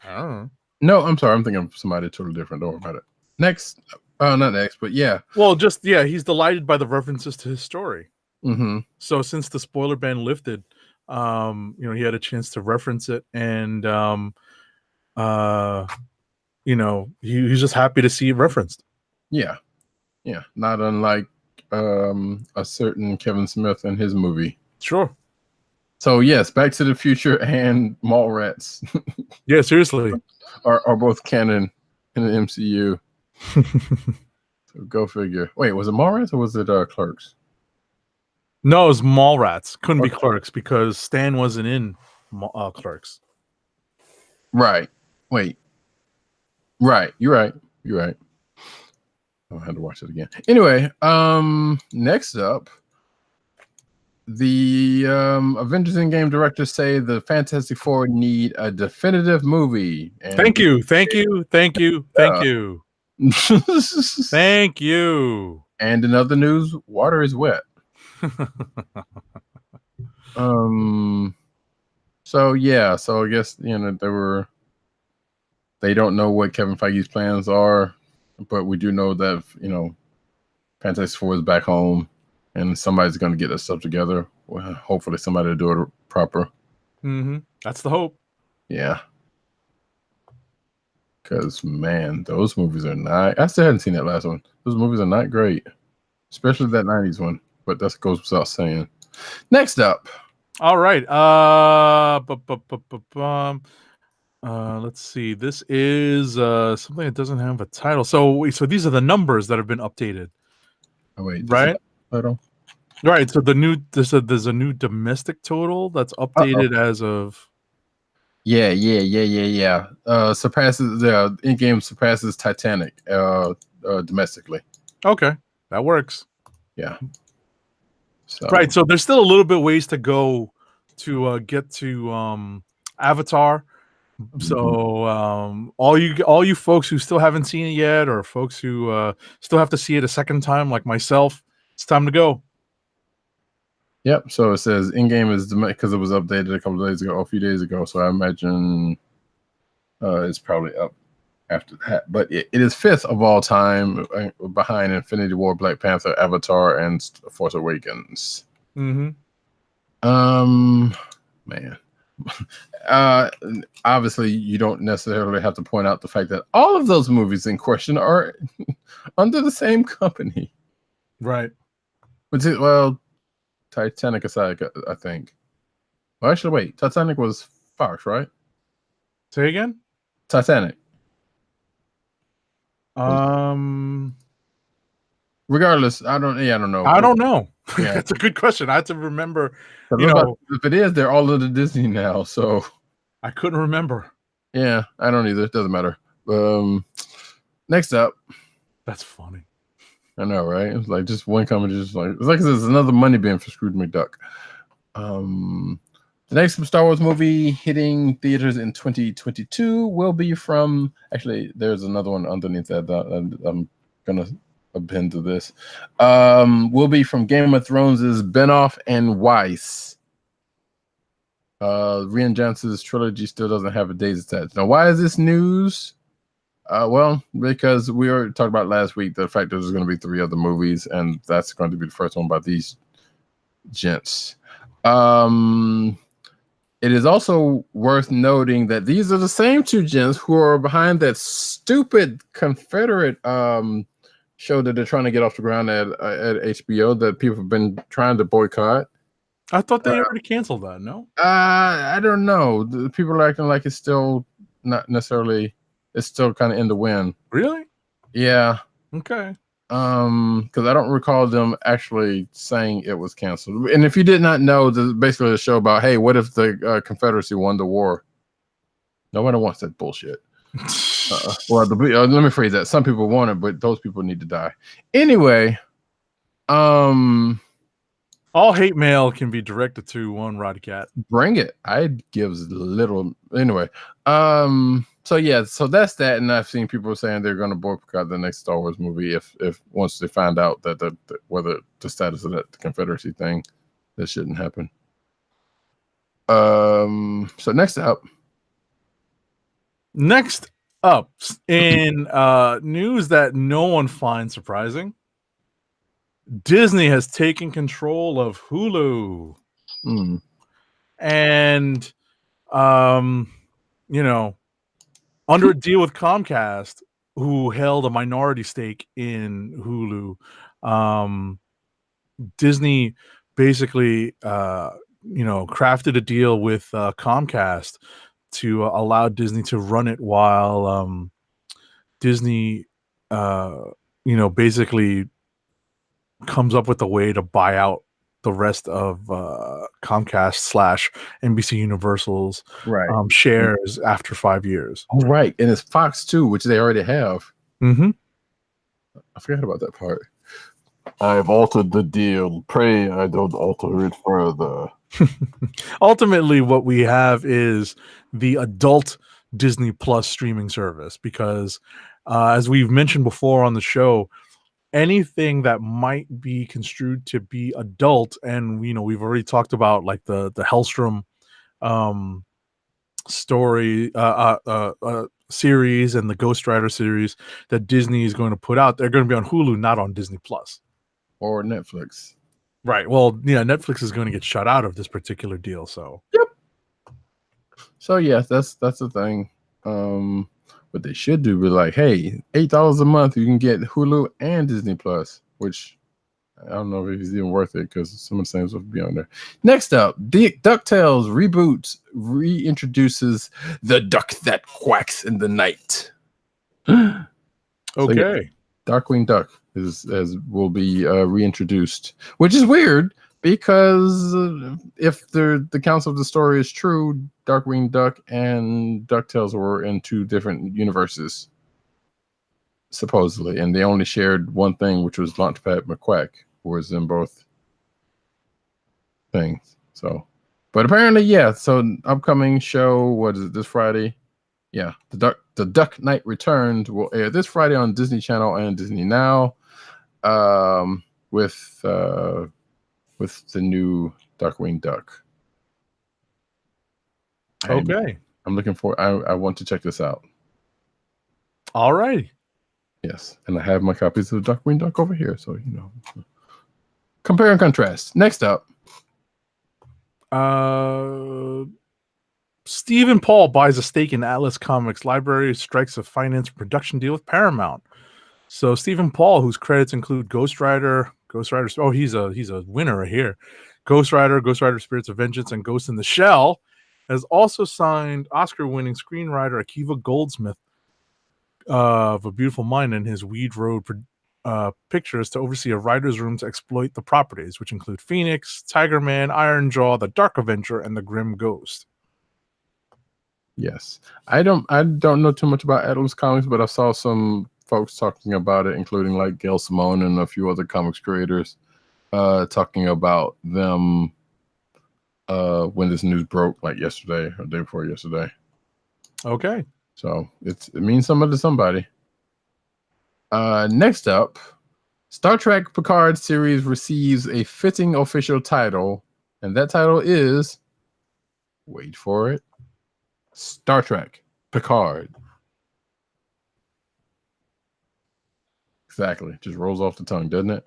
I don't know. No, I'm sorry. I'm thinking of somebody totally different. Don't worry about it. Next. Not next, but yeah. Well, he's delighted by the references to his story. Mm-hmm. So since the spoiler ban lifted, he had a chance to reference it, and he's just happy to see it referenced. Yeah, not unlike a certain Kevin Smith and his movie. Sure. So yes, Back to the Future and Mallrats. Yeah, seriously, are both canon in the MCU. So go figure. Wait, was it Mallrats or was it Clerks? No, it was Mallrats. Couldn't be Clerks because Stan wasn't in Clerks. Right. Wait. Right. You're right. I had to watch it again. Anyway, next up, the Avengers Endgame directors say the Fantastic Four need a definitive movie. And Thank you. Thank you. Thank you. And in other news, water is wet. So I guess they don't know what Kevin Feige's plans are, but we do know that Fantastic Four is back home and somebody's going to get this stuff together. Well, hopefully somebody will do it proper. Mm-hmm. That's the hope. Yeah. Because, man, those movies are not... I still haven't seen that last one. Those movies are not great. Especially that 90s one. But that goes without saying. Next up. All right. Let's see. This is something that doesn't have a title. So these are the numbers that have been updated. Oh, wait. Right? Title? Right. So there's a new domestic total that's updated as of... Yeah. Endgame surpasses Titanic domestically. Okay, that works. Yeah. Right. So there's still a little bit ways to go to get to Avatar. So all you folks who still haven't seen it yet, or folks who still have to see it a second time, like myself, it's time to go. Yep. So it says in-game is because it was updated a few days ago. So I imagine it's probably up after that. But it is fifth of all time, behind Infinity War, Black Panther, Avatar, and Force Awakens. Mm-hmm. Man. Obviously, you don't necessarily have to point out the fact that all of those movies in question are under the same company. Right. Which is, well, Titanic aside, I think. Well, actually, wait. Titanic was Fox, right? Say again? Titanic. Regardless, I don't know. I don't know. Yeah. That's a good question. I have to remember. If it is, they're all under Disney now, so I couldn't remember. Yeah, I don't either. It doesn't matter. Next up. That's funny. I know, right? It's like just one comment, just like it's like there's another money bin for Scrooge McDuck. The next Star Wars movie hitting theaters in 2022 will be from. Actually, there's another one underneath that. I'm gonna append to this. Will be from Game of Thrones' Benioff and Weiss. Rian Johnson's trilogy still doesn't have a date attached. Now, why is this news? Well, because we already talked about last week the fact that there's going to be 3 other movies, and that's going to be the first one by these gents. It is also worth noting that these are the same 2 gents who are behind that stupid Confederate show that they're trying to get off the ground at HBO that people have been trying to boycott. I thought they already canceled that. No, I don't know. The people are acting like it's still not necessarily. It's still kind of in the wind. Really? Yeah. Okay. Because I don't recall them actually saying it was canceled. And if you did not know, basically a show about, hey, what if the Confederacy won the war? Nobody wants that bullshit. Well, let me phrase that. Some people want it, but those people need to die. Anyway, all hate mail can be directed to one Roddykat. Bring it. I gives little. Anyway, so yeah, so that's that, and I've seen people saying they're going to boycott the next Star Wars movie if once they find out that whether the status of that Confederacy thing, that shouldn't happen. So next up in news that no one finds surprising, Disney has taken control of Hulu. And under a deal with Comcast, who held a minority stake in Hulu, Disney basically crafted a deal with Comcast to allow Disney to run it while Disney basically comes up with a way to buy out the rest of Comcast / NBC Universal's shares after 5 years. Oh, right. And it's Fox too, which they already have. Mm-hmm. I forgot about that part. I've altered the deal. Pray I don't alter it further. Ultimately, what we have is the adult Disney Plus streaming service, because as we've mentioned before on the show, anything that might be construed to be adult, and we've already talked about like the Hellstrom story series and the Ghost Rider series that Disney is going to put out. They're going to be on Hulu, not on Disney Plus or Netflix. Right. Well, yeah, Netflix is going to get shut out of this particular deal. So yep. So yes, that's the thing. What they should do be like, hey, $8 a month, you can get Hulu and Disney Plus, which I don't know if it's even worth it because some of the same stuff will be on there. Next up, DuckTales reboots reintroduces the duck that quacks in the night. Okay. So, yeah, Darkwing Duck will be reintroduced, which is weird because if the counsel of the story is true, Darkwing Duck and DuckTales were in 2 different universes, supposedly, and they only shared one thing, which was Launchpad McQuack, who was in both things. So, but apparently, yeah. So, upcoming show, what is it? This Friday? Yeah, the Duck Knight Returns will air this Friday on Disney Channel and Disney Now, with the new Darkwing Duck. Okay. I'm looking for. I want to check this out. All right. Yes, and I have my copies of Darkwing Duck over here, so compare and contrast. Next up, Stephen Paul buys a stake in Atlas Comics Library, strikes a finance production deal with Paramount. So Stephen Paul, whose credits include Ghost Rider. Oh, he's a winner here. Ghost Rider, Spirits of Vengeance, and Ghost in the Shell, has also signed Oscar-winning screenwriter Akiva Goldsmith of A Beautiful Mind and his Weed Road Pictures to oversee a writer's room to exploit the properties, which include Phoenix, Tiger Man, Iron Jaw, The Dark Avenger, and The Grim Ghost. yes, I don't know too much about Atlas Comics, but I saw some folks talking about it, including like Gail Simone and a few other comics creators, talking about them when this news broke, like yesterday or the day before yesterday. Okay. So it means something to somebody. Next up, Star Trek Picard series receives a fitting official title, and that title is, wait for it, Star Trek Picard. Exactly. Just rolls off the tongue, doesn't it?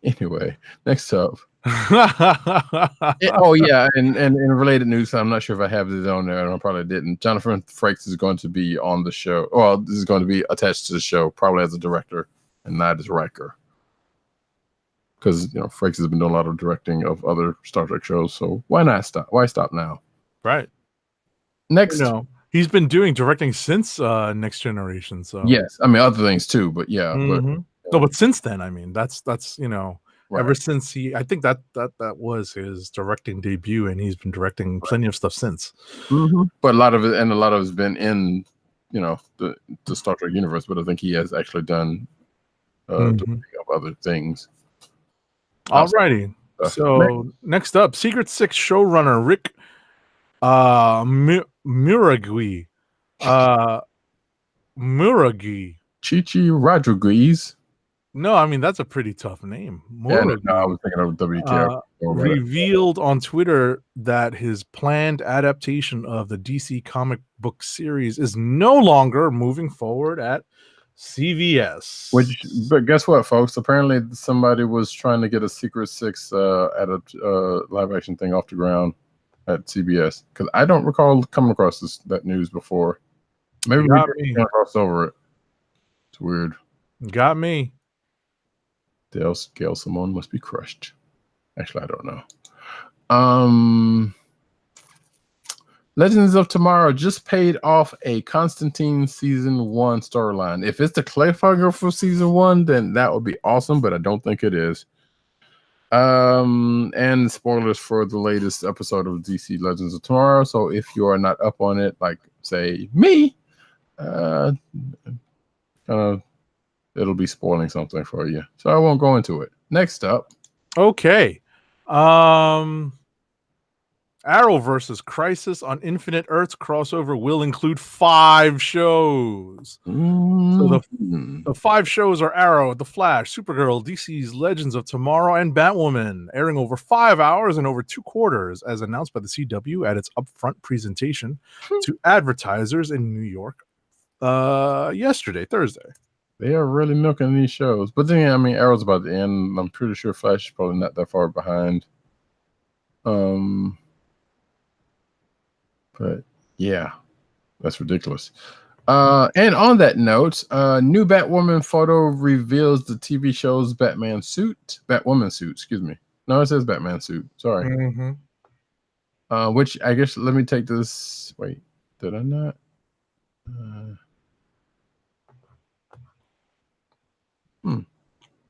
Anyway, next up. Oh yeah, and in related news, I'm not sure if I have this on there, and I probably didn't. Jonathan Frakes is going to be on the show. Well, this is going to be attached to the show, probably as a director and not as writer, because Frakes has been doing a lot of directing of other Star Trek shows. So why not stop? Why stop now? Right. Next, he's been doing directing since Next Generation. So yes, I mean other things too, but yeah, mm-hmm. but since then, I mean that's right. Ever since I think that was his directing debut, and he's been directing plenty of stuff since. Mm-hmm. But a lot of it has been in, the Star Trek universe. But I think he has actually done of other things. Alrighty. So next up, Secret Six showrunner Rick Muragi. Muragi. Chichi Rodriguez. No, I mean that's a pretty tough name. Yeah, no, I was thinking of WK. Revealed on Twitter that his planned adaptation of the DC comic book series is no longer moving forward at CVS. But guess what, folks? Apparently, somebody was trying to get a Secret Six at a live action thing off the ground at CBS, because I don't recall coming across that news before. Maybe we didn't cross over it. It's weird. Got me. Gail Simone must be crushed. Actually, I don't know. Legends of Tomorrow just paid off a Constantine season 1 storyline. If it's the cliffhanger for season 1, then that would be awesome, but I don't think it is. And spoilers for the latest episode of DC Legends of Tomorrow. So if you are not up on it, like say me, it'll be spoiling something for you. So I won't go into it. Next up. Okay. Arrow versus Crisis on Infinite Earths crossover will include 5 shows. So the 5 shows are Arrow, The Flash, Supergirl, DC's Legends of Tomorrow, and Batwoman, airing over 5 hours and over 2 quarters, as announced by the CW at its upfront presentation to advertisers in New York Thursday. They are really milking these shows. But then, I mean, Arrow's about to end. I'm pretty sure Flash is probably not that far behind. But yeah, that's ridiculous. And on that note, new Batwoman photo reveals the TV show's Batwoman suit, excuse me. No, it says Batman suit. Sorry. Which I guess, let me take this. Wait, did I not?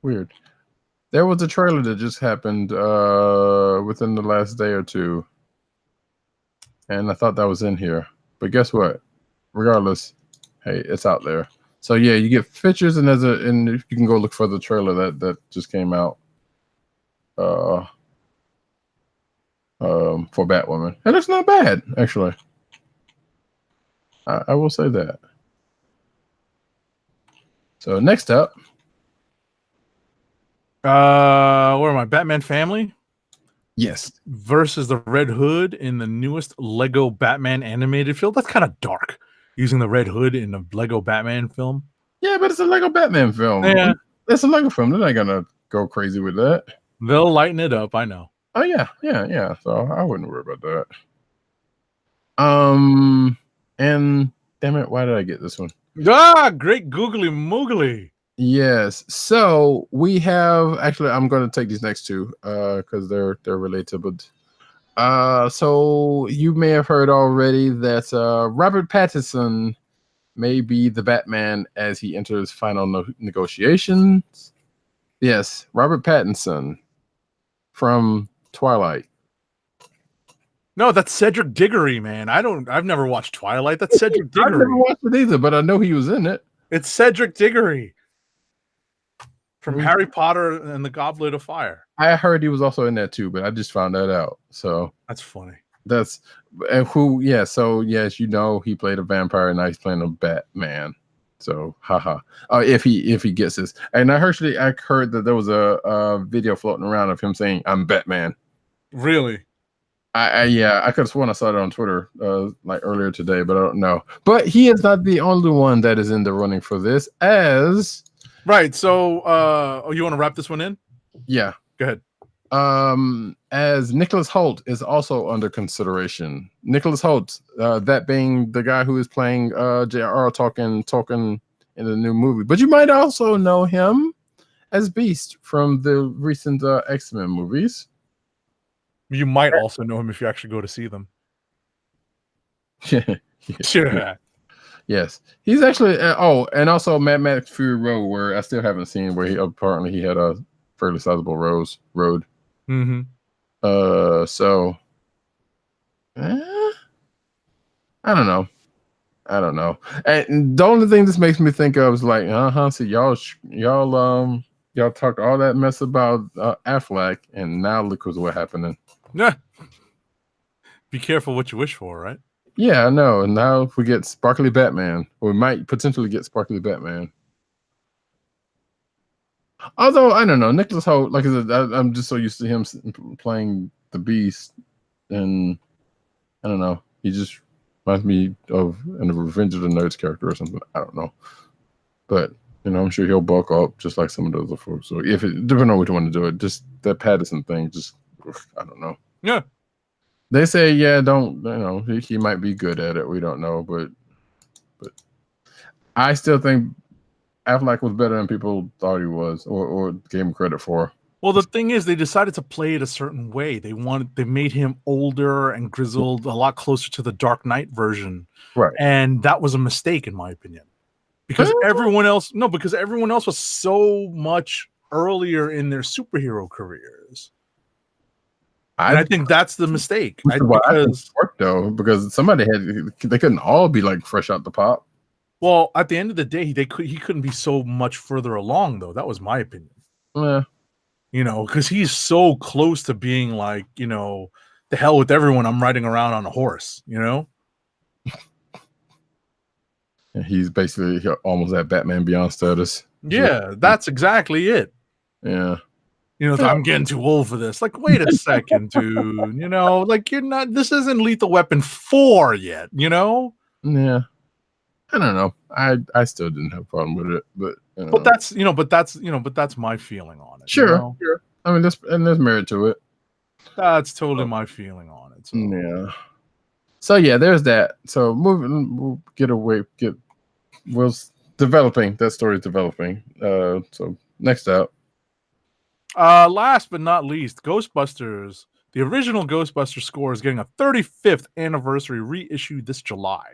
Weird. There was a trailer that just happened within the last day or two, and I thought that was in here. But guess what? Regardless, hey, it's out there. So yeah, you get pictures, and and you can go look for the trailer that just came out for Batwoman, and it's not bad actually. I will say that. So next up. Where am I? Batman Family? Yes. versus the Red Hood in the newest Lego Batman animated film. That's kind of dark, using the Red Hood in a Lego Batman film. Yeah, but it's a Lego Batman film. Yeah. It's a Lego film. They're not gonna go crazy with that. They'll lighten it up, I know. Oh yeah. So I wouldn't worry about that. And damn it, why did I get this one? Ah, great googly moogly. Yes. So we have actually I'm gonna take these next two because they're relatable. So you may have heard already that Robert Pattinson may be the Batman as he enters final negotiations. Yes, Robert Pattinson from Twilight. No, that's Cedric Diggory, man. I've never watched Twilight. That's Cedric I've never Diggory. watched it either, but I know he was in it. It's Cedric Diggory from Harry Potter and the Goblet of Fire. I heard he was also in that too, but I just found that out. So that's funny. That's who. Yeah. So yes, you know he played a vampire, and now he's playing a Batman. So haha. If he gets this, and I heard that there was a video floating around of him saying I'm Batman. Really? I could have sworn I saw it on Twitter like earlier today, but I don't know. But he is not the only one that is in the running for this. As right. So, you want to wrap this one in? Yeah. Go ahead. As Nicholas Hoult is also under consideration. Nicholas Hoult, that being the guy who is playing J.R.R. Tolkien in the new movie. But you might also know him as Beast from the recent X-Men movies. You might also know him if you actually go to see them. Yeah. Yes, he's actually. And also Mad Max Fury Road, where I still haven't seen, where he had a fairly sizable road. Mm-hmm. So, I don't know. And the only thing this makes me think of is like, so y'all talked all that mess about Affleck, and now look what happening. Yeah. Be careful what you wish for, right? Yeah, I know. And now if we get Sparkly Batman, we might potentially get Sparkly Batman. Although I don't know, Nicholas Hoult, like I said, I'm just so used to him playing the Beast, and I don't know. He just reminds me of an Revenge of the Nerds character or something. I don't know, but I'm sure he'll bulk up just like some of the other folks. So depending on which one to do it, just that Pattinson thing, just I don't know. Yeah. They say, he might be good at it. We don't know, but I still think Affleck was better than people thought he was, or gave him credit for. Well, the thing is, they decided to play it a certain way. They made him older and grizzled, a lot closer to the Dark Knight version, right? And that was a mistake, in my opinion, because everyone else was so much earlier in their superhero careers. I think that's the mistake. I think it worked though, because they couldn't all be like fresh out the pop. Well, at the end of the day, he couldn't be so much further along, though. That was my opinion. Yeah. Because he's so close to being like, the hell with everyone. I'm riding around on a horse, And he's basically almost at Batman Beyond status. Yeah, that's exactly it. Yeah. I'm getting too old for this. Like, wait a second, dude. Like you're not. This isn't Lethal Weapon 4 yet. Yeah. I don't know. I still didn't have a problem with it, but that's my feeling on it. Sure. I mean, there's merit to it. That's totally my feeling on it. So. Yeah. So yeah, there's that. So we'll developing. That story's developing. So next up. Last but not least, Ghostbusters. The original Ghostbusters score is getting a 35th anniversary reissue this July.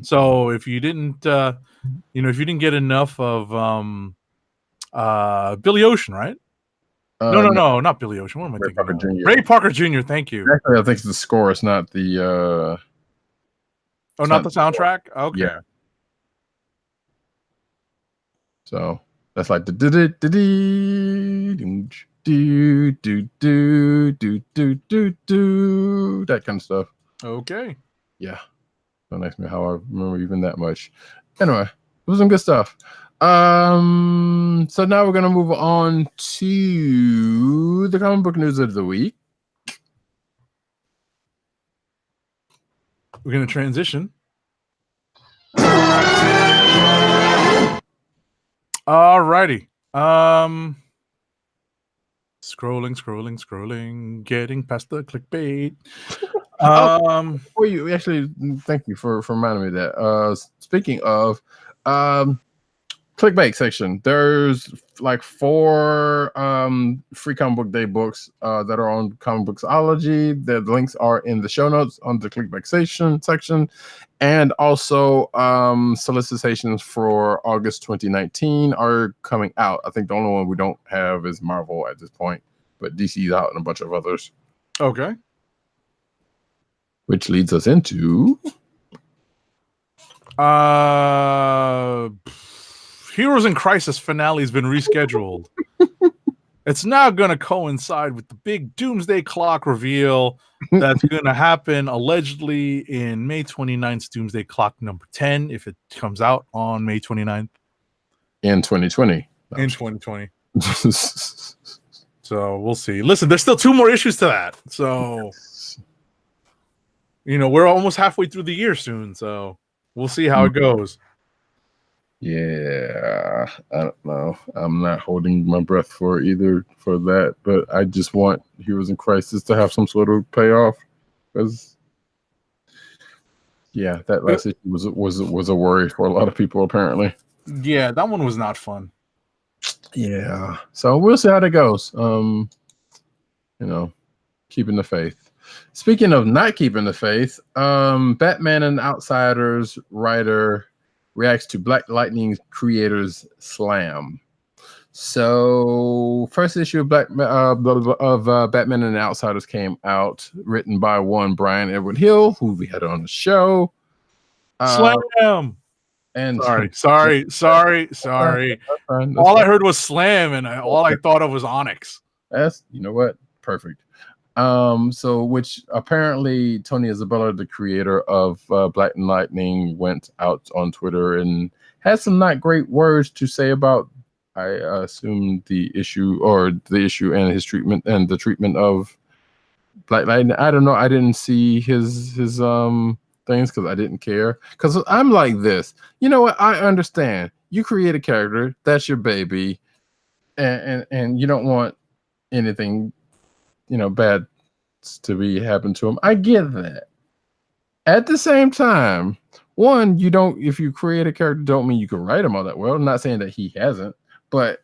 So if you didn't, get enough of Billy Ocean, right? No, not Billy Ocean. What am I thinking? Parker Jr. Ray Parker Jr. Thank you. Actually, I think it's the score. It's not the. Not the soundtrack. Okay. Yeah. So that's like the that kind of stuff. Okay. Yeah. Don't ask me how I remember even that much. Anyway, it was some good stuff. So now we're gonna move on to the comic book news of the week. we're gonna transition. Alrighty. Scrolling, getting past the clickbait. Well, you actually, thank you for reminding me of that. Speaking of clickbait section, there's like 4 free comic book day books that are on Comic Booksology. The links are in the show notes on the clickbait section, and also solicitations for August 2019 are coming out. I think the only one we don't have is Marvel at this point, but DC's out and a bunch of others. Okay. Which leads us into Heroes in Crisis finale has been rescheduled. It's now going to coincide with the big Doomsday Clock reveal that's going to happen allegedly in May 29th's Doomsday Clock number 10, if it comes out on May 29th. in 2020. In 2020. So we'll see. Listen, there's still 2 more issues to that. So, we're almost halfway through the year soon. So we'll see how it goes. Yeah, I don't know. I'm not holding my breath for either for that, but I just want Heroes in Crisis to have some sort of payoff, because that last issue was a worry for a lot of people apparently. Yeah, that one was not fun. Yeah, so we'll see how that goes. Keeping the faith. Speaking of not keeping the faith, Batman and Outsiders writer reacts to Black Lightning creators slam. So, first issue of Batman and the Outsiders came out, written by one Brian Edward Hill, who we had on the show. Slam. And sorry. That's fine. All I heard was slam, and all I thought of was Onyx. That's, you know what? Perfect. So which apparently Tony Isabella, the creator of Black Lightning, went out on Twitter and had some not great words to say about, I assume, the issue and his treatment and the treatment of Black Lightning. I don't know. I didn't see his things because I didn't care. Because I'm like this. You know what? I understand. You create a character, that's your baby, and you don't want anything bad to be happen to him. I get that. At the same time, one, if you create a character, don't mean you can write him all that well. I'm not saying that he hasn't, but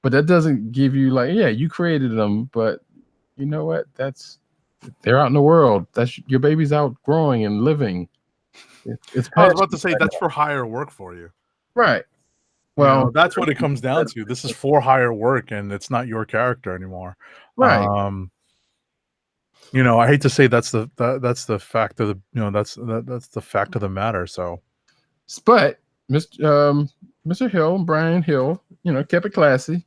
that doesn't give you you created them, but you know what? They're out in the world. That's your baby's out growing and living. It's I was about to say that's for hire work for you. Right. Well, that's what it comes down to. This is for hire work, and it's not your character anymore. Right. I hate to say that's the fact of the that's the fact of the matter. So, but Mr. Hill, Brian Hill, kept it classy.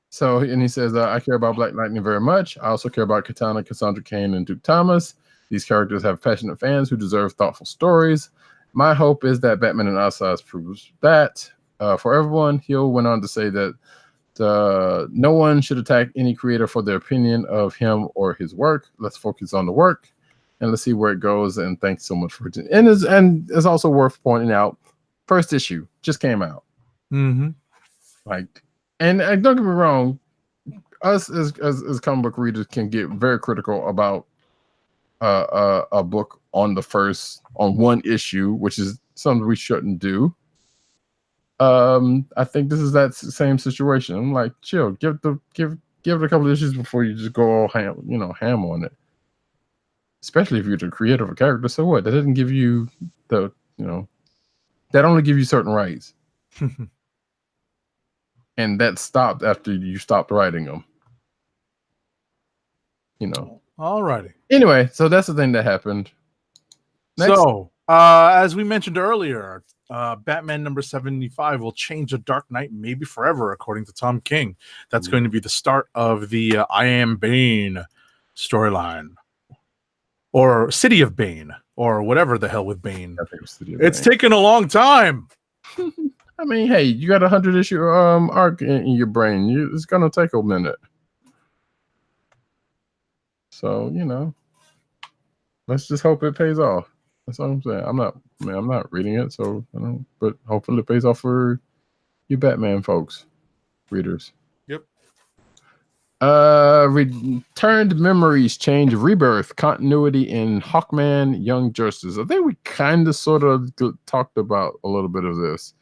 So, and he says, I care about Black Lightning very much. I also care about Katana, Cassandra Cain, and Duke Thomas. These characters have passionate fans who deserve thoughtful stories. My hope is that Batman and Outsiders proves that for everyone. Hill went on to say that no one should attack any creator for their opinion of him or his work. Let's focus on the work and let's see where it goes. And thanks so much for it. And it's also worth pointing out, first issue just came out. Mm-hmm. And don't get me wrong, us as comic book readers can get very critical about a book on one issue, which is something we shouldn't do. I think this is that same situation. I'm like, chill, give it a couple of issues before you just go all ham on it. Especially if you're the creator of a character. So what? That doesn't give you that only give you certain rights. And that stopped after you stopped writing them. Alrighty. Anyway, so that's the thing that happened. Next. So, as we mentioned earlier, Batman number 75 will change the Dark Knight maybe forever, according to Tom King. That's going to be the start of the I Am Bane storyline, or City of Bane, or whatever the hell with Bane. It's taken a long time. I mean, hey, you got a 100-issue arc in your brain. It's gonna take a minute. So let's just hope it pays off. That's all I'm saying. I'm not reading it, so I don't. But hopefully, it pays off for you, Batman folks, readers. Yep. Returned memories, change, rebirth, continuity in Hawkman, Young Justice. I think we kind of sort of talked about a little bit of this.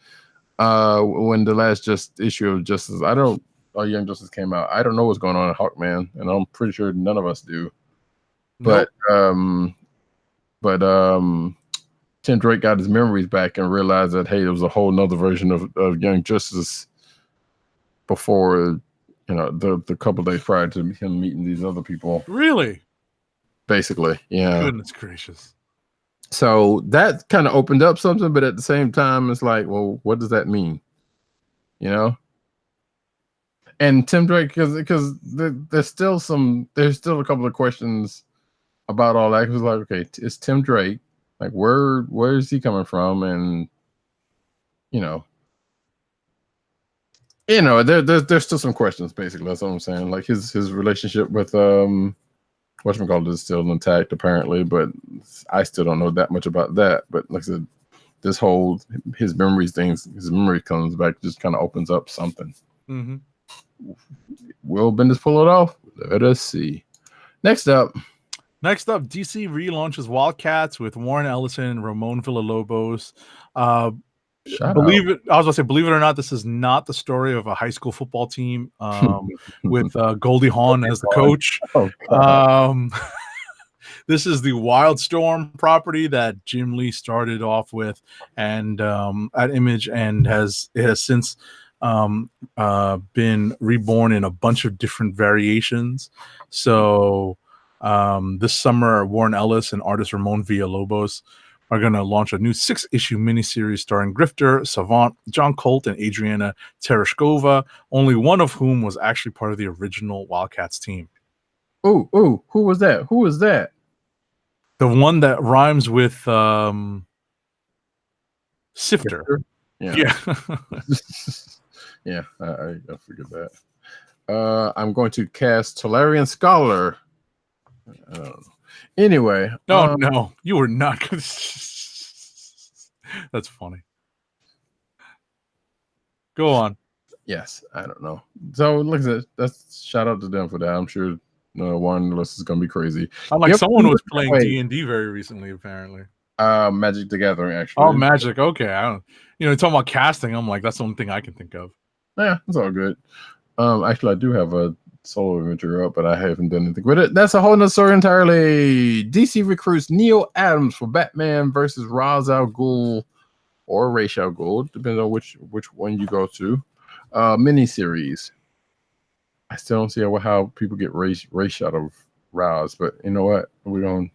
When the last issue of Justice, Young Justice came out. I don't know what's going on in Hawkman, and I'm pretty sure none of us do. Nope. But Tim Drake got his memories back and realized that hey, there was a whole nother version of Young Justice before, the couple days prior to him meeting these other people. Really? Basically, yeah. Goodness gracious. So that kind of opened up something, but at the same time, it's like, well, what does that mean? And Tim Drake, because there's still a couple of questions about all that. It was like, okay, it's Tim Drake. Like, where is he coming from? And there's still some questions. Basically, that's what I'm saying. Like his relationship with whatchamacallit is still intact apparently, but I still don't know that much about that. But like I said, this whole his memory comes back, just kind of opens up something. Mm-hmm. Will Bendis pull it off? Let us see. Next up, DC relaunches Wildcats with Warren Ellison and Ramon Villalobos. Believe it or not, this is not the story of a high school football team with Goldie Hawn as the coach. This is the Wildstorm property that Jim Lee started off with, and at Image, and it has since been reborn in a bunch of different variations. So this summer, Warren Ellis and artist Ramon Villalobos are going to launch a new 6-issue miniseries starring Grifter, Savant, John Colt, and Adriana Tereshkova, only one of whom was actually part of the original Wildcats team. Who was that? Who was that? The one that rhymes with Sifter. Yeah. Yeah, I figured that. I'm going to cast Tolarian Scholar. I don't know. Anyway. No, you were not. That's funny. Go on. Yes, I don't know. So look at that. That's shout out to them for that. I'm sure one list is gonna be crazy. Someone was playing D&D very recently, apparently. Magic the Gathering, actually. Oh, Magic. Okay, I don't. Talking about casting, I'm like, that's the only thing I can think of. Yeah, it's all good. Actually, I do have a solo adventure up, but I haven't done anything with it. That's a whole nother story entirely. DC recruits Neil Adams for Batman versus Ra's al Ghul or Ra's al Ghul, depending on which one you go to. Miniseries. I still don't see how people get race out of Ra's, but you know what? We're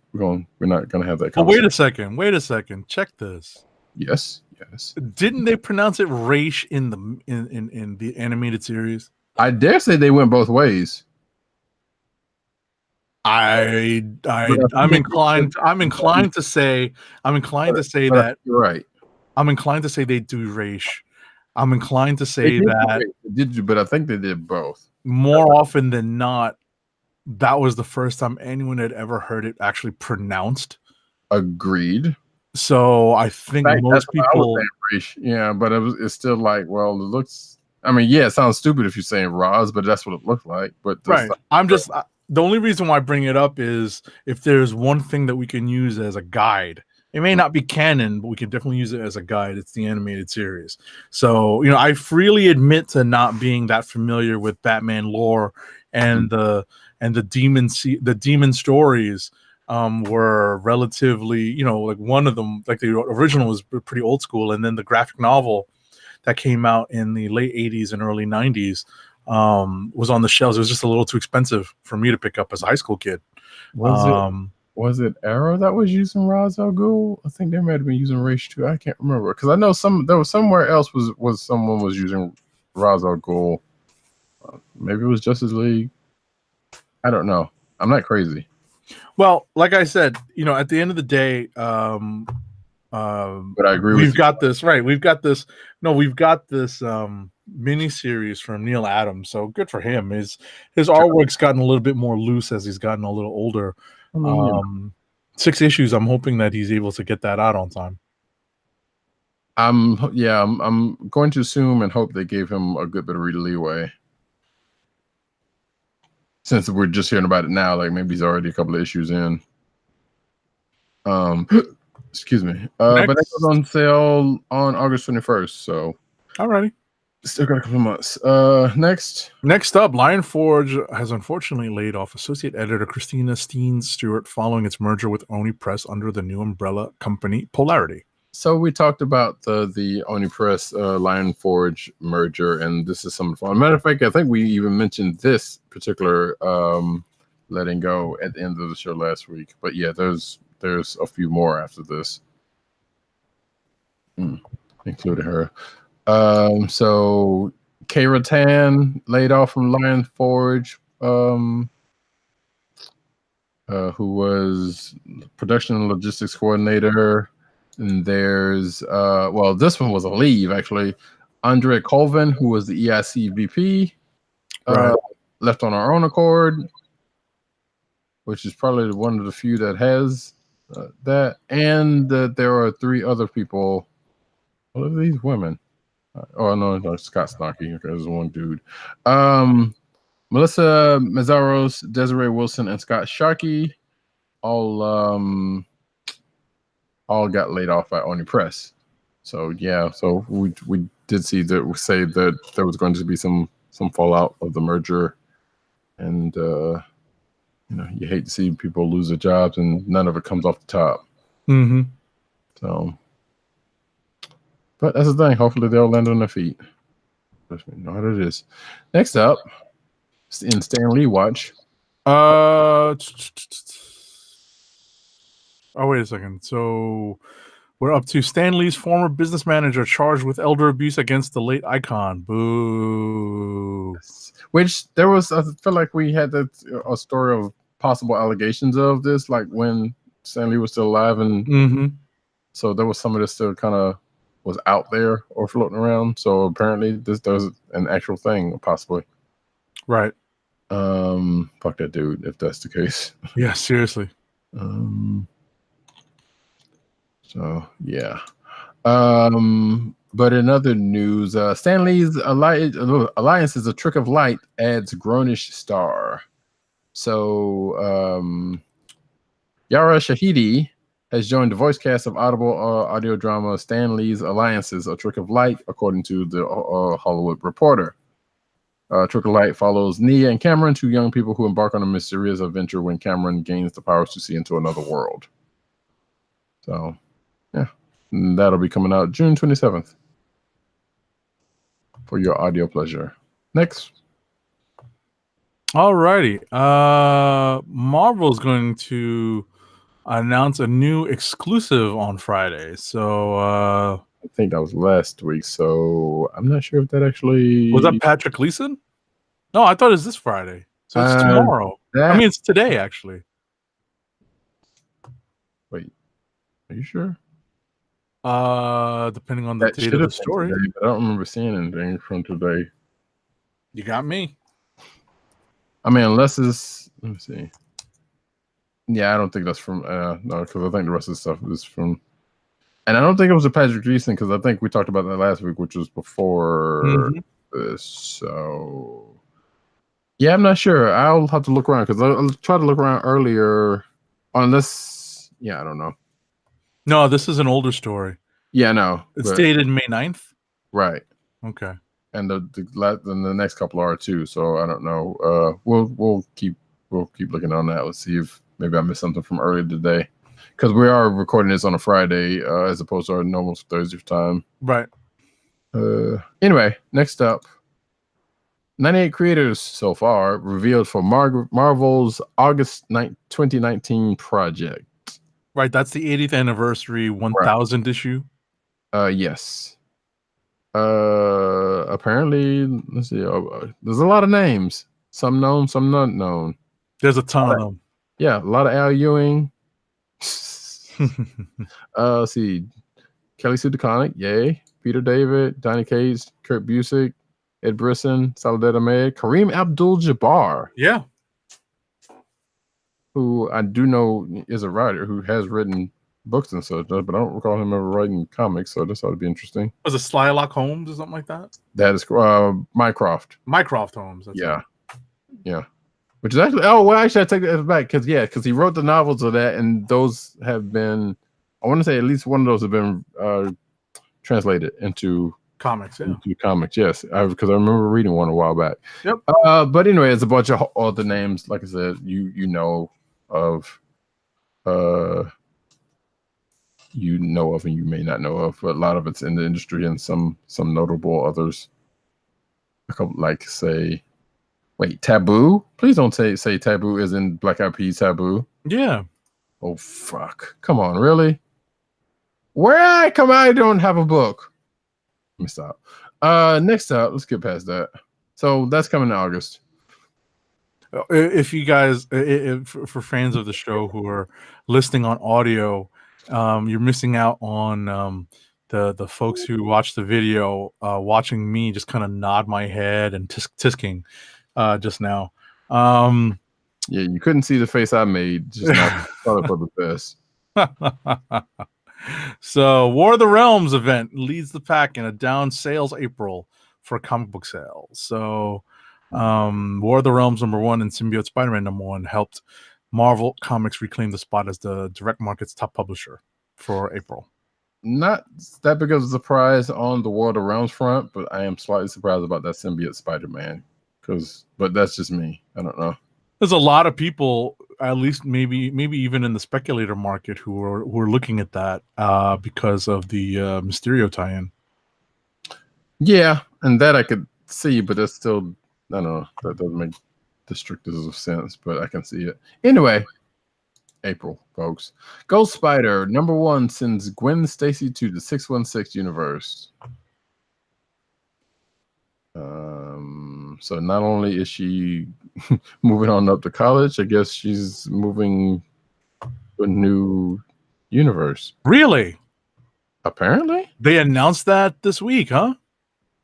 not gonna have that. But wait a second. Check this. Yes. Didn't they pronounce it Raish in the animated series? I dare say they went both ways. I'm inclined to say that you're right. I'm inclined to say they do Raish. I'm inclined to say that did you, but I think they did both. More often than not, that was the first time anyone had ever heard it actually pronounced. Agreed. So I think most people, yeah, but it's still like, well, it looks. I mean, yeah, it sounds stupid if you're saying Roz, but that's what it looked like. But right, the only reason why I bring it up is if there's one thing that we can use as a guide. It may not be canon, but we can definitely use it as a guide. It's the animated series. So, I freely admit to not being that familiar with Batman lore and the demon stories. Were relatively, like one of them, like the original was pretty old school, and then the graphic novel that came out in the late 80s and early 90s was on the shelves. It was just a little too expensive for me to pick up as a high school kid. Was it Arrow that was using Ra's al Ghul? I think they might have been using Ra's too. I can't remember, because I know there was somewhere else was someone was using Ra's al Ghul. Maybe it was Justice League. I don't know. I'm not crazy. Well, like I said, at the end of the day, but I agree. We've got this mini series from Neil Adams, so good for him. His artwork's gotten a little bit more loose as he's gotten a little older. 6 issues. I'm hoping that he's able to get that out on time. I'm going to assume and hope they gave him a good bit of leeway. Since we're just hearing about it now, like maybe he's already a couple of issues in. Excuse me. But that goes on sale on August 21st. So, alrighty, still got a couple of months. Next up, Lion Forge has unfortunately laid off associate editor Christina Steen Stewart following its merger with Oni Press under the new umbrella company Polarity. So we talked about the Oni Press Lion Forge merger, and this is some fun. Matter of fact, I think we even mentioned this particular letting go at the end of the show last week. But yeah, there's a few more after this, including her. So Kara Tan laid off from Lion Forge, who was production and logistics coordinator. And there's this one was a leave actually. Andrea Colvin, who was the EIC VP, left on our own accord, which is probably one of the few that has that. And there are 3 other people. What are these women? Oh no, Scott Snocky. Okay, there's one dude. Melissa Mazzaros, Desiree Wilson, and Scott Sharkey all got laid off by Oni Press. So yeah, so we did see that we say that there was going to be some fallout of the merger, and you hate to see people lose their jobs and none of it comes off the top. Mm-hmm. So, but that's the thing. Hopefully they'll land on their feet. Trust me, know what it is. Next up, in Stan Lee watch. Oh, wait a second. So we're up to Stan Lee's former business manager charged with elder abuse against the late icon. Boo. Which there was, I feel like we had a story of possible allegations of this, like when Stan Lee was still alive. And so there was some of this still kind of was out there or floating around. So apparently this does an actual thing, possibly. Right. Fuck that dude, if that's the case. Yeah, seriously. So yeah. But in other news, Stan Lee's Alliance is a Trick of Light adds Grownish star. So Yara Shahidi has joined the voice cast of Audible audio drama Stan Lee's Alliances, a Trick of Light, according to the Hollywood Reporter. Trick of Light follows Nia and Cameron, 2 young people who embark on a mysterious adventure when Cameron gains the powers to see into another world. So, yeah, and that'll be coming out June 27th for your audio pleasure. Next. Alrighty. Marvel's going to announce a new exclusive on Friday. So, I think that was last week, so I'm not sure if that actually... Was that Patrick Gleason? No, I thought it was this Friday. So it's tomorrow. I mean, it's today, actually. Wait, are you sure? Depending on the date of the story. Today, but I don't remember seeing anything from today. You got me. I mean, unless it's... Let me see. Yeah, I don't think that's from... no, because I think the rest of the stuff is from... And I don't think it was a Patrick Gleason, because I think we talked about that last week, which was before this. So, yeah, I'm not sure. I'll have to look around, because I'll try to look around earlier. Unless, yeah, I don't know. No, this is an older story. Yeah, no. It's dated May 9th? Right. Okay. And the next couple are too. So I don't know. We'll keep looking on that. Let's see if maybe I missed something from earlier today. Because we are recording this on a Friday as opposed to our normal Thursday time. Right. Anyway, next up. 98 creators so far revealed for Marvel's August 2019 project. Right, that's the 80th anniversary 1000 issue. Yes. Apparently, let's see. There's a lot of names. Some known, some not known. There's a ton of them. Yeah, a lot of Al Ewing. Let's see. Kelly Sue DeConnick, yay. Peter David, Donny Cates, Kurt Busiek, Ed Brisson, Saladin Ahmed, Kareem Abdul-Jabbar. Yeah. who I do know is a writer who has written books and such, but I don't recall him ever writing comics, so this ought to be interesting. Was it Slylock Holmes or something like that? That is Mycroft. Mycroft Holmes. That's Yeah, it. yeah. Which is actually I take that back because he wrote the novels of that, and those have been, I want to say at least one of those have been translated into Comics. Yeah. into comics. Yes, because I remember reading one a while back. Yep. But anyway, it's a bunch of other names, like I said, you know of, you know of, and you may not know of, but a lot of it's in the industry, and some notable others. A couple, like say. Wait, Taboo? Please don't say Taboo is in Black Eyed Peas Taboo. Yeah. Oh, fuck. Come on, really? I don't have a book. Let me stop. Next up, let's get past that. So that's coming in August. If you guys, for fans of the show who are listening on audio, you're missing out on the folks who watch the video watching me just kind of nod my head and tisking just now. Yeah, you couldn't see the face I made. Just not thought for the best. So, War of the Realms event leads the pack in a down sales April for comic book sales. So, War of the Realms #1 and Symbiote Spider-Man #1 helped Marvel Comics reclaim the spot as the direct market's top publisher for April. Not that big of a surprise on the War of the Realms front, but I am slightly surprised about that Symbiote Spider-Man. But that's just me. I don't know. There's a lot of people, at least maybe even in the speculator market, who are looking at that because of the Mysterio tie-in. Yeah, and that I could see, but that's still, I don't know. That doesn't make the strictest of sense, but I can see it. Anyway, April, folks. Ghost Spider #1 sends Gwen Stacy to the 616 universe. So not only is she moving on up to college, I guess she's moving to a new universe. Really? Apparently. They announced that this week, huh?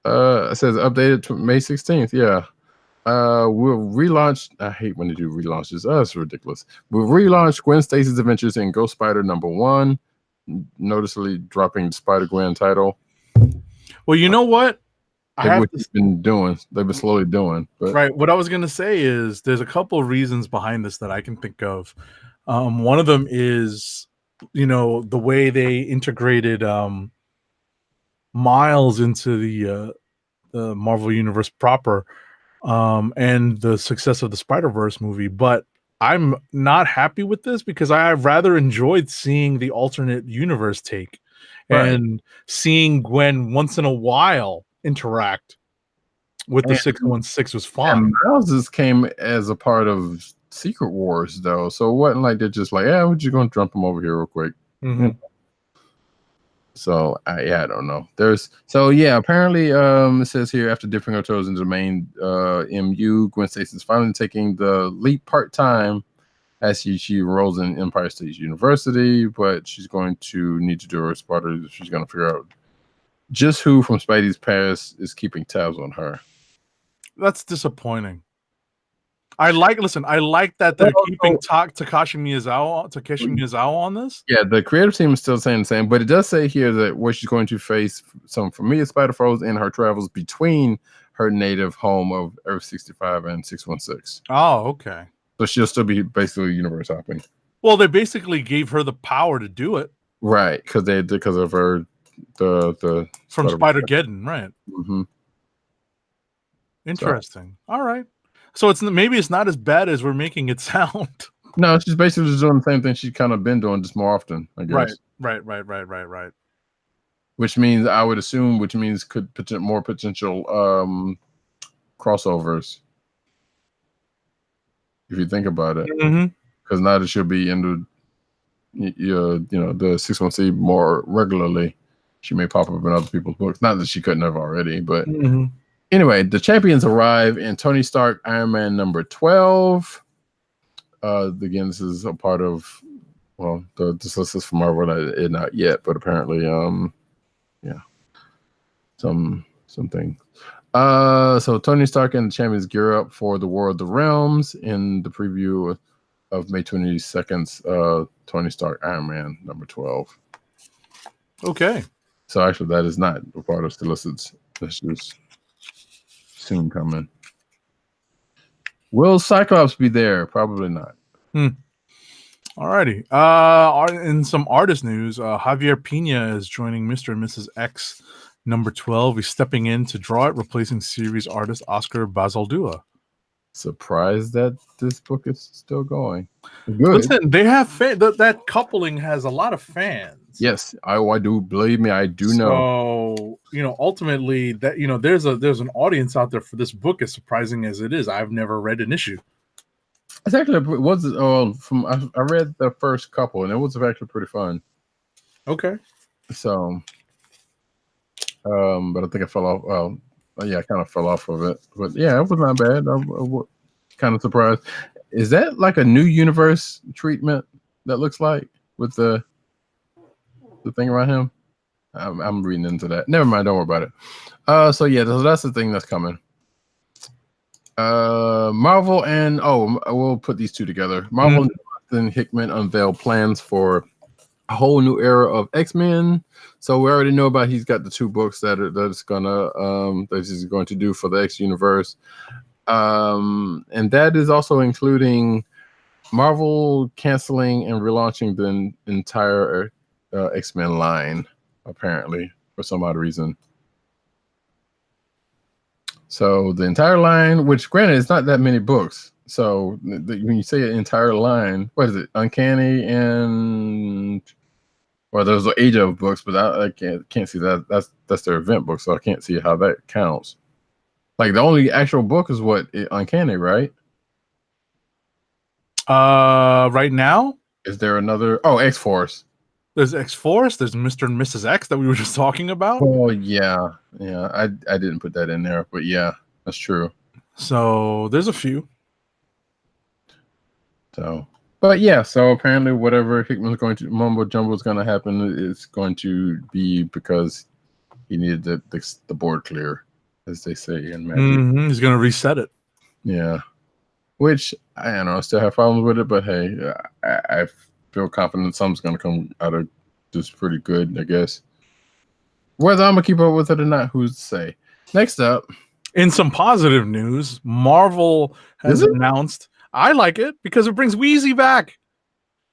It says updated to May 16th. Yeah. We'll relaunch. I hate when they do relaunches. It's ridiculous. We'll relaunch Gwen Stacy's adventures in Ghost Spider #1, noticeably dropping the Spider-Gwen title. Well, you know what? What they've been doing. They've been slowly doing. But. Right. What I was gonna say is there's a couple of reasons behind this that I can think of. One of them is, the way they integrated Miles into the Marvel Universe proper, and the success of the Spider-Verse movie. But I'm not happy with this because I rather enjoyed seeing the alternate universe take and seeing Gwen once in a while interact with the 616 was fun. Miles came as a part of Secret Wars, though, so it wasn't like they're just like, yeah, we're just gonna dump him over here real quick. Mm-hmm. So I don't know. Apparently, it says here after dipping her toes into the main MU, Gwen Stacy is finally taking the leap part-time as she enrolls in Empire State University, but she's going to need to do her spotter. She's going to figure out just who from Spidey's past is keeping tabs on her. That's disappointing. I like that they're keeping Takeshi Miyazawa on this. Yeah, the creative team is still saying the same, but it does say here that where she's going to face some familiar Spider-Foes in her travels between her native home of Earth 65 and 616. Oh, okay. So she'll still be basically universe hopping. Well, they basically gave her the power to do it. Right, because of her the from Spider-Geddon, right? Mm-hmm. Interesting. All right. So maybe it's not as bad as we're making it sound. No, she's basically just doing the same thing she's kind of been doing, just more often, I guess. Right. Which means could more potential crossovers. If you think about it, because now that she'll be in the 616 more regularly, she may pop up in other people's books. Not that she couldn't have already, but. Anyway, the champions arrive in Tony Stark Iron Man #12. Again, this is a part of this list is from Marvel, not yet, but apparently, something. So Tony Stark and the champions gear up for the War of the Realms. In the preview, of May 22nd's Tony Stark Iron Man number 12. Okay. So actually, that is not a part of Solicits. That's just soon coming. Will Cyclops be there? Probably not. Alrighty. In some artist news, Javier Pina is joining Mr. and Mrs. X number 12. He's stepping in to draw it, replacing series artist Oscar Bazaldua. Surprised that this book is still going. Good. Listen, they have that coupling has a lot of fans. Yes, I do. Believe me, I do know. So ultimately, that there's an audience out there for this book. As surprising as it is, I've never read an issue. It's actually I read the first couple, and it was actually pretty fun. Okay. So, but I think I fell off. I kind of fell off of it. But yeah, it was not bad. I was kind of surprised. Is that like a new universe treatment that looks like with the thing around him? I'm reading into that. Never mind. Don't worry about it. So that's the thing that's coming. Marvel and we'll put these two together. Marvel and Hickman unveil plans for a whole new era of X-Men. So we already know about he's got the 2 books that he's going to do for the X universe. And that is also including Marvel canceling and relaunching the entire X-Men line, apparently, for some odd reason. So the entire line, which granted it's not that many books. So when you say an entire line, what is it? Uncanny and there's the Age of books, but I can't see that. That's their event book, so I can't see how that counts. Like the only actual book is Uncanny, right? Right now, is there another? Oh, X-Force. There's X-Force. There's Mr. and Mrs. X that we were just talking about. Oh yeah. I didn't put that in there, but yeah, that's true. So there's a few. So, but yeah. So apparently, whatever Hickman's going to mumbo jumbo is going to happen, it's going to be because he needed the board clear, as they say in magic. He's going to reset it. Yeah. Which I don't know. I still have problems with it, but hey, I feel confident something's going to come out of this pretty good, I guess. Whether I'm going to keep up with it or not, who's to say? Next up. In some positive news, Marvel has announced... I like it because it brings Wheezy back.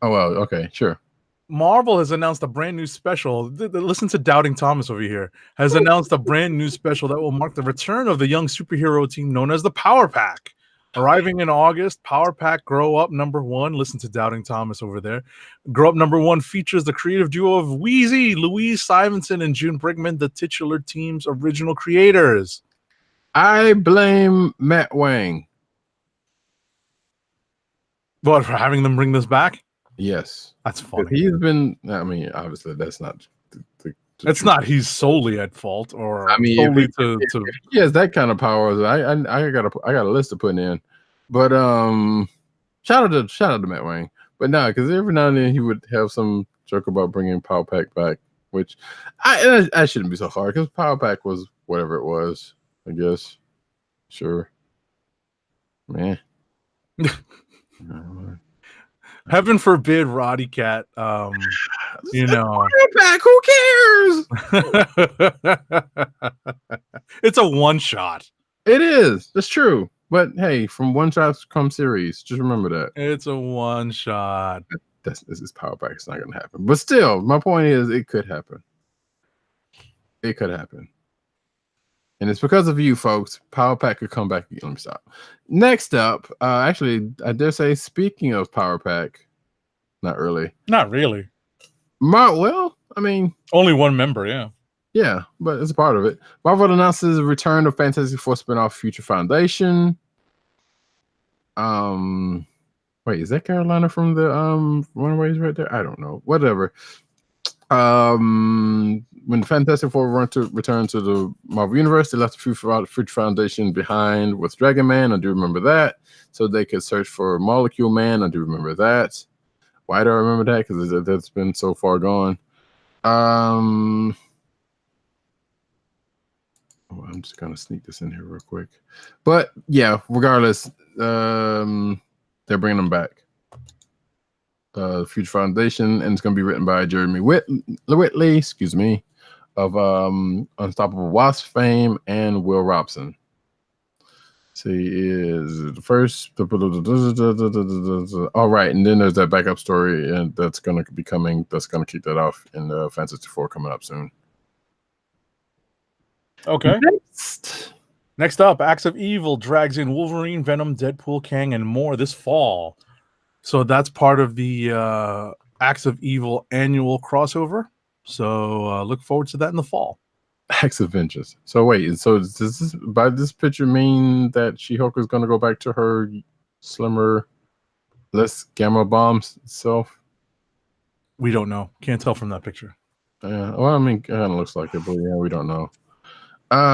Oh, well, okay, sure. Marvel has announced a brand new special. Listen to Doubting Thomas over here. Has announced a brand new special that will mark the return of the young superhero team known as the Power Pack. Arriving in August, Power Pack Grow Up #1. Listen to Doubting Thomas over there. Grow Up #1 features the creative duo of Wheezy, Louise Simonson, and June Brigman, the titular team's original creators. I blame Matt Wang. What, for having them bring this back? Yes. That's funny. He's been, I mean, obviously that's not it's not he's solely at fault, or I mean, solely if he has that kind of power. I got a list to put in, but shout out to Matt Wang. But no, because every now and then he would have some joke about bringing Power Pack back, which I shouldn't be so hard because Power Pack was whatever it was, I guess. Sure, man. Heaven forbid Roddykat, Power Pack, who cares? It's a one shot. It is. That's true. But hey, from one shot come series. Just remember that. It's a one shot. This is Power Pack. It's not going to happen. But still, my point is it could happen. It could happen. And it's because of you, folks. Power Pack could come back. Let me stop. Next up, actually, I dare say, speaking of Power Pack, not really. Not really. Well, I mean, only one member, yeah. Yeah, but it's a part of it. Marvel announces the return of Fantastic Four spinoff Future Foundation. Wait, is that Carolina from the Runaways right there? I don't know. Whatever. When the Fantastic Four return to the Marvel Universe, they left the Future Foundation behind with Dragon Man. I do remember that. So they could search for Molecule Man. I do remember that. Why do I remember that? Because that's been so far gone. I'm just gonna sneak this in here real quick. But yeah, regardless, they're bringing them back. Future Foundation, and it's going to be written by Jeremy Whitley, excuse me, of Unstoppable Wasp fame, and Will Robson. So he is the first. All right, and then there's that backup story, and that's going to be coming. That's going to kick that off in the Fantasy 4 coming up soon. Okay. Next up, Acts of Evil drags in Wolverine, Venom, Deadpool, Kang, and more this fall. So that's part of the Acts of Evil annual crossover. So look forward to that in the fall. Acts of Vengeance. So wait, so does this by this picture mean that She-Hulk is going to go back to her slimmer, less gamma bombs self? We don't know. Can't tell from that picture. Yeah, well, I mean, it kind of looks like it, but yeah, we don't know.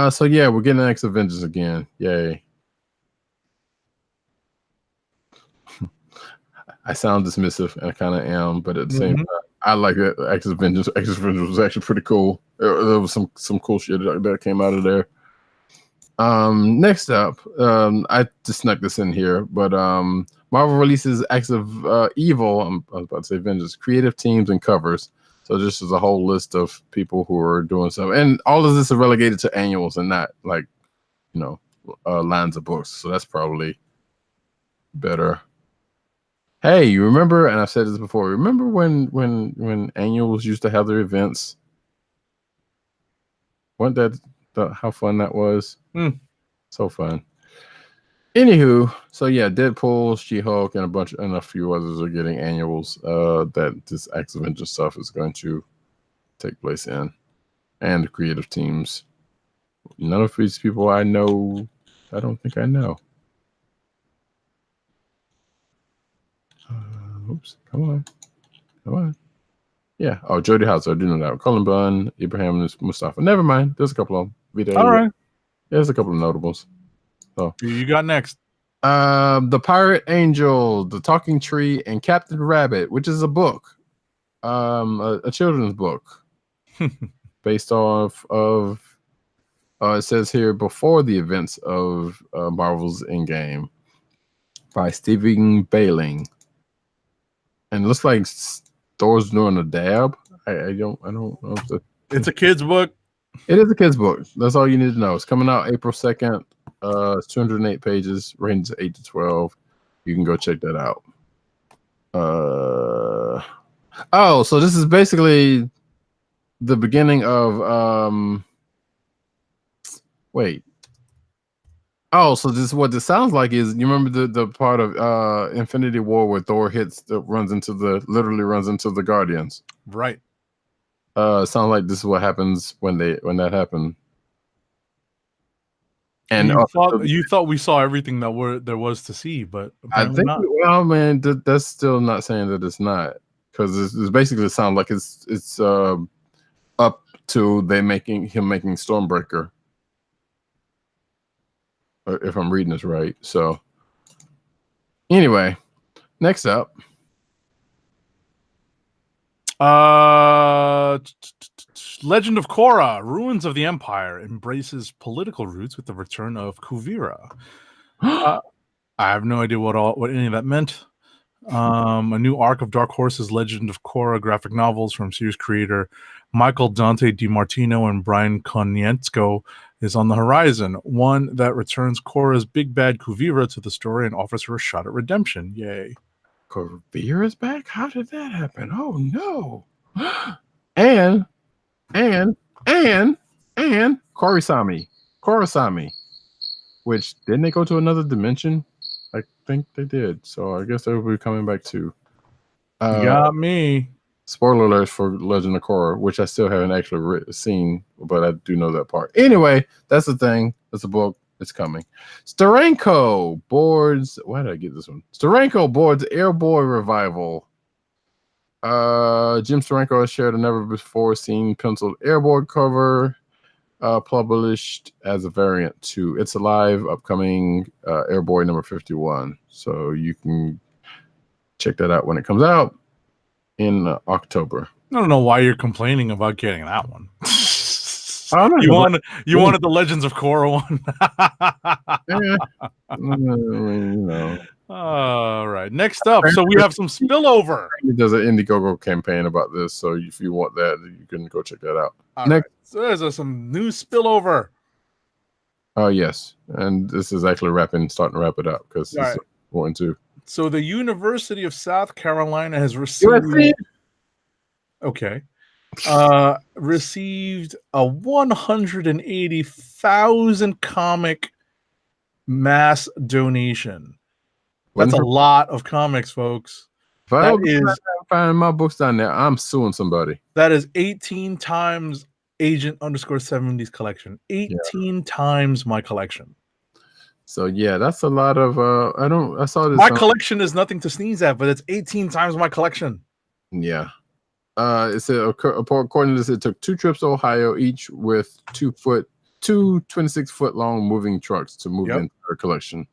So yeah, we're getting Acts of Vengeance again. Yay. I sound dismissive, and I kind of am, but at the same time, I like it. Acts of Vengeance. Acts of Vengeance was actually pretty cool. There was some cool shit that came out of there. Next up, I just snuck this in here, but Marvel releases Acts of Evil. I was about to say Vengeance, creative teams and covers. So this is a whole list of people who are doing stuff, and all of this is relegated to annuals and not like, lines of books. So that's probably better. Hey, you remember? And I've said this before. Remember when annuals used to have their events? Wasn't that how fun that was? So fun. Anywho, so yeah, Deadpool, She-Hulk, and a few others are getting annuals that this Acts of Vengeance stuff is going to take place in, and creative teams. None of these people I know. I don't think I know. Oops! Come on. Yeah. Oh, Jody Houser. I do know that. Colin Bunn, Ibrahim Mustafa. Never mind. There's a couple of them. All right. There's a couple of notables. So who you got next? The Pirate Angel, The Talking Tree, and Captain Rabbit, which is a book, a children's book, based off of. It says here before the events of Marvel's Endgame, by Stephen Bailing, and it looks like Thor's doing a dab. I don't know if it's a kid's book. It is a kid's book. That's all you need to know. It's coming out April 2nd. It's 208 pages, ranges 8 to 12. You can go check that out. So this is basically the beginning of wait. Oh, so this what this sounds like is, you remember the part of Infinity War where Thor literally runs into the Guardians. Right. Sounds like this is what happens when that happened. And you thought we saw everything that there was to see, but I think not. Well, man, that's still not saying that it's not, because it's basically sound like it's up to him making Stormbreaker, if I'm reading this right. So anyway, next up, Legend of Korra, Ruins of the Empire, embraces political roots with the return of Kuvira. I have no idea what any of that meant. A new arc of Dark Horse's Legend of Korra graphic novels from series creator Michael Dante DiMartino and Brian Konietzko is on the horizon. One that returns Korra's big bad Kuvira to the story and offers her a shot at redemption. Yay. Kuvira's back? How did that happen? Oh no. And Korrasami, which didn't they go to another dimension? I think they did. So I guess they'll be coming back too. You got me. Spoiler alert for Legend of Korra, which I still haven't actually seen, but I do know that part. Anyway, that's the thing. That's a book. It's coming. Steranko boards. Why did I get this one? Steranko boards Airboy revival. Jim Steranko has shared a never before seen penciled Airboy cover, published as a variant to It's Alive upcoming Airboy number 51. So you can check that out when it comes out in October. I don't know why you're complaining about getting that one. I don't You know. wanted you wanted the Legends of Korra one. You know, All right. Next up, so we have some spillover. he does an Indiegogo campaign about this, so if you want that, you can go check that out. All Next, right. So there's some new spillover. oh yes, and this is actually starting to wrap it up because All it's right. important too. So the University of South Carolina has received received a 180,000 comic mass donation. That's a lot of comics, folks. If I don't find my books down there, I'm suing somebody. That is 18 times Agent_70's collection. 18 times my collection. So yeah, that's a lot of I saw this. My collection is nothing to sneeze at, but it's 18 times my collection. Yeah. It said according to this, it took 2 trips to Ohio, each with 2 26-foot long moving trucks to move the entire collection.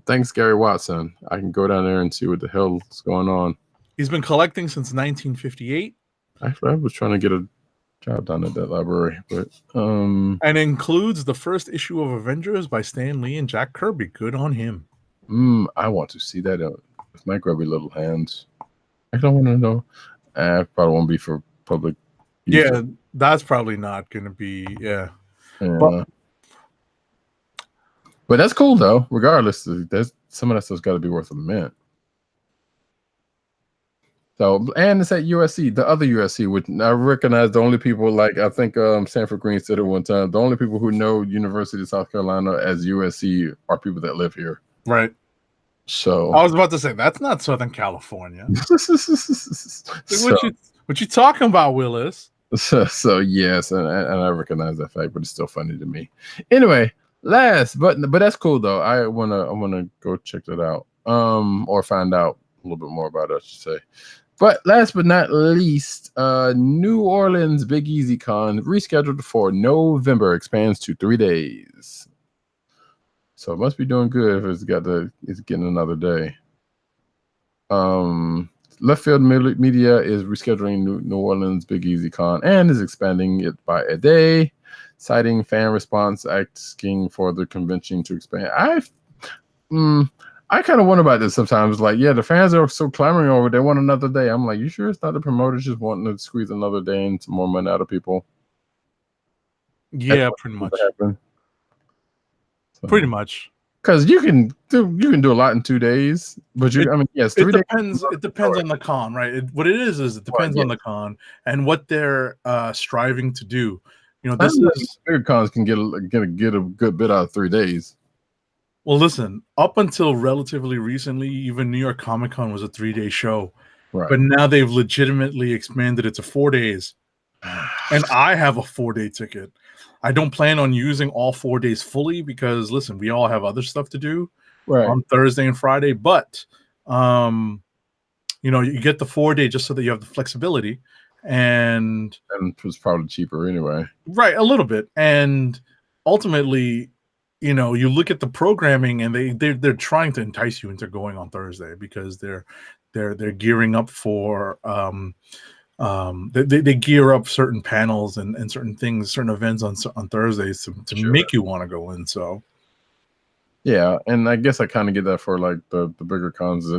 Thanks, Gary Watson. I can go down there and see what the hell's going on. He's been collecting since 1958. Actually, I was trying to get a job down at that library, but and includes the first issue of Avengers by Stan Lee and Jack Kirby. Good on him. I want to see that with my grubby little hands. I don't want to know. Probably won't be for public use. Yeah, that's probably not going to be. Yeah. But that's cool though. Regardless, there's some of that stuff's got to be worth a mint. So, and it's at USC, the other USC, which I recognize the only people, like I think Sanford Green said it one time, the only people who know University of South Carolina as USC are people that live here. Right. So I was about to say that's not Southern California. What you talking about, Willis? So yes, and I recognize that fact, but it's still funny to me. Anyway, but that's cool though. I wanna go check that out. Or find out a little bit more about it, I should say. But last but not least, New Orleans Big Easy Con rescheduled for November, expands to 3 days. So it must be doing good if it's getting another day. Left Field Media is rescheduling New Orleans Big Easy Con and is expanding it by a day, citing fan response asking for the convention to expand. I kind of wonder about this sometimes. Like, yeah, the fans are so clamoring over it. They want another day. I'm like, you sure it's not the promoters just wanting to squeeze another day and some more money out of people? Yeah, pretty much. So, pretty much. Because you can do a lot in 2 days, but yes, 3 days. It depends on the con, right? What it is it depends on the con and what they're striving to do. You know, this is bigger cons can get a good bit out of 3 days. Well, listen, up until relatively recently, even New York Comic Con was a 3-day show. Right. But now they've legitimately expanded it to 4 days. And I have a 4-day ticket. I don't plan on using all 4 days fully because, listen, we all have other stuff to do on Thursday and Friday. But, you get the 4-day just so that you have the flexibility. And it was probably cheaper anyway. Right, a little bit. And ultimately, you look at the programming and they're trying to entice you into going on Thursday because they're gearing up for they gear up certain panels and certain things, certain events on Thursdays to make you want to go in. So yeah, and I guess I kind of get that for like the bigger cons,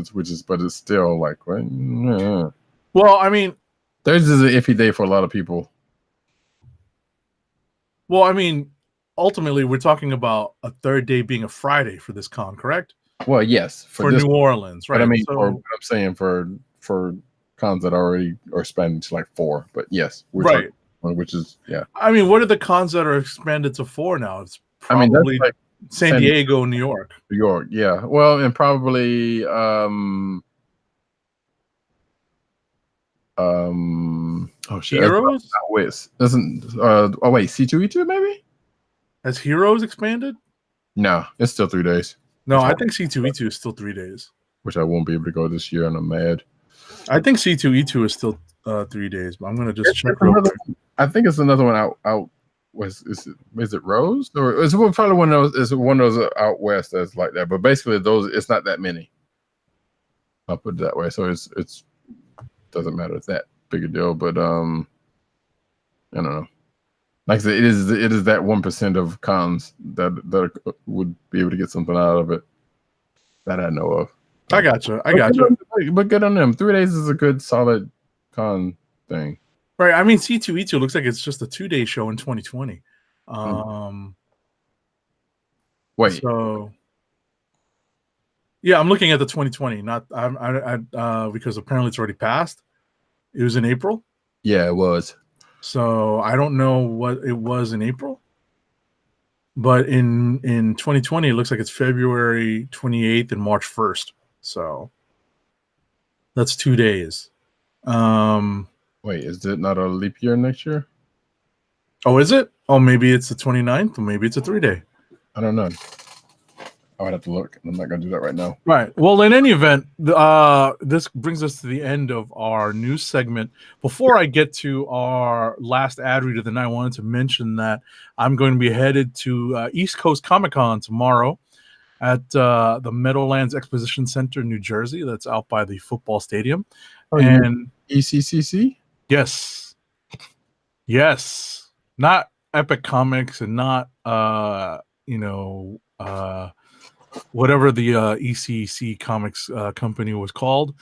but it's still like well, I mean, Thursday is an iffy day for a lot of people. Well, I mean, ultimately, we're talking about a third day being a Friday for this con, correct? Well, yes, for New Orleans, right? But I mean, I'm saying for cons that already are expanded to like 4, but yes, right. Which is I mean, what are the cons that are expanded to 4 now? It's probably that's like San Diego, New York. New York, yeah. Well, and probably Heroes? West doesn't wait, C2E2 maybe? Has Heroes expanded? No, it's still 3 days. No, I think C2E2 is still 3 days. Which I won't be able to go this year, and I'm mad. I think C2E2 is still 3 days, but I'm gonna just check real quick. I think it's another one out west. Is it Rose? Or is it probably one of those out west that's like that? But basically it's not that many. I'll put it that way. So it's doesn't matter. It's that big a deal. But I don't know. Like I said, it is that 1% of cons that would be able to get something out of it that I know of. I gotcha. But good on them. 3 days is a good solid con thing. Right. I mean, C2E2 looks like it's just a 2-day show in 2020. Wait. So yeah, I'm looking at the 2020. Not because apparently it's already passed. It was in April. Yeah, it was. So I don't know what it was in April, but in 2020 it looks like it's February 28th and March 1st. So that's 2 days. Wait, is it not a leap year next year? Oh, is it? Oh, maybe it's the 29th, or maybe it's a 3-day. I don't know. I would have to look. I'm not going to do that right now. Right. Well, in any event, this brings us to the end of our news segment. Before I get to our last ad read of the night, I wanted to mention that I'm going to be headed to East Coast Comic Con tomorrow at the Meadowlands Exposition Center, New Jersey. That's out by the football stadium. Oh, and ECCC? Yes. Not Epic Comics and not whatever the ECC Comics company was called.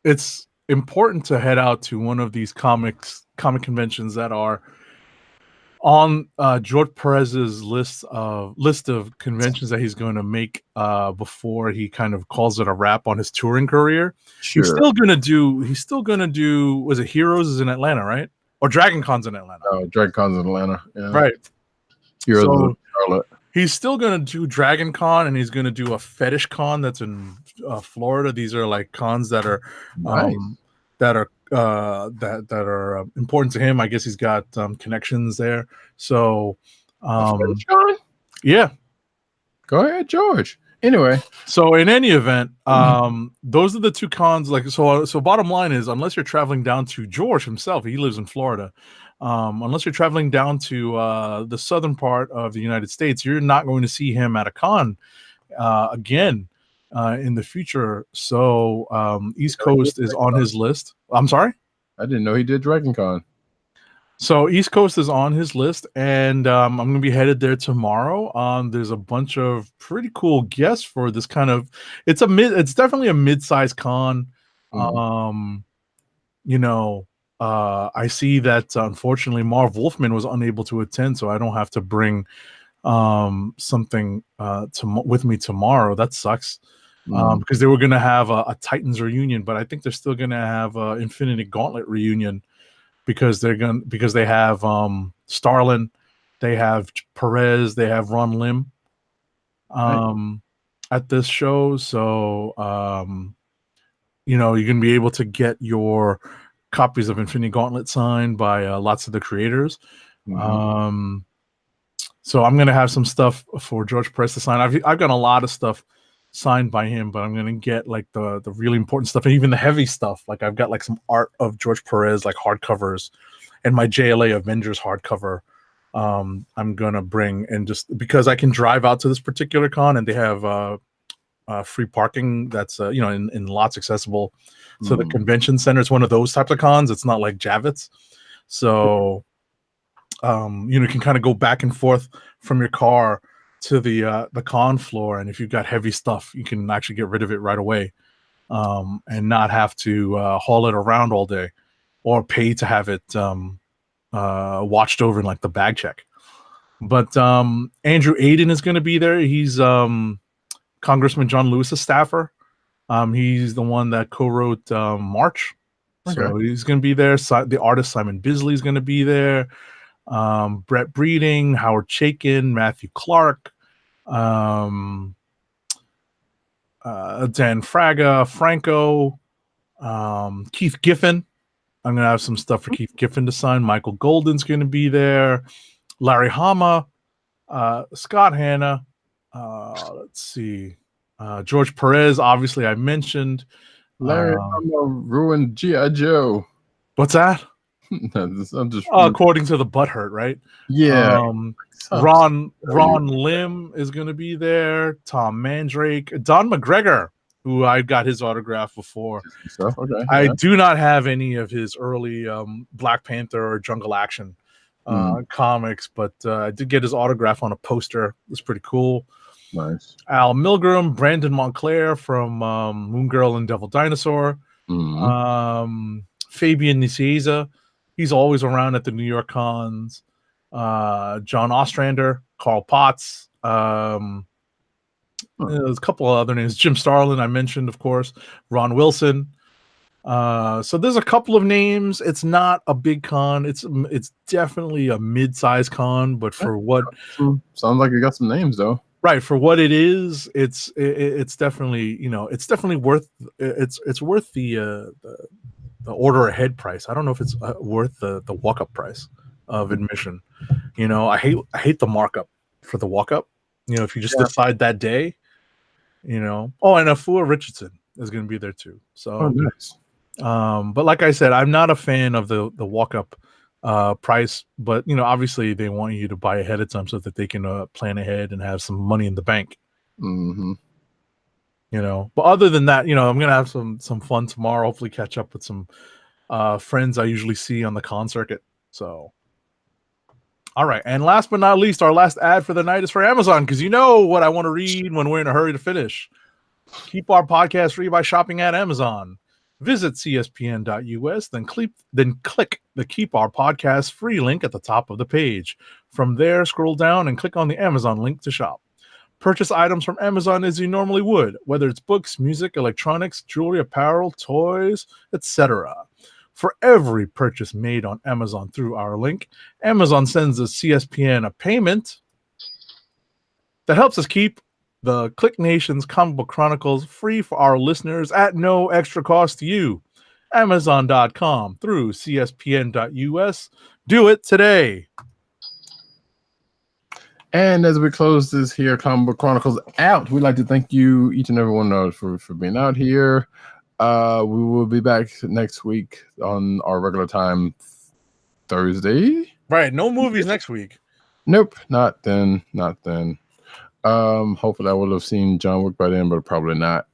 It's important to head out to one of these comic conventions that are on George Perez's list of conventions that he's going to make before he kind of calls it a wrap on his touring career. Sure. He's still gonna do. Was it Heroes is in Atlanta, right? Or Dragon Con's in Atlanta? Oh, Dragon Con's in Atlanta. Yeah. Right. Heroes So in Charlotte. he's still gonna do Dragon Con, and he's gonna do a Fetish Con that's in Florida. These are like cons that are Nice. that are important to him. I guess he's got connections there. So John? yeah. Go ahead, George. Anyway, So in any event, those are the two cons. Like so bottom line is, unless you're traveling down to George himself, he lives in Florida. Unless you're traveling down to the southern part of the United States, you're not going to see him at a con again in the future. So East Coast is on his list. I'm sorry? I didn't know he did Dragon Con. So East Coast is on his list, and I'm going to be headed there tomorrow. There's a bunch of pretty cool guests for this kind of. It's definitely a mid-sized con. I see that unfortunately Marv Wolfman was unable to attend, so I don't have to bring something with me tomorrow. That sucks. Because they were going to have a Titans reunion, but I think they're still going to have an Infinity Gauntlet reunion. Because they have Starlin, they have Perez, they have Ron Lim at this show. So you're gonna be able to get your copies of Infinity Gauntlet signed by lots of the creators. So I'm gonna have some stuff for George Perez to sign. I've got a lot of stuff signed by him, but I'm gonna get like the really important stuff and even the heavy stuff. Like I've got like some art of George Perez, like hardcovers, and my JLA Avengers hardcover. I'm gonna bring, and just because I can drive out to this particular con and they have free parking that's in lots accessible to the convention center. It's one of those types of cons. It's not like Javits, so you can kind of go back and forth from your car to the con floor, and if you've got heavy stuff, you can actually get rid of it right away, and not have to haul it around all day, or pay to have it watched over in like the bag check. But Andrew Aiden is going to be there. He's Congressman John Lewis's staffer. He's the one that co-wrote March, so he's going to be there. The artist Simon Bisley is going to be there. Brett Breeding, Howard Chaykin, Matthew Clark, Dan Fraga, Franco, Keith Giffen. I'm gonna have some stuff for Keith Giffen to sign. Michael Golden's gonna be there. Larry Hama, Scott Hanna. Let's see. George Perez, obviously I mentioned. Larry Hama ruined G.I. Joe. What's that? I'm just according to the Butthurt, right? Yeah. Ron Lim is going to be there. Tom Mandrake, Don McGregor who I got his autograph before. So, okay. I do not have any of his early Black Panther or Jungle Action comics, but I did get his autograph on a poster. It's pretty cool. Nice. Al Milgrom, Brandon Montclair from Moon Girl and Devil Dinosaur. Fabian Nicieza, he's always around at the New York cons. John Ostrander, Carl Potts. There's a couple of other names. Jim Starlin, I mentioned, of course. Ron Wilson. So there's a couple of names. It's not a big con. It's definitely a mid-sized con, but for what sounds like you got some names though. Right, for what it is, it's definitely, it's definitely worth it's worth the order ahead price. I don't know if it's worth the walk-up price of admission. I hate the markup for the walk-up. If you just decide that day, Oh, and Afua Richardson is going to be there too. So nice. But like I said, I'm not a fan of the walk-up price, but obviously they want you to buy ahead of time so that they can plan ahead and have some money in the bank. But other than that, I'm gonna have some fun tomorrow. Hopefully catch up with some friends I usually see on the con circuit. So all right, and last but not least, our last ad for the night is for Amazon, because you know what I want to read when we're in a hurry to finish. Keep our podcast free by shopping at Amazon. Visit cspn.us, then click the Keep Our Podcast Free link at the top of the page. From there, scroll down and click on the Amazon link to shop. Purchase items from Amazon as you normally would, whether it's books, music, electronics, jewelry, apparel, toys, etc. For every purchase made on Amazon through our link, Amazon sends the CSPN a payment that helps us keep the Click Nation's Comic Book Chronicles free for our listeners at no extra cost to you. Amazon.com through CSPN.us. Do it today. And as we close this here Comic Book Chronicles out, we'd like to thank you, each and every one of us, for being out here. We will be back next week on our regular time, Thursday. Right, no movies next week. Nope, not then. Hopefully I will have seen John Wick by then, but probably not.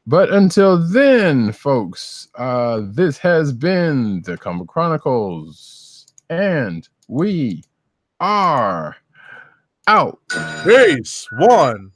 But until then, folks, this has been the Comic Chronicles, and we are out. Peace. One.